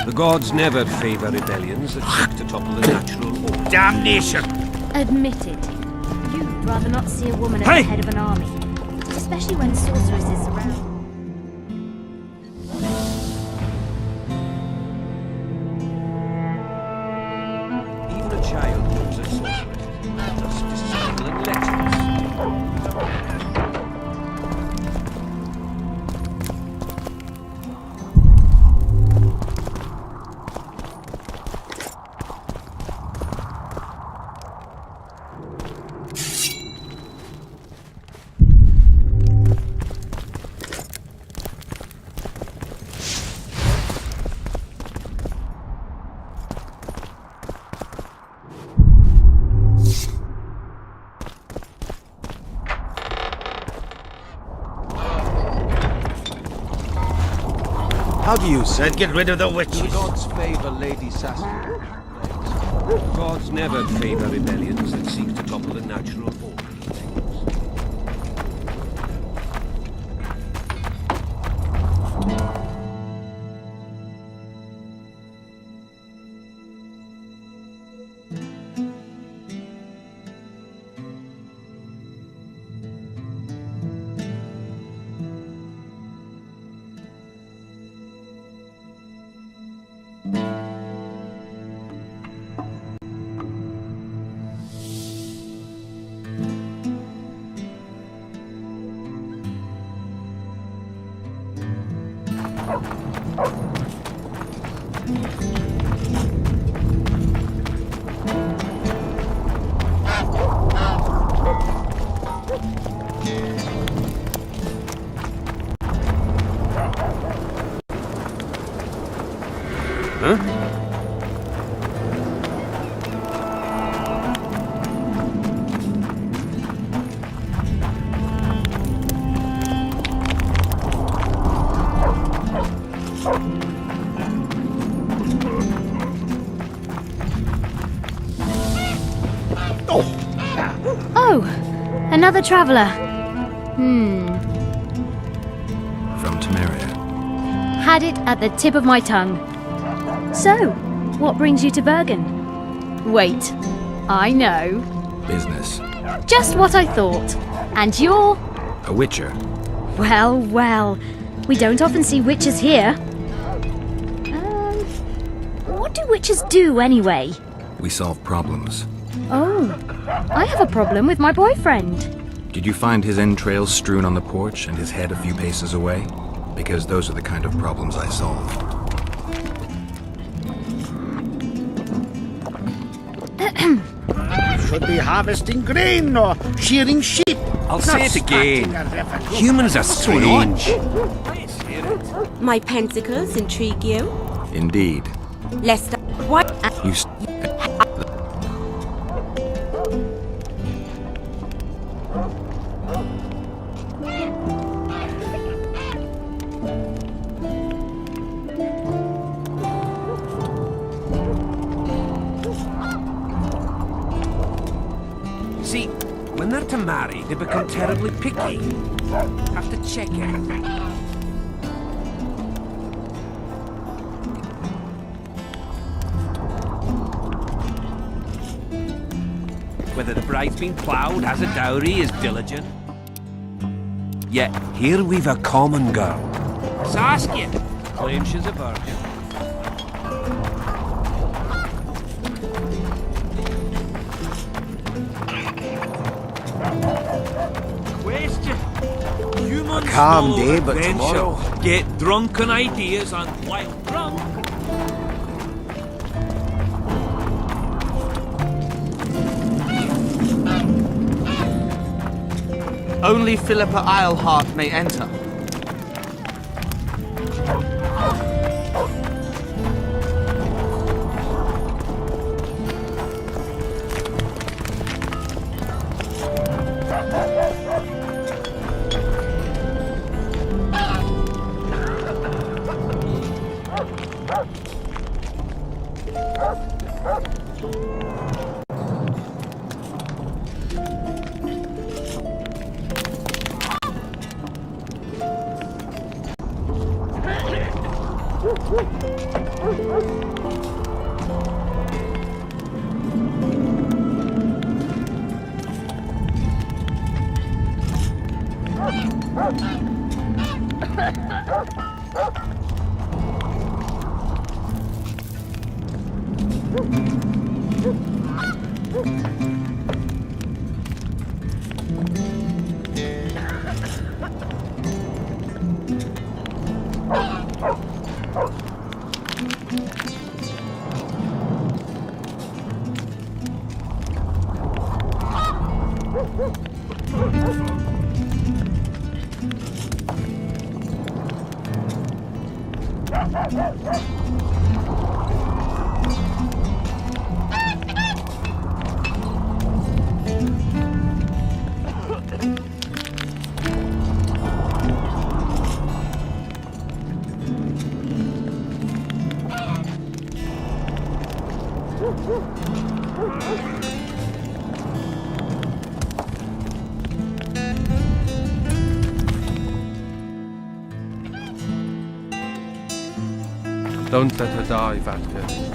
The gods never favour rebellions that seek to topple the natural order. Damnation! Admitted. You'd rather not see a woman at the head of an army. Especially when sorceresses around. Even a child knows a sorceress. Just disciple and legends. How do you say? Said get rid of the witches. Do the gods favour Lady Saskia? Gods never favour rebellions that seek to topple the natural order of things. Oh, another traveller. From Temeria. Had it at the tip of my tongue. So, what brings you to Bergen? Wait, I know. Business. Just what I thought. And you're... A witcher. Well, well. We don't often see witches here. What do witches do anyway? We solve problems. Oh, I have a problem with my boyfriend. Did you find his entrails strewn on the porch and his head a few paces away? Because those are the kind of problems I solve. Should be harvesting grain or shearing sheep. I'll not say it again. starting a revolution. Humans are strange. My pensacles intrigue you? Indeed. Lest what? You See, when they're to marry, they become terribly picky. Have to check everything. Whether the bride's been ploughed, has a dowry, is diligent. Yet here we've a common girl. Saskia claims she's a virgin. Question. Humans calm full day, of but adventure, tomorrow. get drunk on ideas and wild drunk. Only Philippa Eilhart may enter. Don't let her die, Vatka.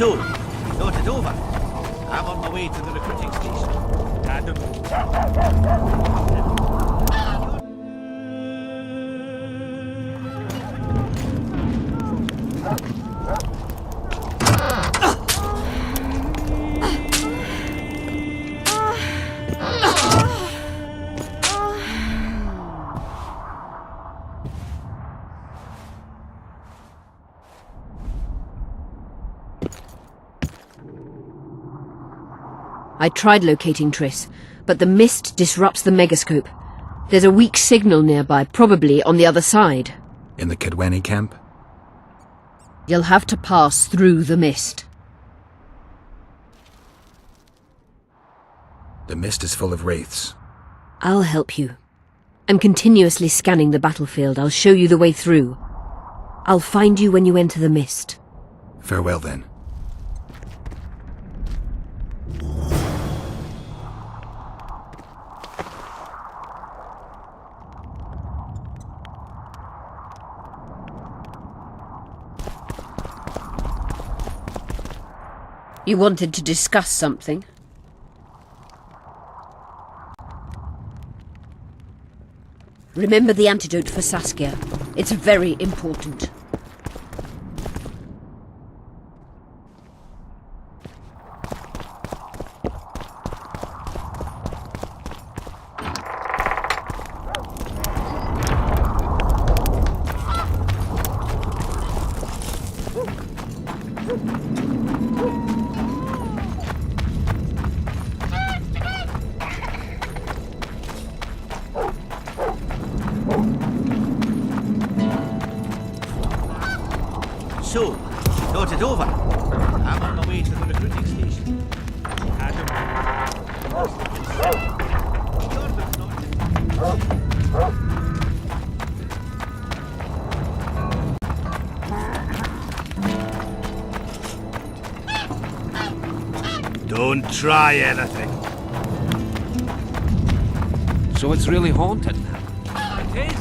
So, thought it over. I'm on my way to the recruiting station. I tried locating Triss, but the mist disrupts the megascope. There's a weak signal nearby, probably on the other side. In the Kedweni camp? You'll have to pass through the mist. The mist is full of wraiths. I'll help you. I'm continuously scanning the battlefield. I'll show you the way through. I'll find you when you enter the mist. Farewell, then. You wanted to discuss something? Remember the antidote for Saskia. It's very important. So, thought it over. I'm on my way to the recruiting station. Don't try anything. So it's really haunted now. It is.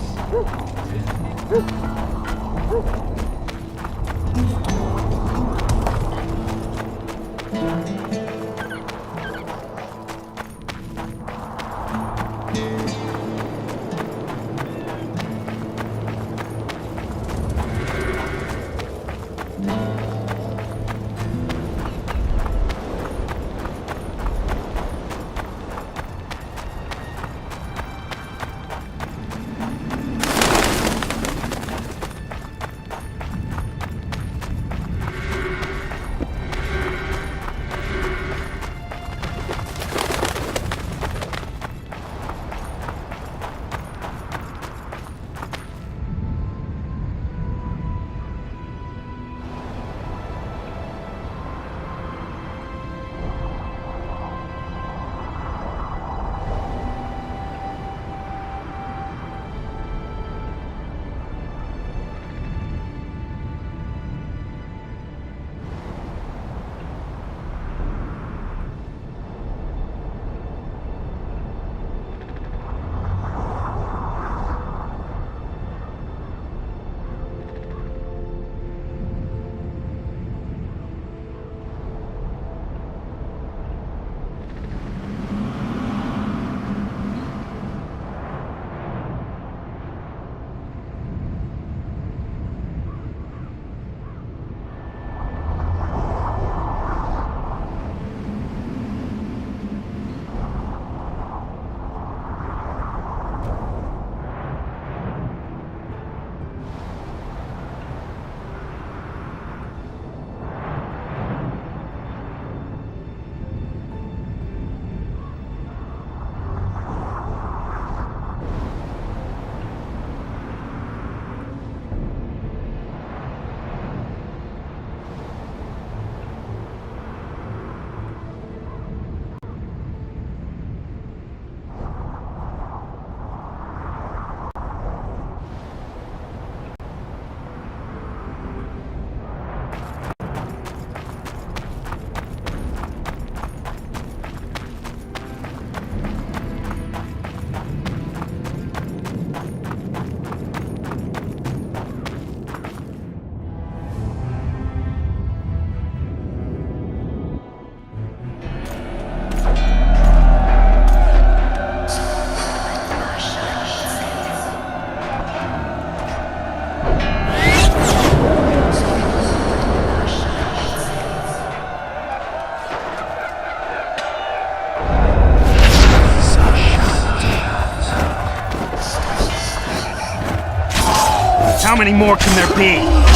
many more can there be?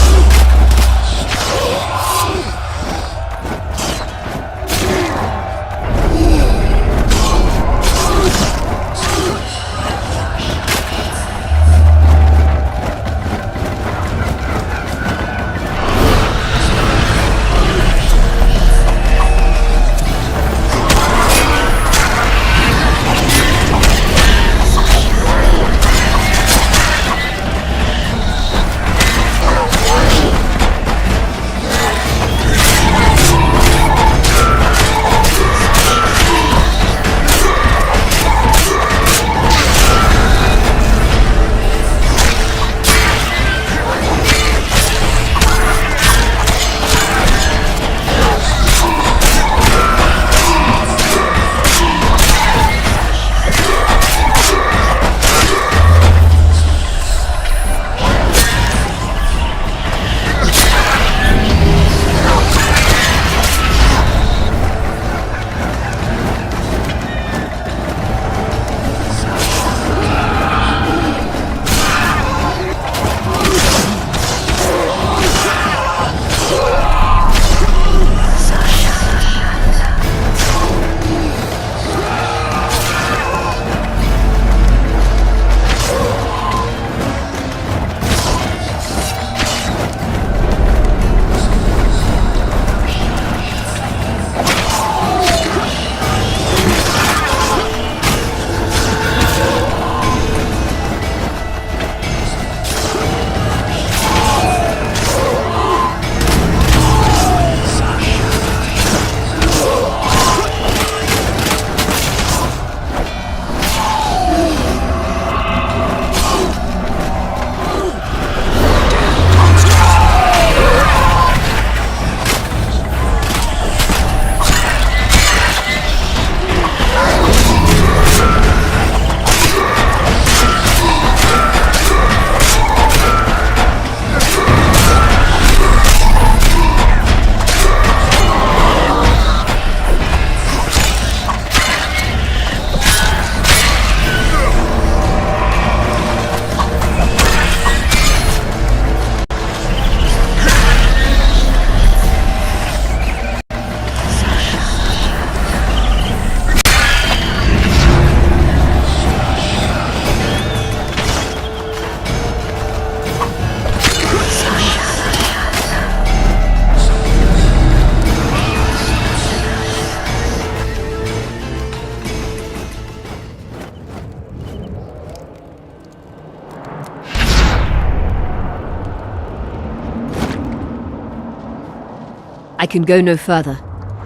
I can go no further.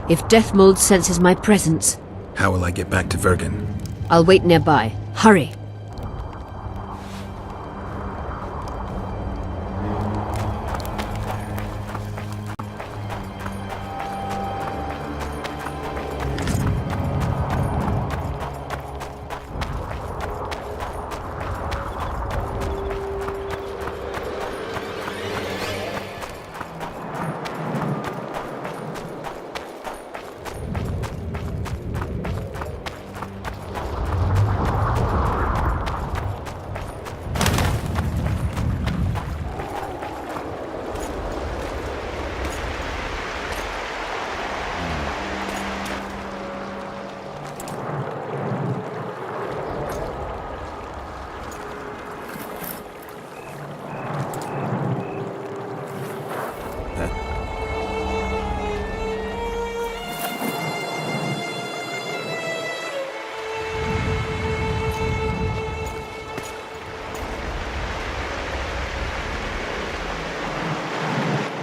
If Deathmold senses my presence, How will I get back to Vergen? I'll wait nearby. Hurry!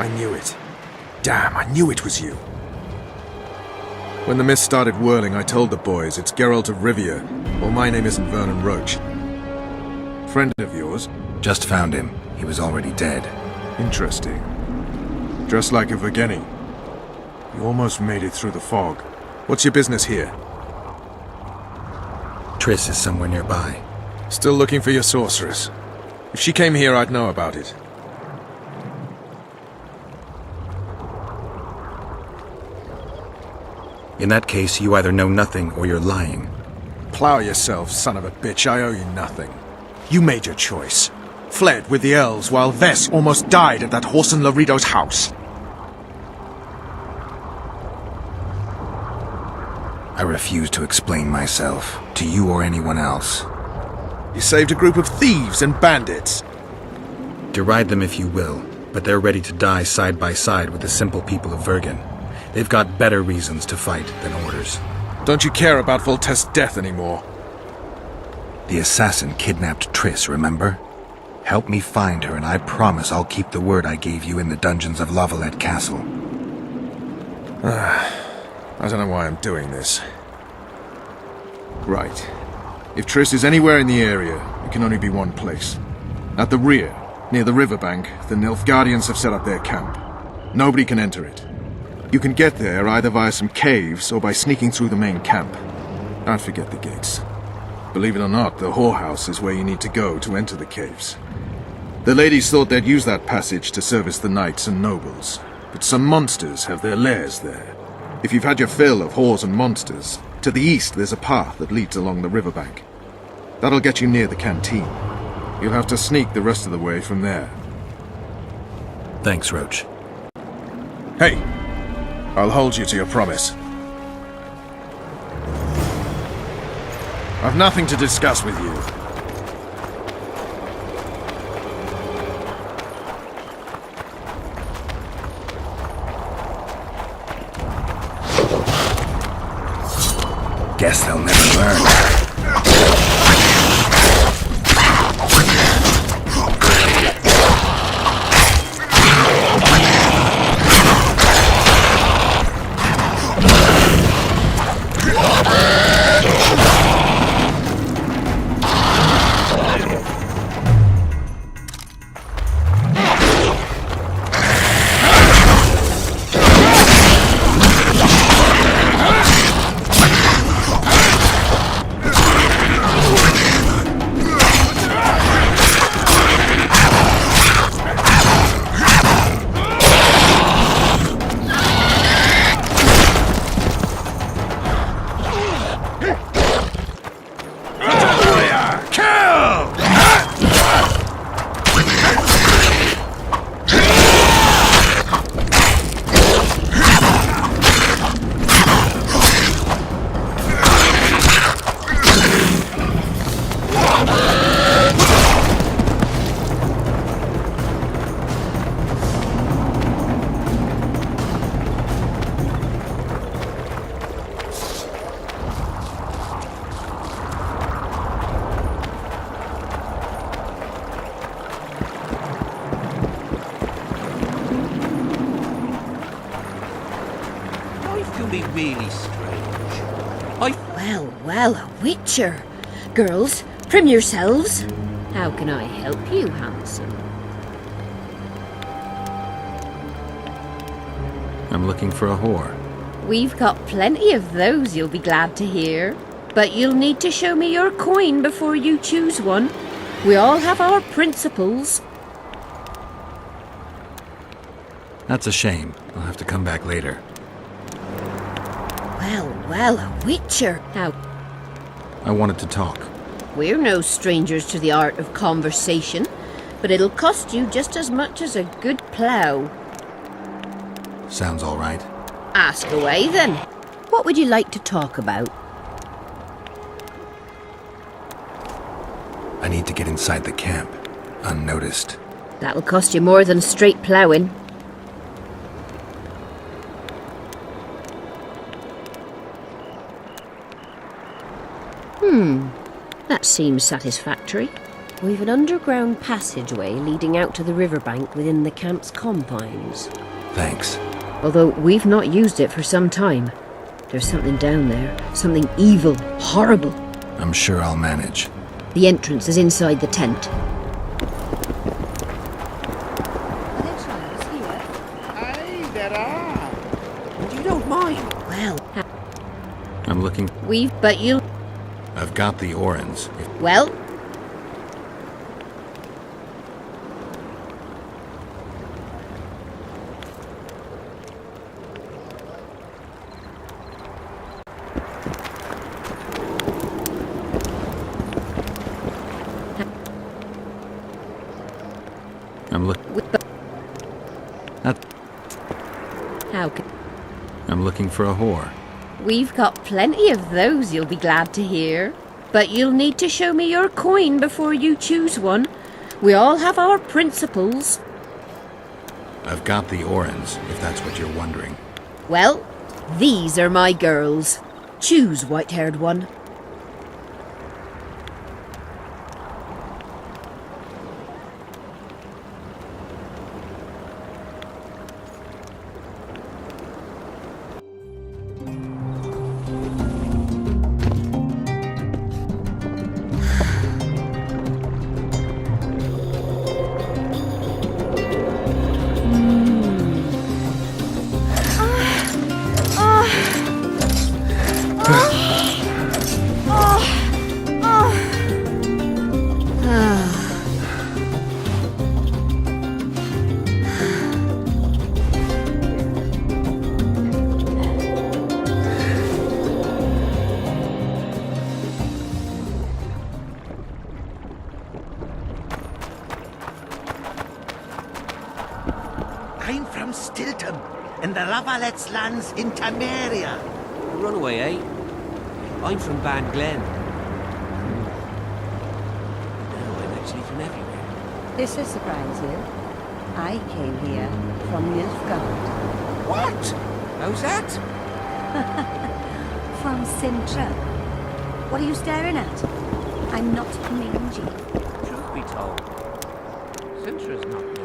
I knew it. Damn, I knew it was you. When the mist started whirling, I told the boys, it's Geralt of Rivia. Well, my name isn't Vernon Roach. Friend of yours? Just found him. He was already dead. Interesting. Just like a Vergenni. You almost made it through the fog. What's your business here? Triss is somewhere nearby. Still looking for your sorceress. If she came here, I'd know about it. In that case, you either know nothing or you're lying. Plow yourself, son of a bitch. I owe you nothing. You made your choice. fled with the elves while Vess almost died at that Horson Laredo's house. I refuse to explain myself, to you or anyone else. You saved a group of thieves and bandits. Deride them if you will, but they're ready to die side by side with the simple people of Vergen. They've got better reasons to fight than orders. Don't you care about Voltest's death anymore? The assassin kidnapped Triss, remember? Help me find her and I promise I'll keep the word I gave you in the dungeons of La Valette Castle. I don't know why I'm doing this. Right. If Triss is anywhere in the area, it can only be one place. At the rear, near the riverbank, the Nilfgaardians have set up their camp. Nobody can enter it. You can get there either via some caves or by sneaking through the main camp. Don't forget the gates. Believe it or not, the whorehouse is where you need to go to enter the caves. The ladies thought they'd use that passage to service the knights and nobles, but some monsters have their lairs there. If you've had your fill of whores and monsters, to the east there's a path that leads along the riverbank. That'll get you near the canteen. You'll have to sneak the rest of the way from there. Thanks, Roach. Hey, I'll hold you to your promise. I've nothing to discuss with you. Guess they'll never learn. Really strange. Well, a witcher. Girls, prim yourselves. How can I help you, handsome? I'm looking for a whore. We've got plenty of those, you'll be glad to hear. But you'll need to show me your coin before you choose one. We all have our principles. That's a shame. I'll have to come back later. Well, a witcher. How? I wanted to talk. We're no strangers to the art of conversation, but it'll cost you just as much as a good plough. Sounds all right. Ask away, then. What would you like to talk about? I need to get inside the camp, unnoticed. That'll cost you more than straight ploughing. That seems satisfactory. We've an underground passageway leading out to the riverbank within the camp's confines. Thanks. Although we've not used it for some time. There's something down there. Something evil, horrible. I'm sure I'll manage. The entrance is inside the tent. Aye, there are. You don't mind. Well, I'm looking... but you'll... I've got the Orans. Well... How can... I'm looking for a whore. We've got plenty of those, you'll be glad to hear. But you'll need to show me your coin before you choose one. We all have our principles. I've got the Orens, if that's what you're wondering. Well, these are my girls. Choose, white-haired one. I'm from Stilton, in the Lavalettes lands in Temeria. Runaway, eh? I'm from Ban Glen. No, I'm actually from everywhere. This will surprise you. I came here from Nilfgaard. What? How's that? From Sintra. What are you staring at? I'm not mangy. Truth be told, Sintra's not Nilfgaard.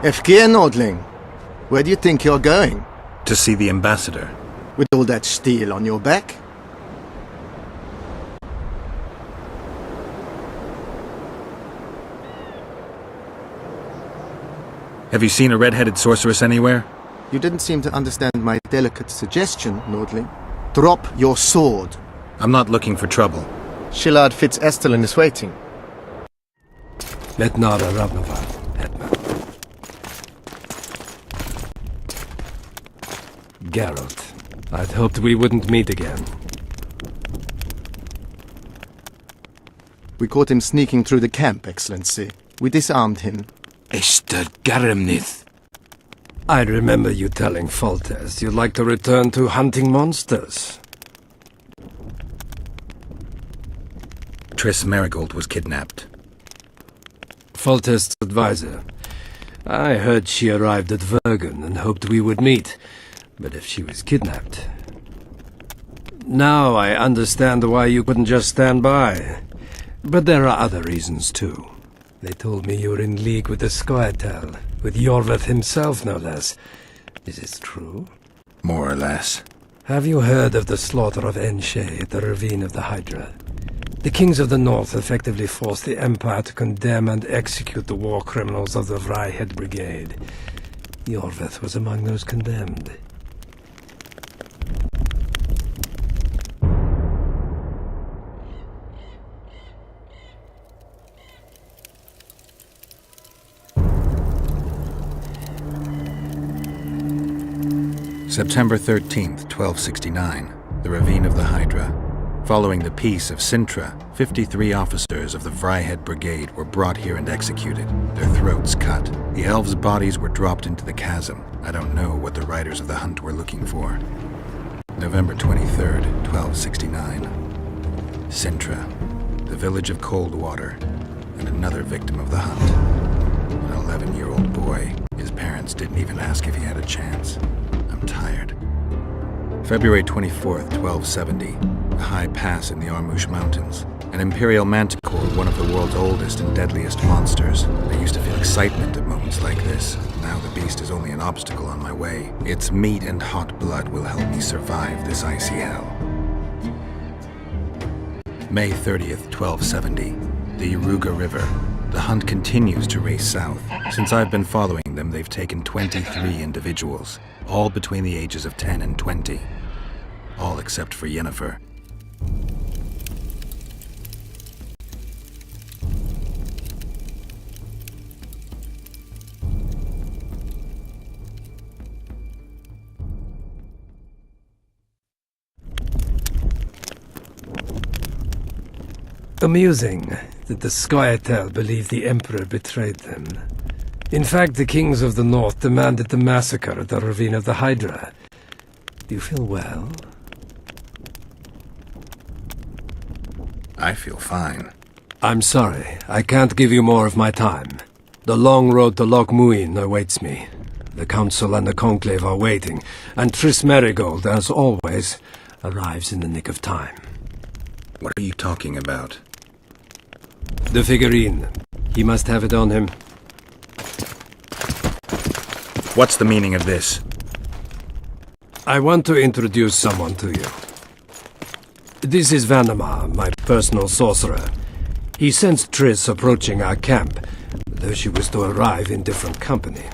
Efkir Nordling, where do you think you're going? To see the ambassador. With all that steel on your back? Have you seen a red-headed sorceress anywhere? You didn't seem to understand my delicate suggestion, Nordling. Drop your sword. I'm not looking for trouble. Shillard Fitz-Estelin is waiting. Letnara Ravnavad, Hetman. Geralt, I'd hoped we wouldn't meet again. We caught him sneaking through the camp, Excellency. We disarmed him. Esther Garamnith. I remember you telling Foltest you'd like to return to hunting monsters. Triss Merigold was kidnapped. Foltest's advisor. I heard she arrived at Vergen and hoped we would meet, but if she was kidnapped... Now I understand why you couldn't just stand by. But there are other reasons too. They told me you were in league with the Scoia'tael, with Iorveth himself no less. Is this true? More or less. Have you heard of the slaughter of Enshe at the Ravine of the Hydra? The kings of the north effectively forced the Empire to condemn and execute the war criminals of the Vryhed Brigade. Iorveth was among those condemned. September 13th, 1269, the Ravine of the Hydra. Following the Peace of Sintra, 53 officers of the Vryhed Brigade were brought here and executed, their throats cut. The elves' bodies were dropped into the chasm. I don't know what the riders of the hunt were looking for. November 23rd, 1269. Sintra, the village of Coldwater, and another victim of the hunt. An 11-year-old boy. His parents didn't even ask if he had a chance. I'm tired. February 24th, 1270. A high pass in the Armouche Mountains. An Imperial Manticore, one of the world's oldest and deadliest monsters. I used to feel excitement at moments like this. Now the beast is only an obstacle on my way. Its meat and hot blood will help me survive this icy hell. May 30th, 1270. The Yaruga River. The hunt continues to race south. Since I've been following them, they've taken 23 individuals, all between the ages of 10 and 20. All except for Yennefer. Amusing that the Scoia'tael believed the Emperor betrayed them. In fact, the kings of the north demanded the massacre at the Ravine of the Hydra. Do you feel well? I feel fine. I'm sorry, I can't give you more of my time. The long road to Loch Muin awaits me. The Council and the Conclave are waiting, and Triss Merigold, as always, arrives in the nick of time. What are you talking about? The figurine. He must have it on him. What's the meaning of this? I want to introduce someone to you. This is Vanamar, my personal sorcerer. He sensed Triss approaching our camp, though she was to arrive in different company.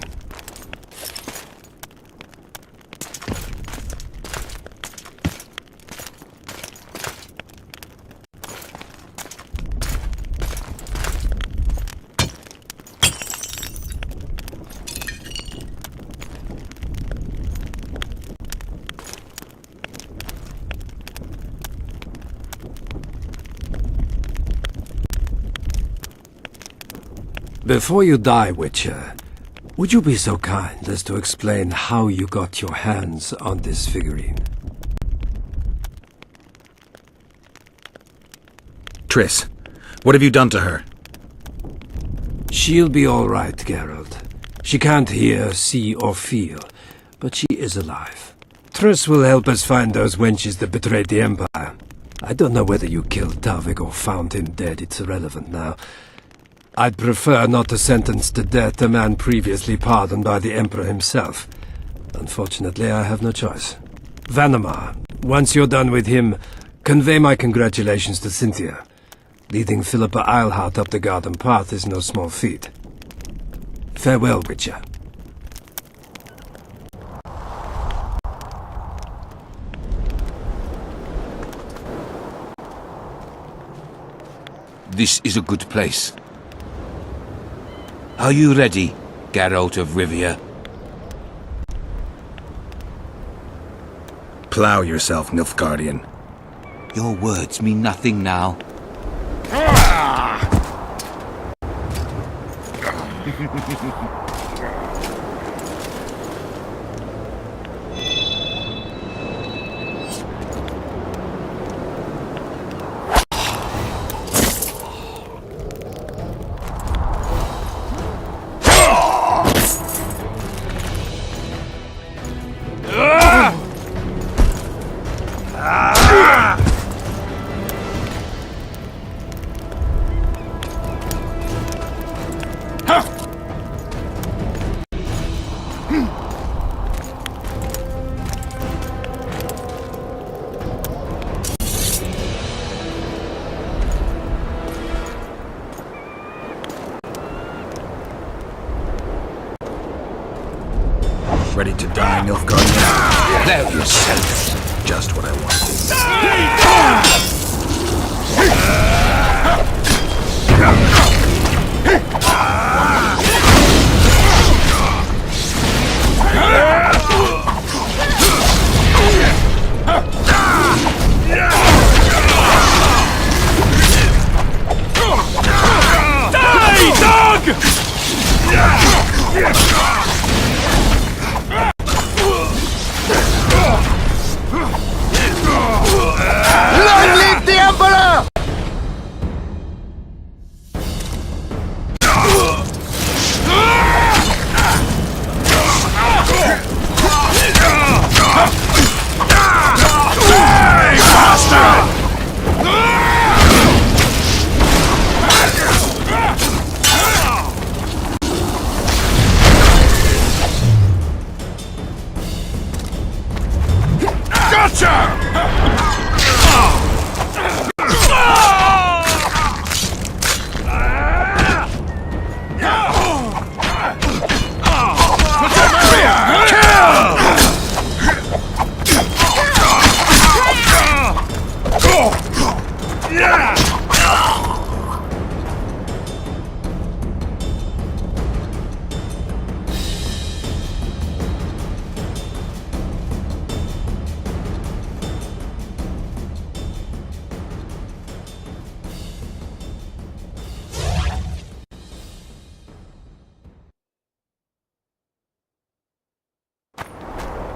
Before you die, Witcher, would you be so kind as to explain how you got your hands on this figurine? Triss, what have you done to her? She'll be all right, Geralt. She can't hear, see, or feel, but she is alive. Triss will help us find those wenches that betrayed the Empire. I don't know whether you killed Talvik or found him dead, it's irrelevant now. I'd prefer not to sentence to death a man previously pardoned by the Emperor himself. Unfortunately, I have no choice. Vanamar, once you're done with him, convey my congratulations to Cynthia. Leading Philippa Eilhart up the garden path is no small feat. Farewell, Witcher. This is a good place. Are you ready, Geralt of Rivia? Plough yourself, Nilfgaardian. Your words mean nothing now. Ready to die, Nilfgaardian? There yourself. Just what I wanted. Die, dog! Long live the Emperor!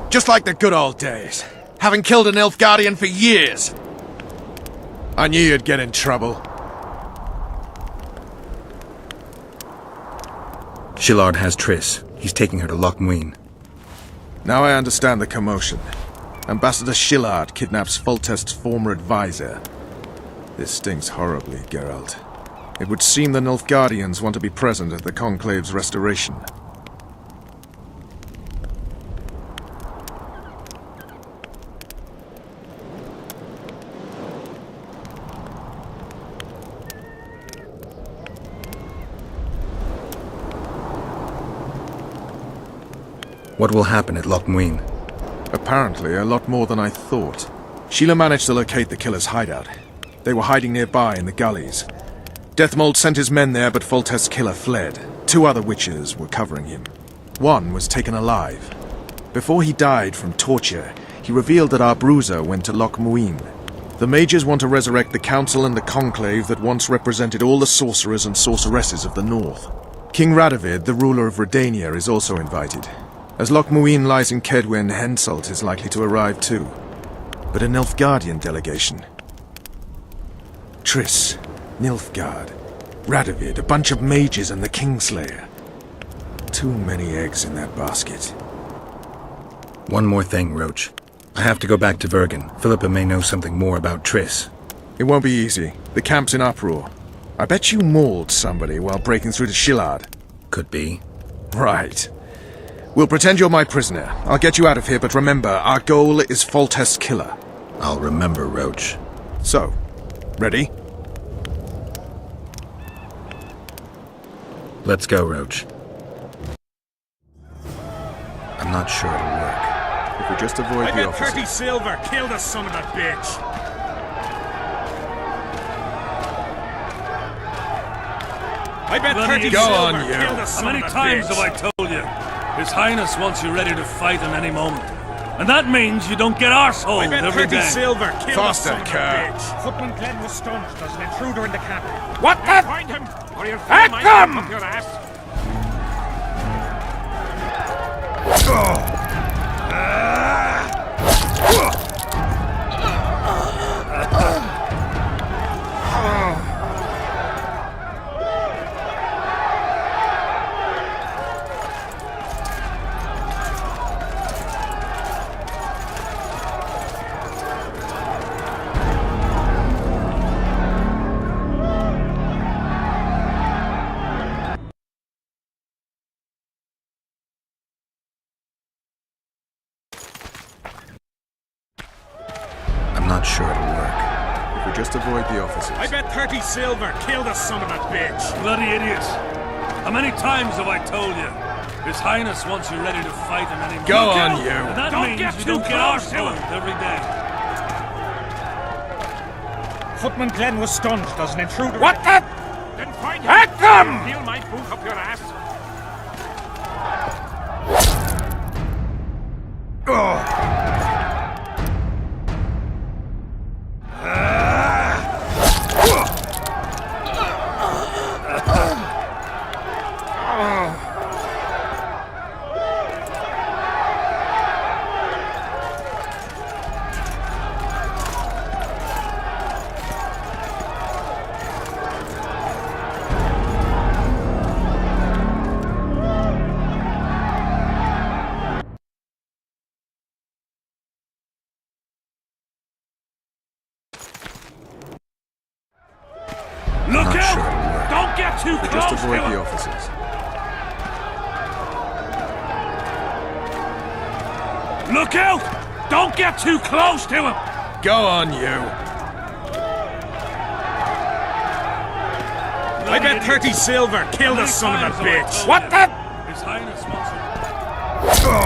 Just like the good old days. Having killed an Nilfgaardian for years. I knew you'd get in trouble. Shillard has Triss. He's taking her to Loch Muin. Now I understand the commotion. Ambassador Shillard kidnaps Foltest's former advisor. This stings horribly, Geralt. It would seem the Nilfgaardians want to be present at the Conclave's restoration. What will happen at Loch Muin? Apparently, a lot more than I thought. Sheila managed to locate the killer's hideout. They were hiding nearby in the gullies. Deathmold sent his men there, but Foltest's killer fled. 2 other witches were covering him. One was taken alive. Before he died from torture, he revealed that our bruiser went to Loch Muin. The mages want to resurrect the council and the conclave that once represented all the sorcerers and sorceresses of the north. King Radovid, the ruler of Redania, is also invited. As Loch Muin lies in Kedwen, Henselt is likely to arrive too. But a Nilfgaardian delegation. Triss, Nilfgaard, Radovid, a bunch of mages and the Kingslayer. Too many eggs in that basket. One more thing, Roach. I have to go back to Vergen. Philippa may know something more about Triss. It won't be easy. The camp's in uproar. I bet you mauled somebody while breaking through to Shillard. Could be. Right. We'll pretend you're my prisoner. I'll get you out of here, but remember, our goal is Foltest's killer. I'll remember, Roach. So, ready? Let's go, Roach. I'm not sure it'll work. If we just avoid I the bet officers... 30 silver. Kill the son of a bitch. I bet 30 Go silver. on, you. Kill the How son many of a times bitch. have I told you? His Highness wants you ready to fight in any moment. And that means you don't get arseholed I bet every 30 day. silver. Kill Faster, the son of a Kerr. bitch. Footman Glenn was stunned. There's an intruder in the camp. What the? Find him, or you'll Heck my them! up your ass. I'm not sure it'll work. If we just avoid the officers... I bet 30 silver. Kill the son of a bitch. Bloody idiots. How many times have I told you? His Highness wants you ready to fight in any moment. Go on, you. And that Don't means get you too don't get close to arseholed him. every day. Footman Glenn was stunned. There's an intruder. What the? Then find him. Heck them! Feel my boot up your ass. Look Not out! sure it'll work. Don't get too We close just avoid to the him. officers. Look out! Don't get too close to him. Go on, you. I bet 30 silver. Kill the son of a bitch. What the? His Highness wants you.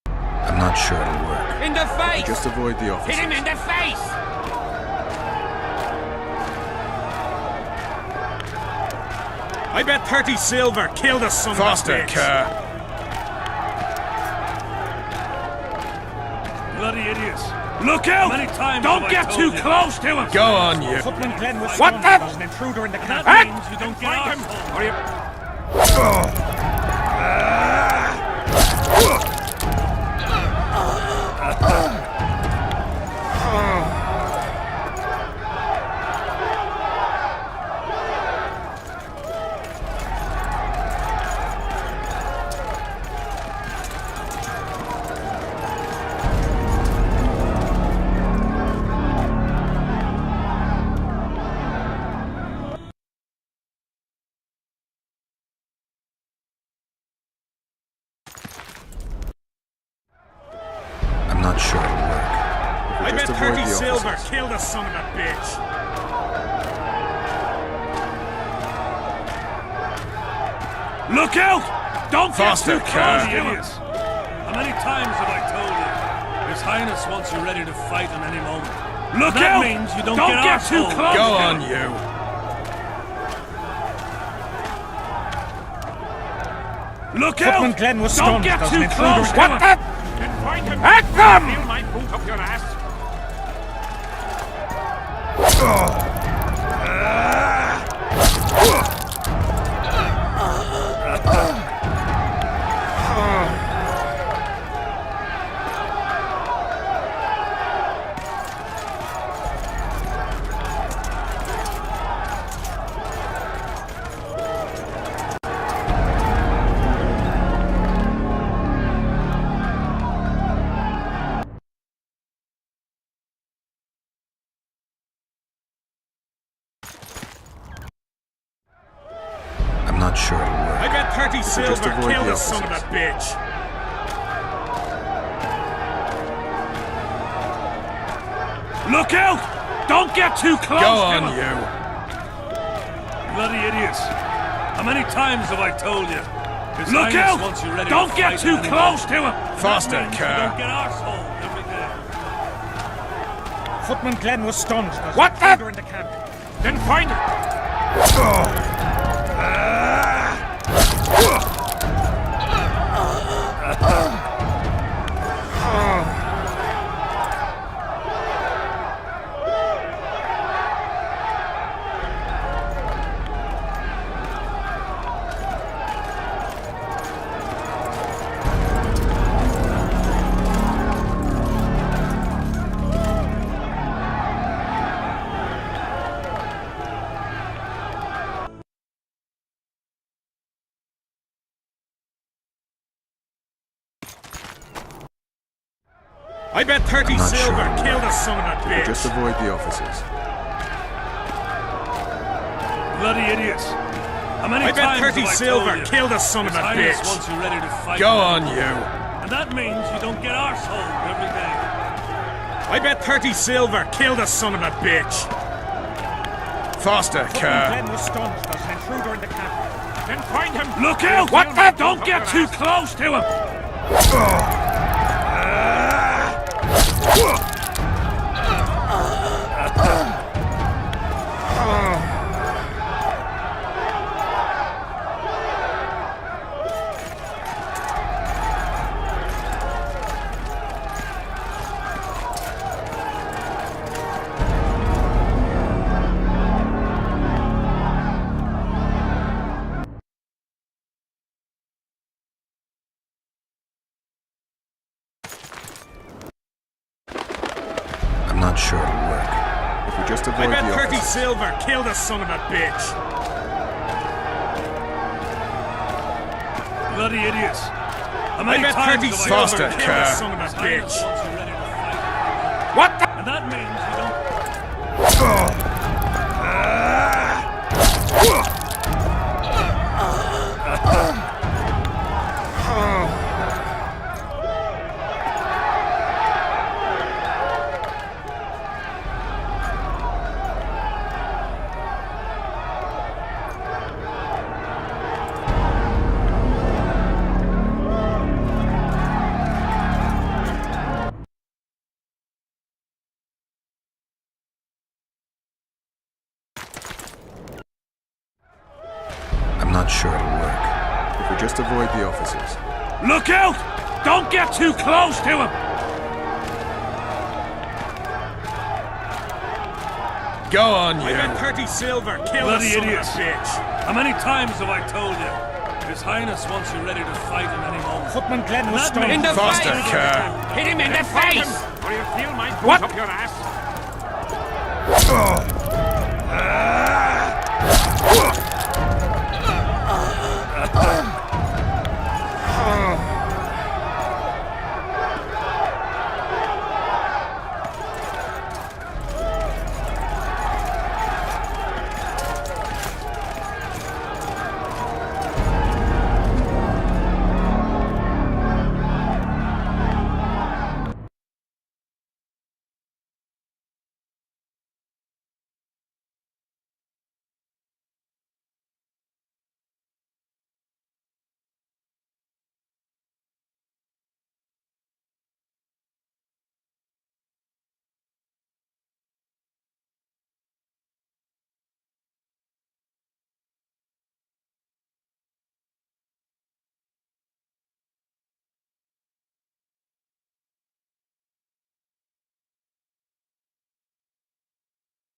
I'm not sure it'll work. In the face. Just avoid the officers. Hit him in the face. I bet 30 silver. Kill the son Faster, of a bitch. Kerr. Bloody idiots. Look out! How many times Don't have I get told too you? close to him. Go on, you. Footman Glenn was What stunned. the? There's an intruder in the camp. That means you don't get Find him, arseholed. or you... I'm not sure it'll work. If we I bet just avoid 30 the silver. officers. Kill the son of a bitch. Look out! Don't Faster, get too Kerr. close, idiots. How many times have I told you? His Highness wants you ready to fight in any moment. Look that out! means you don't Don't get get too arseholed. close. Go on, you. Look Footman out! Glenn was Don't stunned. get There's too an intruder close. in What the the? Then find him. At them! Feel my boot up your ass? I'm not sure it'll work. I bet 30 silver just avoid kill the the son of a bitch. Look out! Don't get too close Go to on, him! you. Bloody idiots. How many times have I told you? His Look Highness out! wants you ready Don't to get fight too any close moment. to him! Faster, That means you Kerr. don't get arsehole every day. Footman Glenn was stunned. There's What an the- intruder in the camp. Then find him. I bet 30 I'm not silver sure. kill the son of a bitch. Just avoid the officers. Bloody idiots. How many I bet times 30 have I silver told you? kill the son of His a Highness bitch. wants you ready to fight. Go on, you. And that means you don't get arsehole every day. I bet 30 silver kill the son of a bitch. Faster, Footman Kerr. Glenn was stunned. There's an intruder in the camp. Then find him. Look out! What the? Don't get too close to him! I'm not sure it'll work. If we just I avoid bet the 30 officers. silver kill the son of a bitch. Bloody idiots. How I many bet times 30 have I silver told you? kill the son of a His Highness bitch. wants you ready to fight. What the? And that means you don't... I'm not sure it'll work. If we just avoid the officers. Look out! Don't get too close to him! Go on, you. I bet 30 silver kill the Bloody son idiots. of a bitch. How many times have I told you? His Highness wants you ready to fight in any moment. Footman Glenn was That stunned. means- In the Faster, face. Kerr. Hit him in the face. Or you feel my boot What? up your ass.